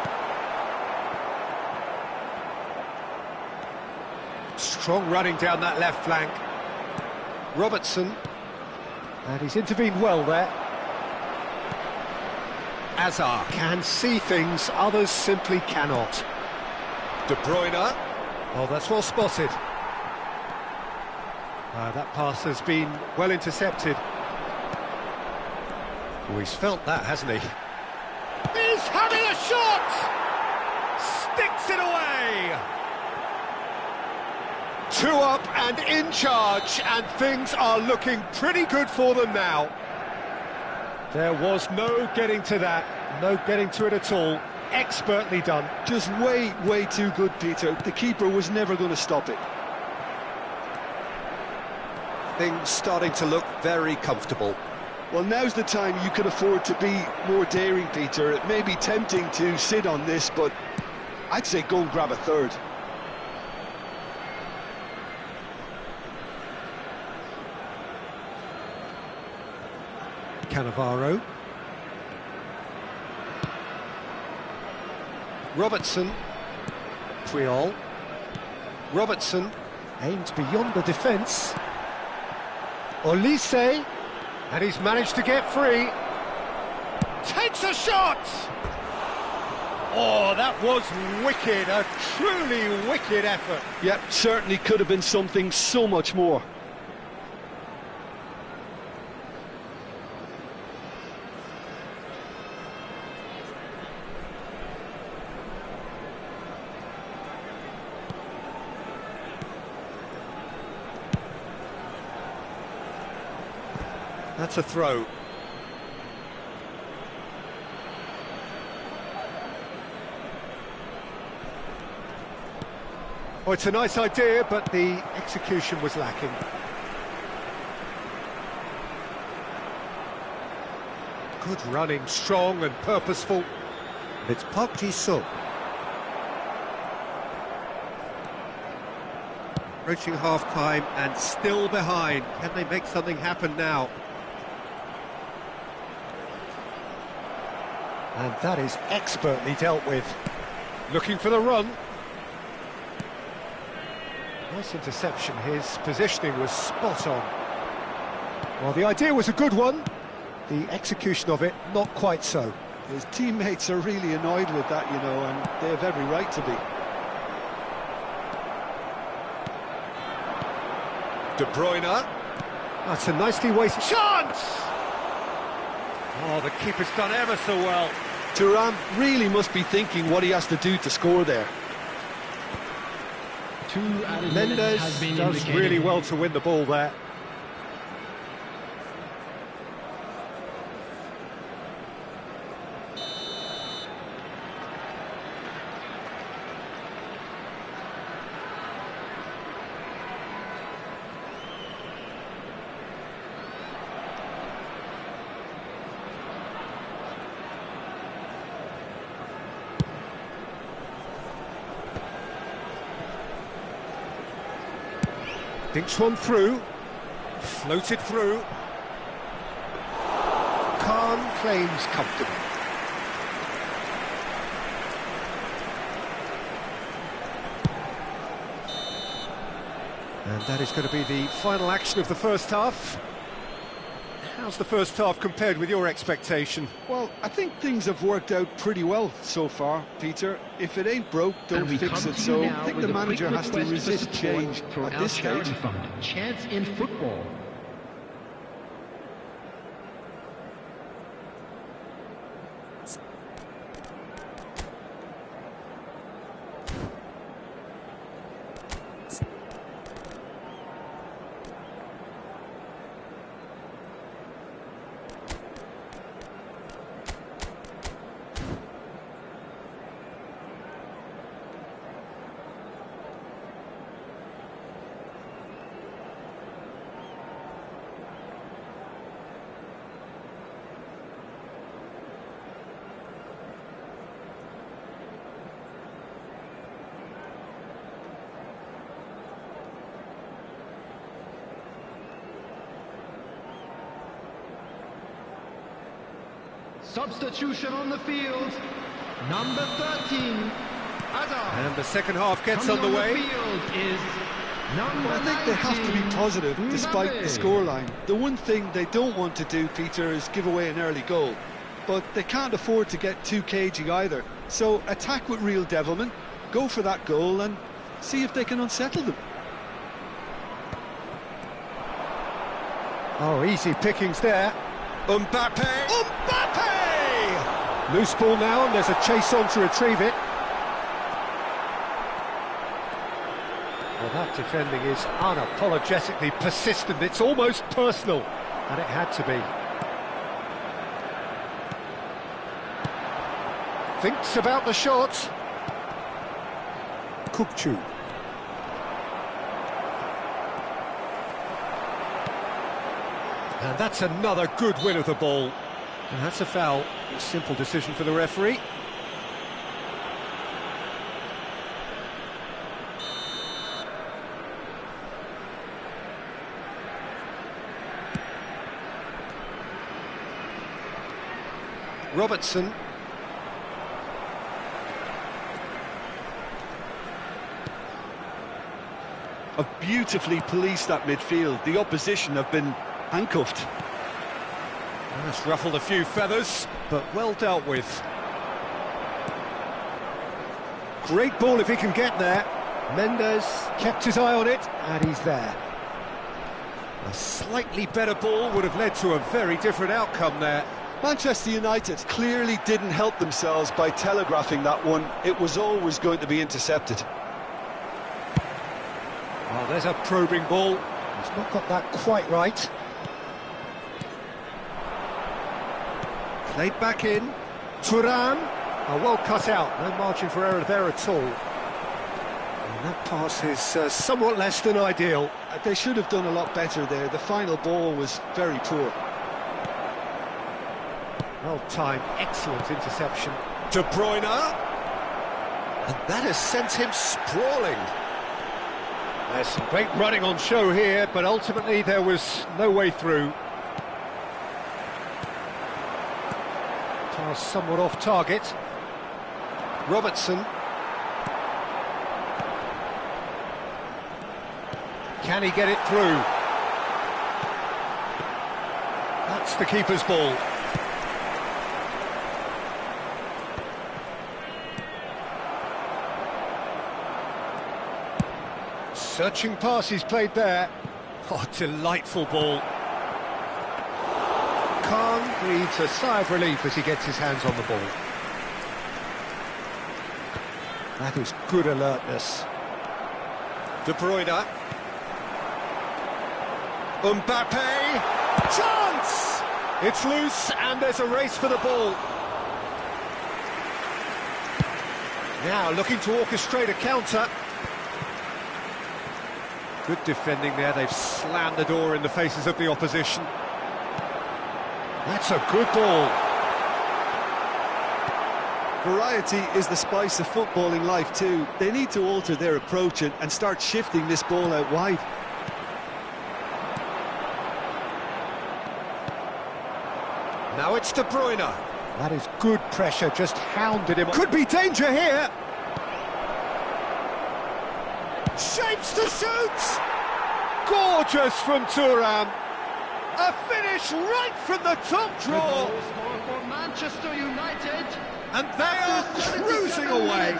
Strong running down that left flank. Robertson. And he's intervened well there. Hazard can see things others simply cannot. De Bruyne. Oh, that's well spotted. That pass has been well intercepted. Oh, he's felt that, hasn't he? He's having a shot! Sticks it away! 2 up and in charge, and things are looking pretty good for them now. There was no getting to that, no getting to it at all. Expertly done. Just way too good, Peter. The keeper was never going to stop it. Things starting to look very comfortable. Well, now's the time you can afford to be more daring, Peter. It may be tempting to sit on this, but I'd say go and grab a third. Cannavaro. Robertson. Puyol. Robertson aims beyond the defence. Olise, and he's managed to get free. Takes a shot! Oh, that was wicked, a truly wicked effort. Yep, certainly could have been something so much more. That's a throw. Oh, it's a nice idea, but the execution was lacking. Good running, strong and purposeful. It's Park Ji-sung. Approaching half-time and still behind. Can they make something happen now? And that is expertly dealt with. Looking for the run. Nice interception. His positioning was spot on. Well, the idea was a good one. The execution of it, not quite so. His teammates are really annoyed with that, you know, and they have every right to be. De Bruyne. That's a nicely weighted chance! Oh, the keeper's done ever so well. Thuram really must be thinking what he has to do to score there. Mendes does really well to win the ball there. Dinks one through, floated through. Khan claims comfortable. And that is going to be the final action of the first half. How's the first half compared with your expectation? Well, I think things have worked out pretty well so far, Peter. If it ain't broke, don't fix it. So I think the manager has to resist change at this stage. Chance in football. Substitution on the field, number 13, Hazard. And the second half gets underway. I think they have to be positive despite the scoreline. The one thing they don't want to do, Peter, is give away an early goal. But they can't afford to get too cagey either. So attack with real devilment, go for that goal and see if they can unsettle them. Oh, easy pickings there. Mbappe! Mbappe! Loose ball now, and there's a chase on to retrieve it. Well, that defending is unapologetically persistent. It's almost personal, and it had to be. Thinks about the shot. İ'Football. And that's another good win of the ball. And that's a foul. A simple decision for the referee. Robertson. Have beautifully policed that midfield. The opposition have been handcuffed. That's ruffled a few feathers, but well dealt with. Great ball if he can get there. Mendes kept his eye on it, and he's there. A slightly better ball would have led to a very different outcome there. Manchester United clearly didn't help themselves by telegraphing that one. It was always going to be intercepted. Oh, there's a probing ball. He's not got that quite right. Played back in. Thuram. Oh, well cut out. No margin for error there at all. And that pass is somewhat less than ideal. They should have done a lot better there. The final ball was very poor. Well timed, excellent interception. De Bruyne. And that has sent him sprawling. There's some great running on show here, but ultimately there was no way through. Pass somewhat off target. Robertson. Can he get it through? That's the keeper's ball. Searching pass he's played there. Oh, delightful ball. Khan breathes a sigh of relief as he gets his hands on the ball. That is good alertness. De Bruyne. Mbappe. Chance! It's loose and there's a race for the ball. Now looking to orchestrate a counter. Good defending there, they've slammed the door in the faces of the opposition. That's a good ball. Variety is the spice of footballing life too. They need to alter their approach and start shifting this ball out wide. Now it's De Bruyne. That is good pressure, just hounded him. Could be danger here. Shapes to shoot! Gorgeous from Thuram. A finish right from the top draw. For Manchester United. And they are cruising away.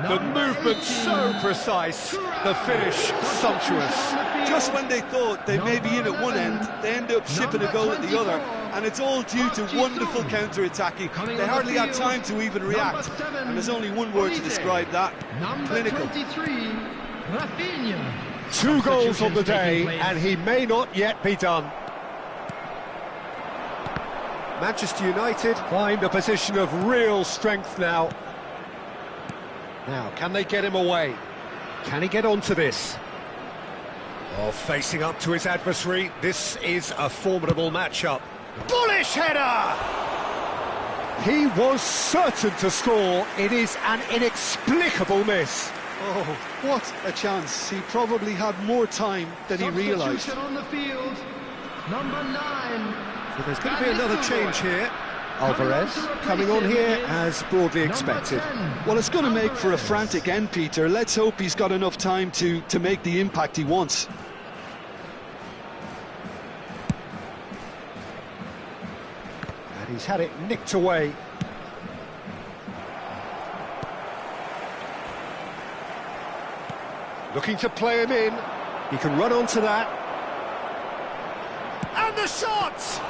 The movement so precise, the finish sumptuous. Just when they thought they may be in at one end, they end up shipping a goal at the other, and it's all due to wonderful counter-attacking. They hardly had time to even react, and there's only one word to describe that: clinical. 23, Rafinha. 2 goals on the day, and he may not yet be done. Manchester United find a position of real strength now. Now, can they get him away? Can he get onto this? Oh, facing up to his adversary, this is a formidable matchup. Bullish header! He was certain to score. It is an inexplicable miss. Oh, what a chance. He probably had more time than he realised. Substitution on the field, number 9. So there's going to be another change here. Alvarez coming on here as broadly expected. Well, it's going to make for a frantic end, Peter. Let's hope he's got enough time to make the impact he wants. And he's had it nicked away. Looking to play him in. He can run onto that. And the shot!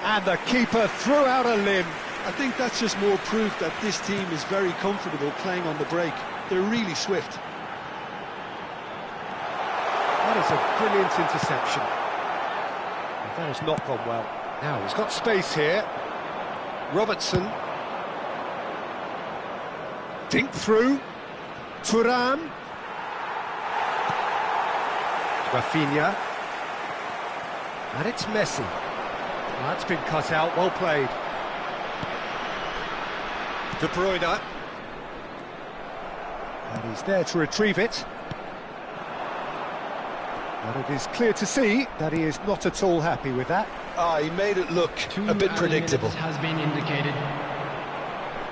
And the keeper threw out a limb. I think that's just more proof that this team is very comfortable playing on the break. They're really swift. That is a brilliant interception. And that has not gone well. Now he's got space here. Robertson. Dink through. Thuram. Rafinha. And it's Messi. That's been cut out, well played. De Bruyne. And he's there to retrieve it. And it is clear to see that he is not at all happy with that. He made it look a bit predictable. Has been indicated.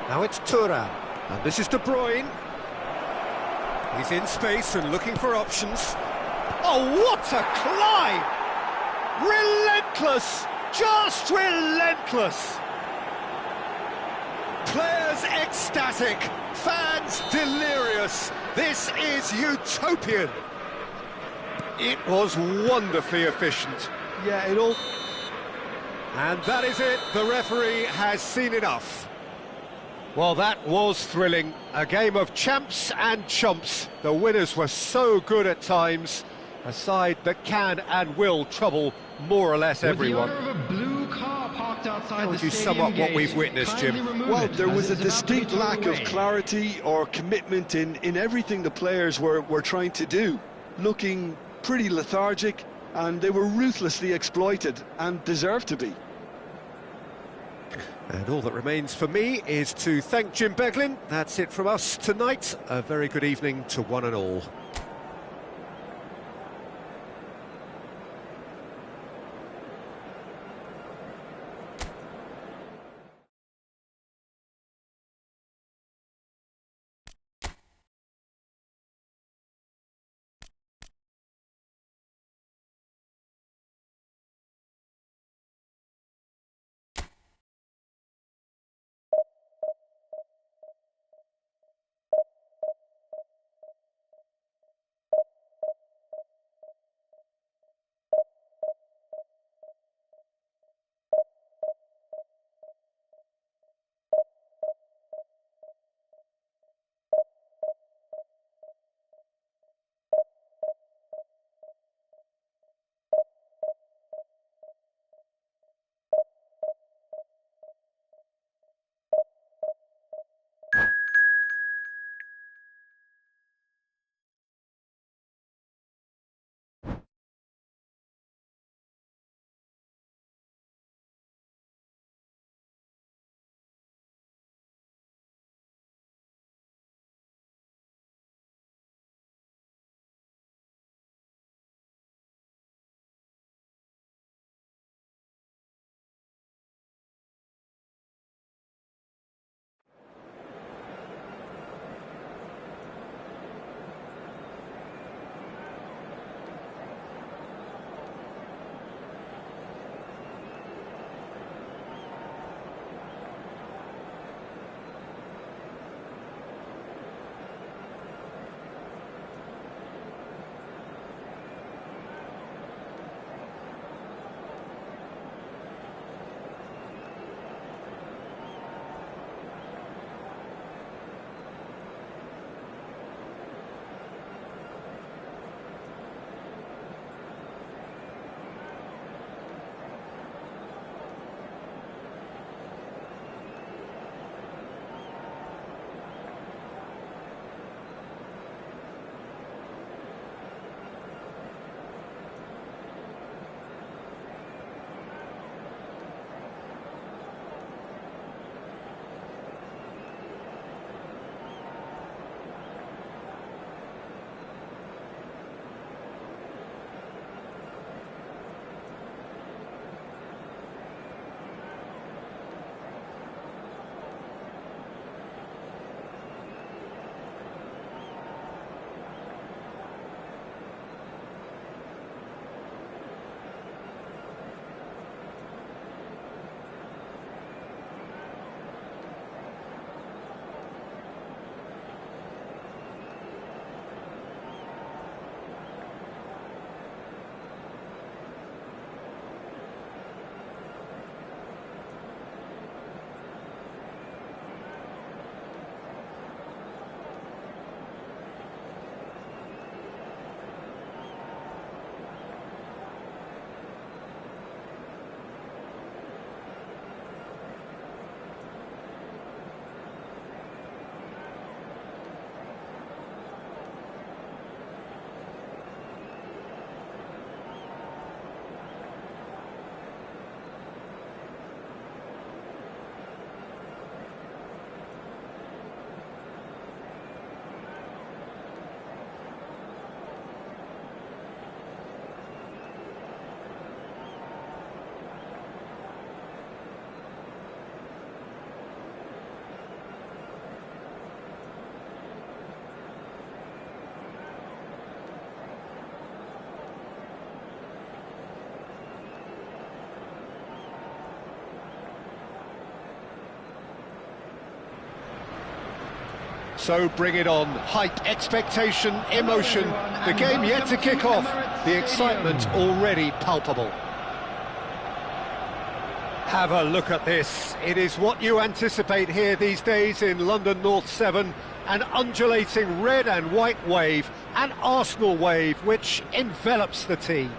Now it's Thuram, and this is De Bruyne. He's in space and looking for options. Oh, what a climb! Relentless! Just relentless! Players ecstatic, fans delirious. This is utopian. It was wonderfully efficient. Yeah, it all... And that is it, the referee has seen enough. Well, that was thrilling. A game of champs and chumps. The winners were so good at times. A side that can and will trouble more or less everyone. With the order of a blue car parked outside How would the you sum stadium up what we've gate, witnessed, Jim? kindly remove Well, it, there as was a it's about to be distinct towed lack of away. clarity or commitment in everything the players were trying to do. Looking pretty lethargic, and they were ruthlessly exploited and deserved to be. And all that remains for me is to thank Jim Beglin. That's it from us tonight. A very good evening to one and all. So bring it on. Hype, expectation, emotion. The game yet to kick off. The excitement already palpable. Have a look at this. It is what you anticipate here these days in London North 7. An undulating red and white wave, an Arsenal wave which envelops the team.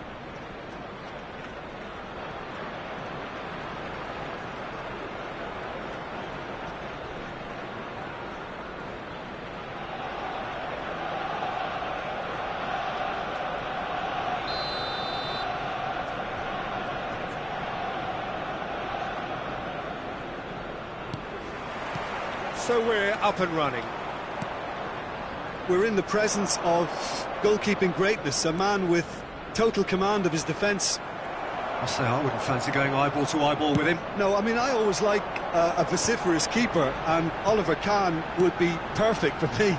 So we're up and running. We're in the presence of goalkeeping greatness, a man with total command of his defence. I say I wouldn't fancy going eyeball to eyeball with him. No, I mean, I always like a vociferous keeper, and Oliver Kahn would be perfect for me.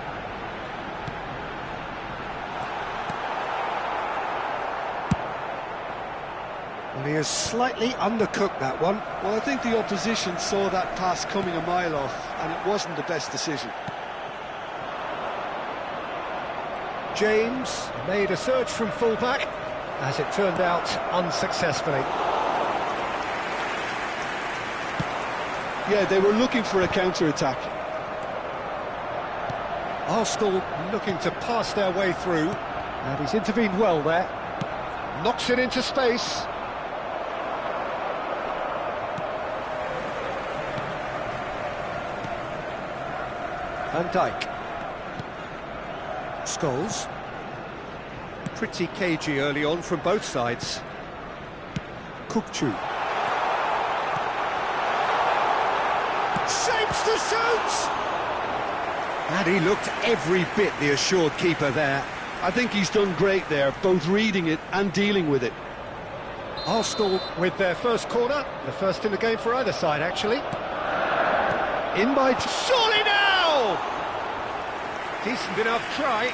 Well, he has slightly undercooked that one. Well, I think the opposition saw that pass coming a mile off, and it wasn't the best decision. James made a surge from fullback, as it turned out unsuccessfully. Yeah, they were looking for a counter-attack. Arsenal looking to pass their way through, and he's intervened well there. Knocks it into space. Van Dijk. Scholes. Pretty cagey early on from both sides. Kukçu. Shapes to shoot! And he looked every bit the assured keeper there. I think he's done great there, both reading it and dealing with it. Arsenal with their first corner, the first in the game for either side, actually. In by... Surely now! Decent enough try.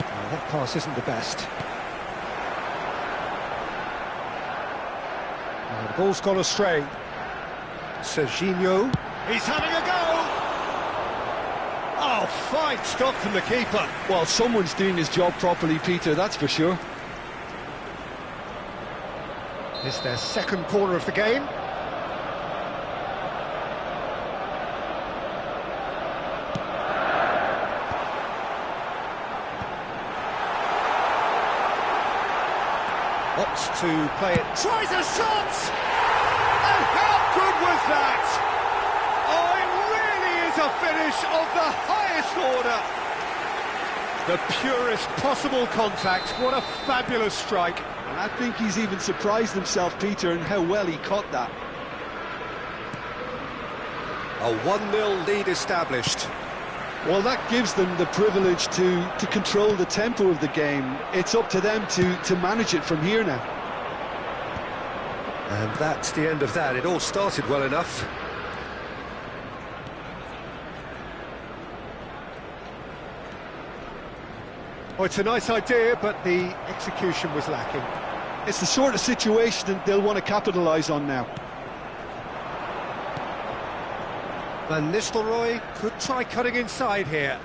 Oh, that pass isn't the best. Oh, the ball's gone astray. Serginho. He's having a go! Oh, fine stop from the keeper. Well, someone's doing his job properly, Peter, that's for sure. It's their second corner of the game. Opts to play it. Tries a shot! And how good was that? Oh, it really is a finish of the highest order. The purest possible contact. What a fabulous strike. And I think he's even surprised himself, Peter, in how well he caught that. A 1-0 lead established. Well, that gives them the privilege to control the tempo of the game. It's up to them to manage it from here now. And that's the end of that. It all started well enough. Oh, it's a nice idea, but the execution was lacking. It's the sort of situation that they'll want to capitalise on now. Van Nistelrooy could try cutting inside here.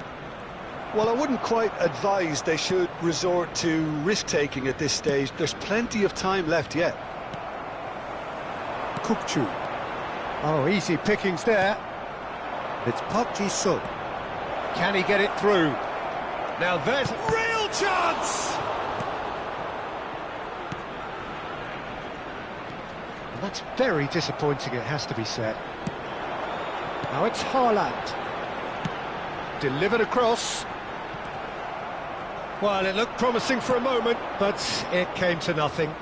Well, I wouldn't quite advise they should resort to risk-taking at this stage. There's plenty of time left yet. Kukçu. Oh, easy pickings there. It's Park Ji-sung. Can he get it through? Now there's real chance! And that's very disappointing, it has to be said. Now it's Haaland. Delivered across. Well, it looked promising for a moment, but it came to nothing.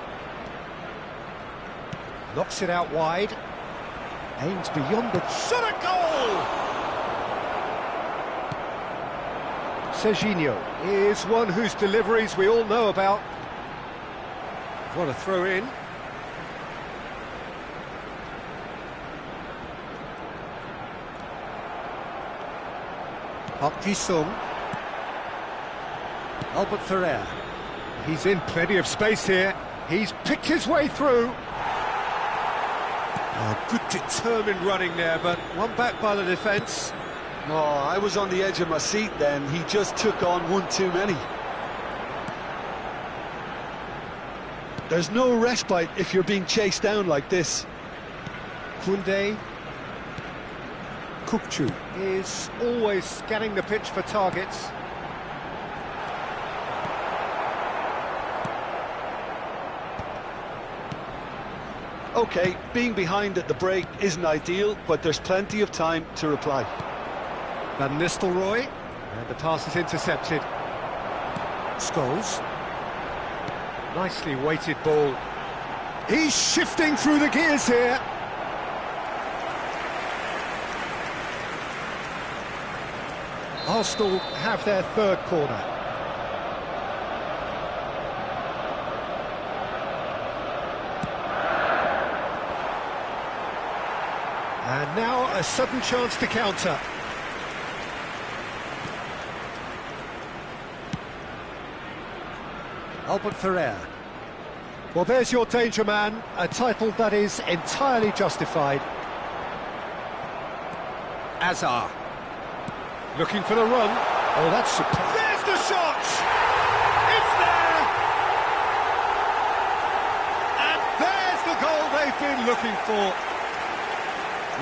Knocks it out wide. Aims beyond the... Shot a goal! Serginho is one whose deliveries we all know about. What a throw in. Park Ji-sung. Albert Ferrer. He's in plenty of space here. He's picked his way through. Good determined running there, but one back by the defence. Oh, I was on the edge of my seat then. He just took on one too many. There's no respite if you're being chased down like this. Koundé. İ'Football is always scanning the pitch for targets. OK, being behind at the break isn't ideal, but there's plenty of time to reply. Van Nistelrooy, and the pass is intercepted. Scholes. Nicely weighted ball. He's shifting through the gears here. Arsenal have their third corner. And now a sudden chance to counter. Albert Ferrer. Well, there's your danger man, a title that is entirely justified. Azar. Looking for the run. Oh, that's superb. There's the shot! It's there! And there's the goal they've been looking for.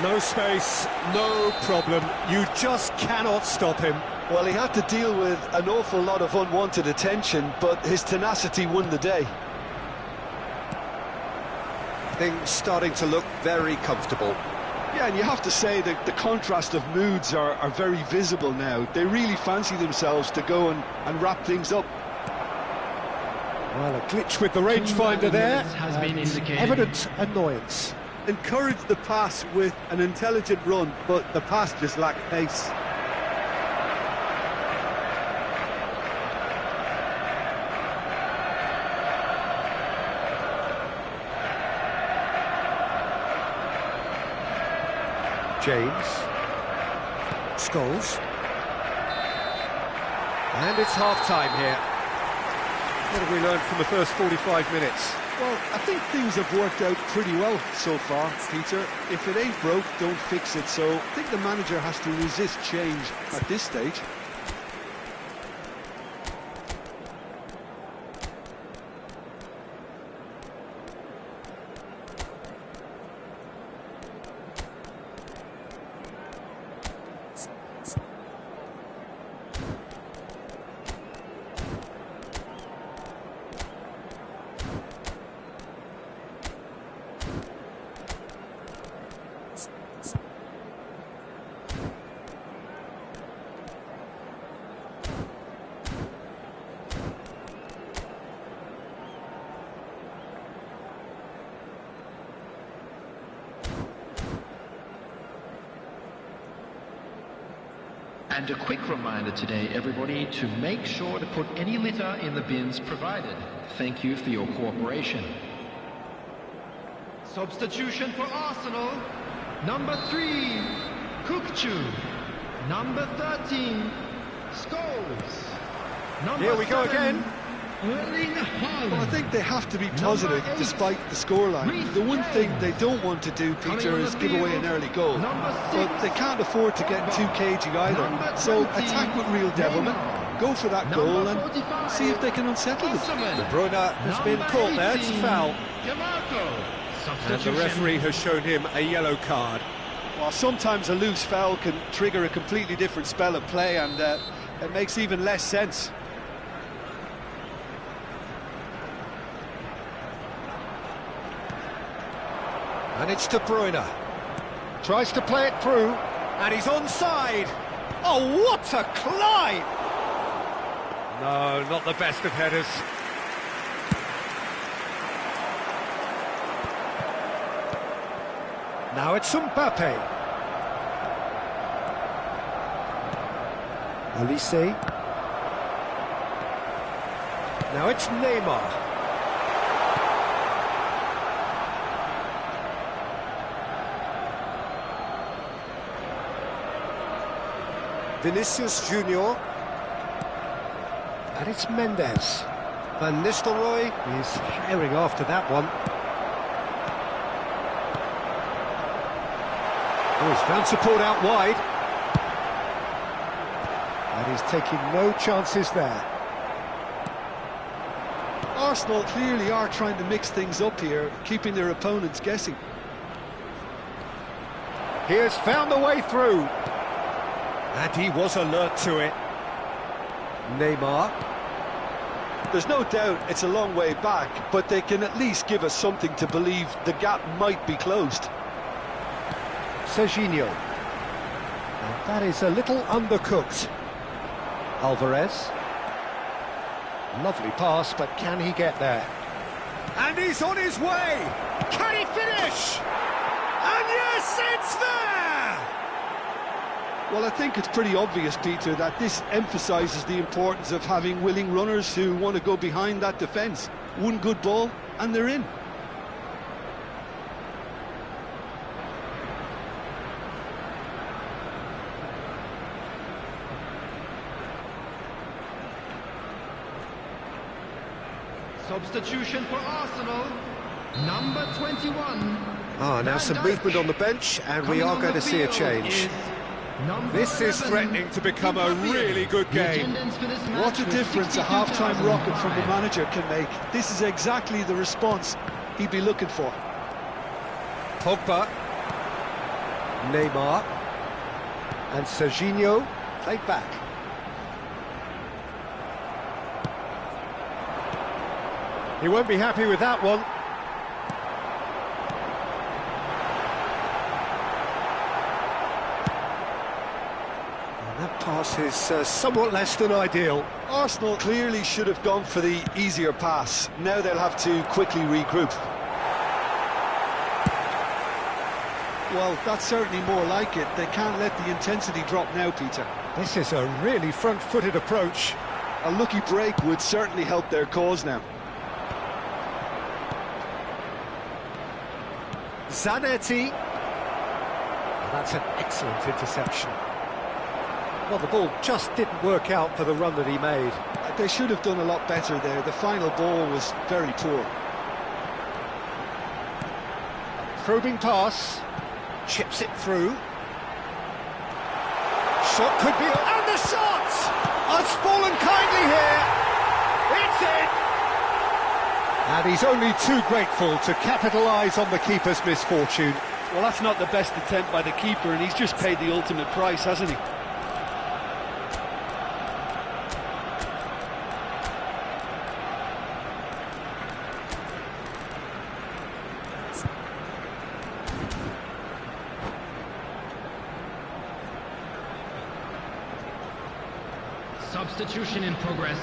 No space, no problem. You just cannot stop him. Well, he had to deal with an awful lot of unwanted attention, but his tenacity won the day. Things starting to look very comfortable. Yeah, and you have to say that the contrast of moods are very visible now. They really fancy themselves to go and wrap things up. Well, a glitch with the rangefinder there. Has been indicated. Evident annoyance. Encouraged the pass with an intelligent run, but the pass just lacked pace. James. Scholes. And it's half-time here. What have we learned from the first 45 minutes? Well, I think things have worked out pretty well so far, Peter. If it ain't broke, don't fix it. So I think the manager has to resist change at this stage. And a quick reminder today, everybody, to make sure to put any litter in the bins provided. Thank you for your cooperation. Substitution for Arsenal. Number 3, İ'Football. Number 13, Scholes. Number Here we go 7, again. Well, I think they have to be positive despite the scoreline. The one thing they don't want to do, Peter, is give away an early goal. But they can't afford to get too cagey either. So attack with real devilment, go for that goal and see if they can unsettle them. De Bruyne has been caught there, it's a foul. And the referee has shown him a yellow card. Well, sometimes a loose foul can trigger a completely different spell of play, and it makes even less sense. And it's De Bruyne. Tries to play it through, and he's onside. Oh, what a climb! No, not the best of headers. Now it's Mbappe. Olise. Now it's Neymar. Vinicius Junior. And it's Mendes. Van Nistelrooy is herring after that one. Oh, he's found support out wide. And he's taking no chances there. Arsenal clearly are trying to mix things up here, keeping their opponents guessing. He has found the way through. And he was alert to it. Neymar. There's no doubt it's a long way back, but they can at least give us something to believe the gap might be closed. Serginho. And that is a little undercooked. Alvarez. Lovely pass, but can he get there? And he's on his way! Can he finish? And yes, it's there! Well, I think it's pretty obvious, Peter, that this emphasises the importance of having willing runners who want to go behind that defence. One good ball, and they're in. Substitution for Arsenal, number 21. Now some movement on the bench, and we are going to see a change. This is threatening to become a really good game. What a difference a half-time rocket from the manager can make. This is exactly the response he'd be looking for. Pogba. Neymar. And Serginho played back. He won't be happy with that one. And that pass is somewhat less than ideal. Arsenal clearly should have gone for the easier pass. Now they'll have to quickly regroup. Well, that's certainly more like it. They can't let the intensity drop now, Peter. This is a really front-footed approach. A lucky break would certainly help their cause now. Zanetti. That's an excellent interception. Well, the ball just didn't work out for the run that he made. They should have done a lot better there. The final ball was very poor. Probing pass. Chips it through. Shot could be... And the shot! Has fallen kindly here. It's in! And he's only too grateful to capitalise on the keeper's misfortune. Well, that's not the best attempt by the keeper, and he's just paid the ultimate price, hasn't he? Substitution in progress.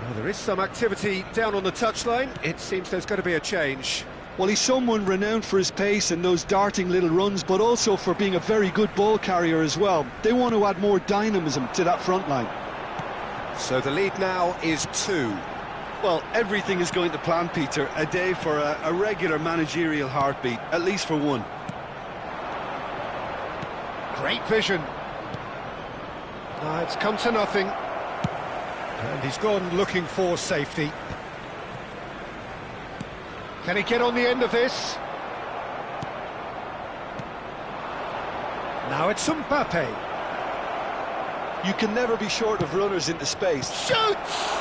Well, there is some activity down on the touchline. It seems there's going to be a change. Well, he's someone renowned for his pace and those darting little runs, but also for being a very good ball carrier as well. They want to add more dynamism to that front line. So the lead now is 2. Well, everything is going to plan, Peter. A day for a regular managerial heartbeat, at least for one. Great vision. It's come to nothing. And he's gone looking for safety. Can he get on the end of this? Now it's Mbappe. You can never be short of runners into space. Shoots!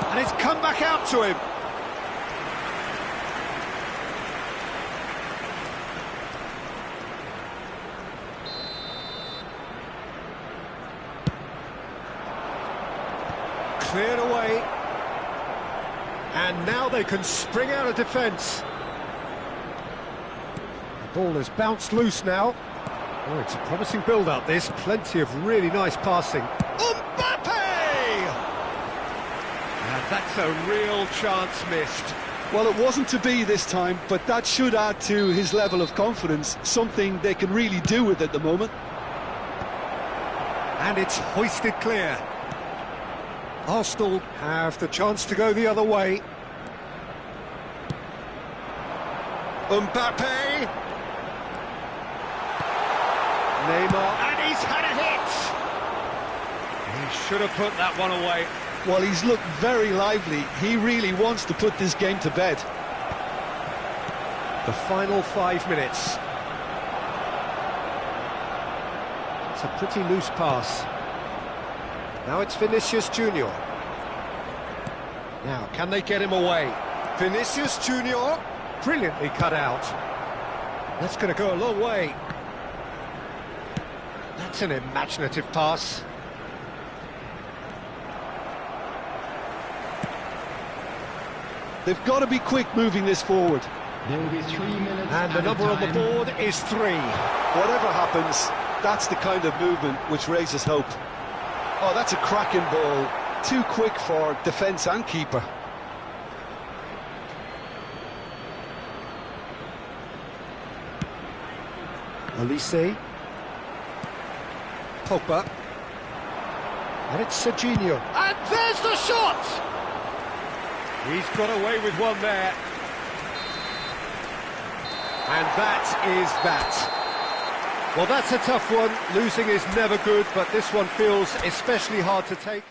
And it's come back out to him. Cleared away. And now they can spring out of defence. The ball has bounced loose now. Oh, it's a promising build-up, this. Plenty of really nice passing. Mbappe! And that's a real chance missed. Well, it wasn't to be this time, but that should add to his level of confidence, something they can really do with at the moment. And it's hoisted clear. Arsenal have the chance to go the other way. Mbappe. Neymar. And he's had a hit. He should have put that one away. Well, he's looked very lively. He really wants to put this game to bed. The final 5 minutes. It's a pretty loose pass. Now it's Vinicius Junior. Now, can they get him away? Vinicius Junior, brilliantly cut out. That's going to go a long way. That's an imaginative pass. They've got to be quick moving this forward. There will be 3 minutes. And the number on the board is 3. Whatever happens, that's the kind of movement which raises hope. Oh, that's a cracking ball. Too quick for defence and keeper. Olise. Pogba. And it's Serginho. And there's the shot! He's got away with one there. And that is that. Well, that's a tough one. Losing is never good, but this one feels especially hard to take.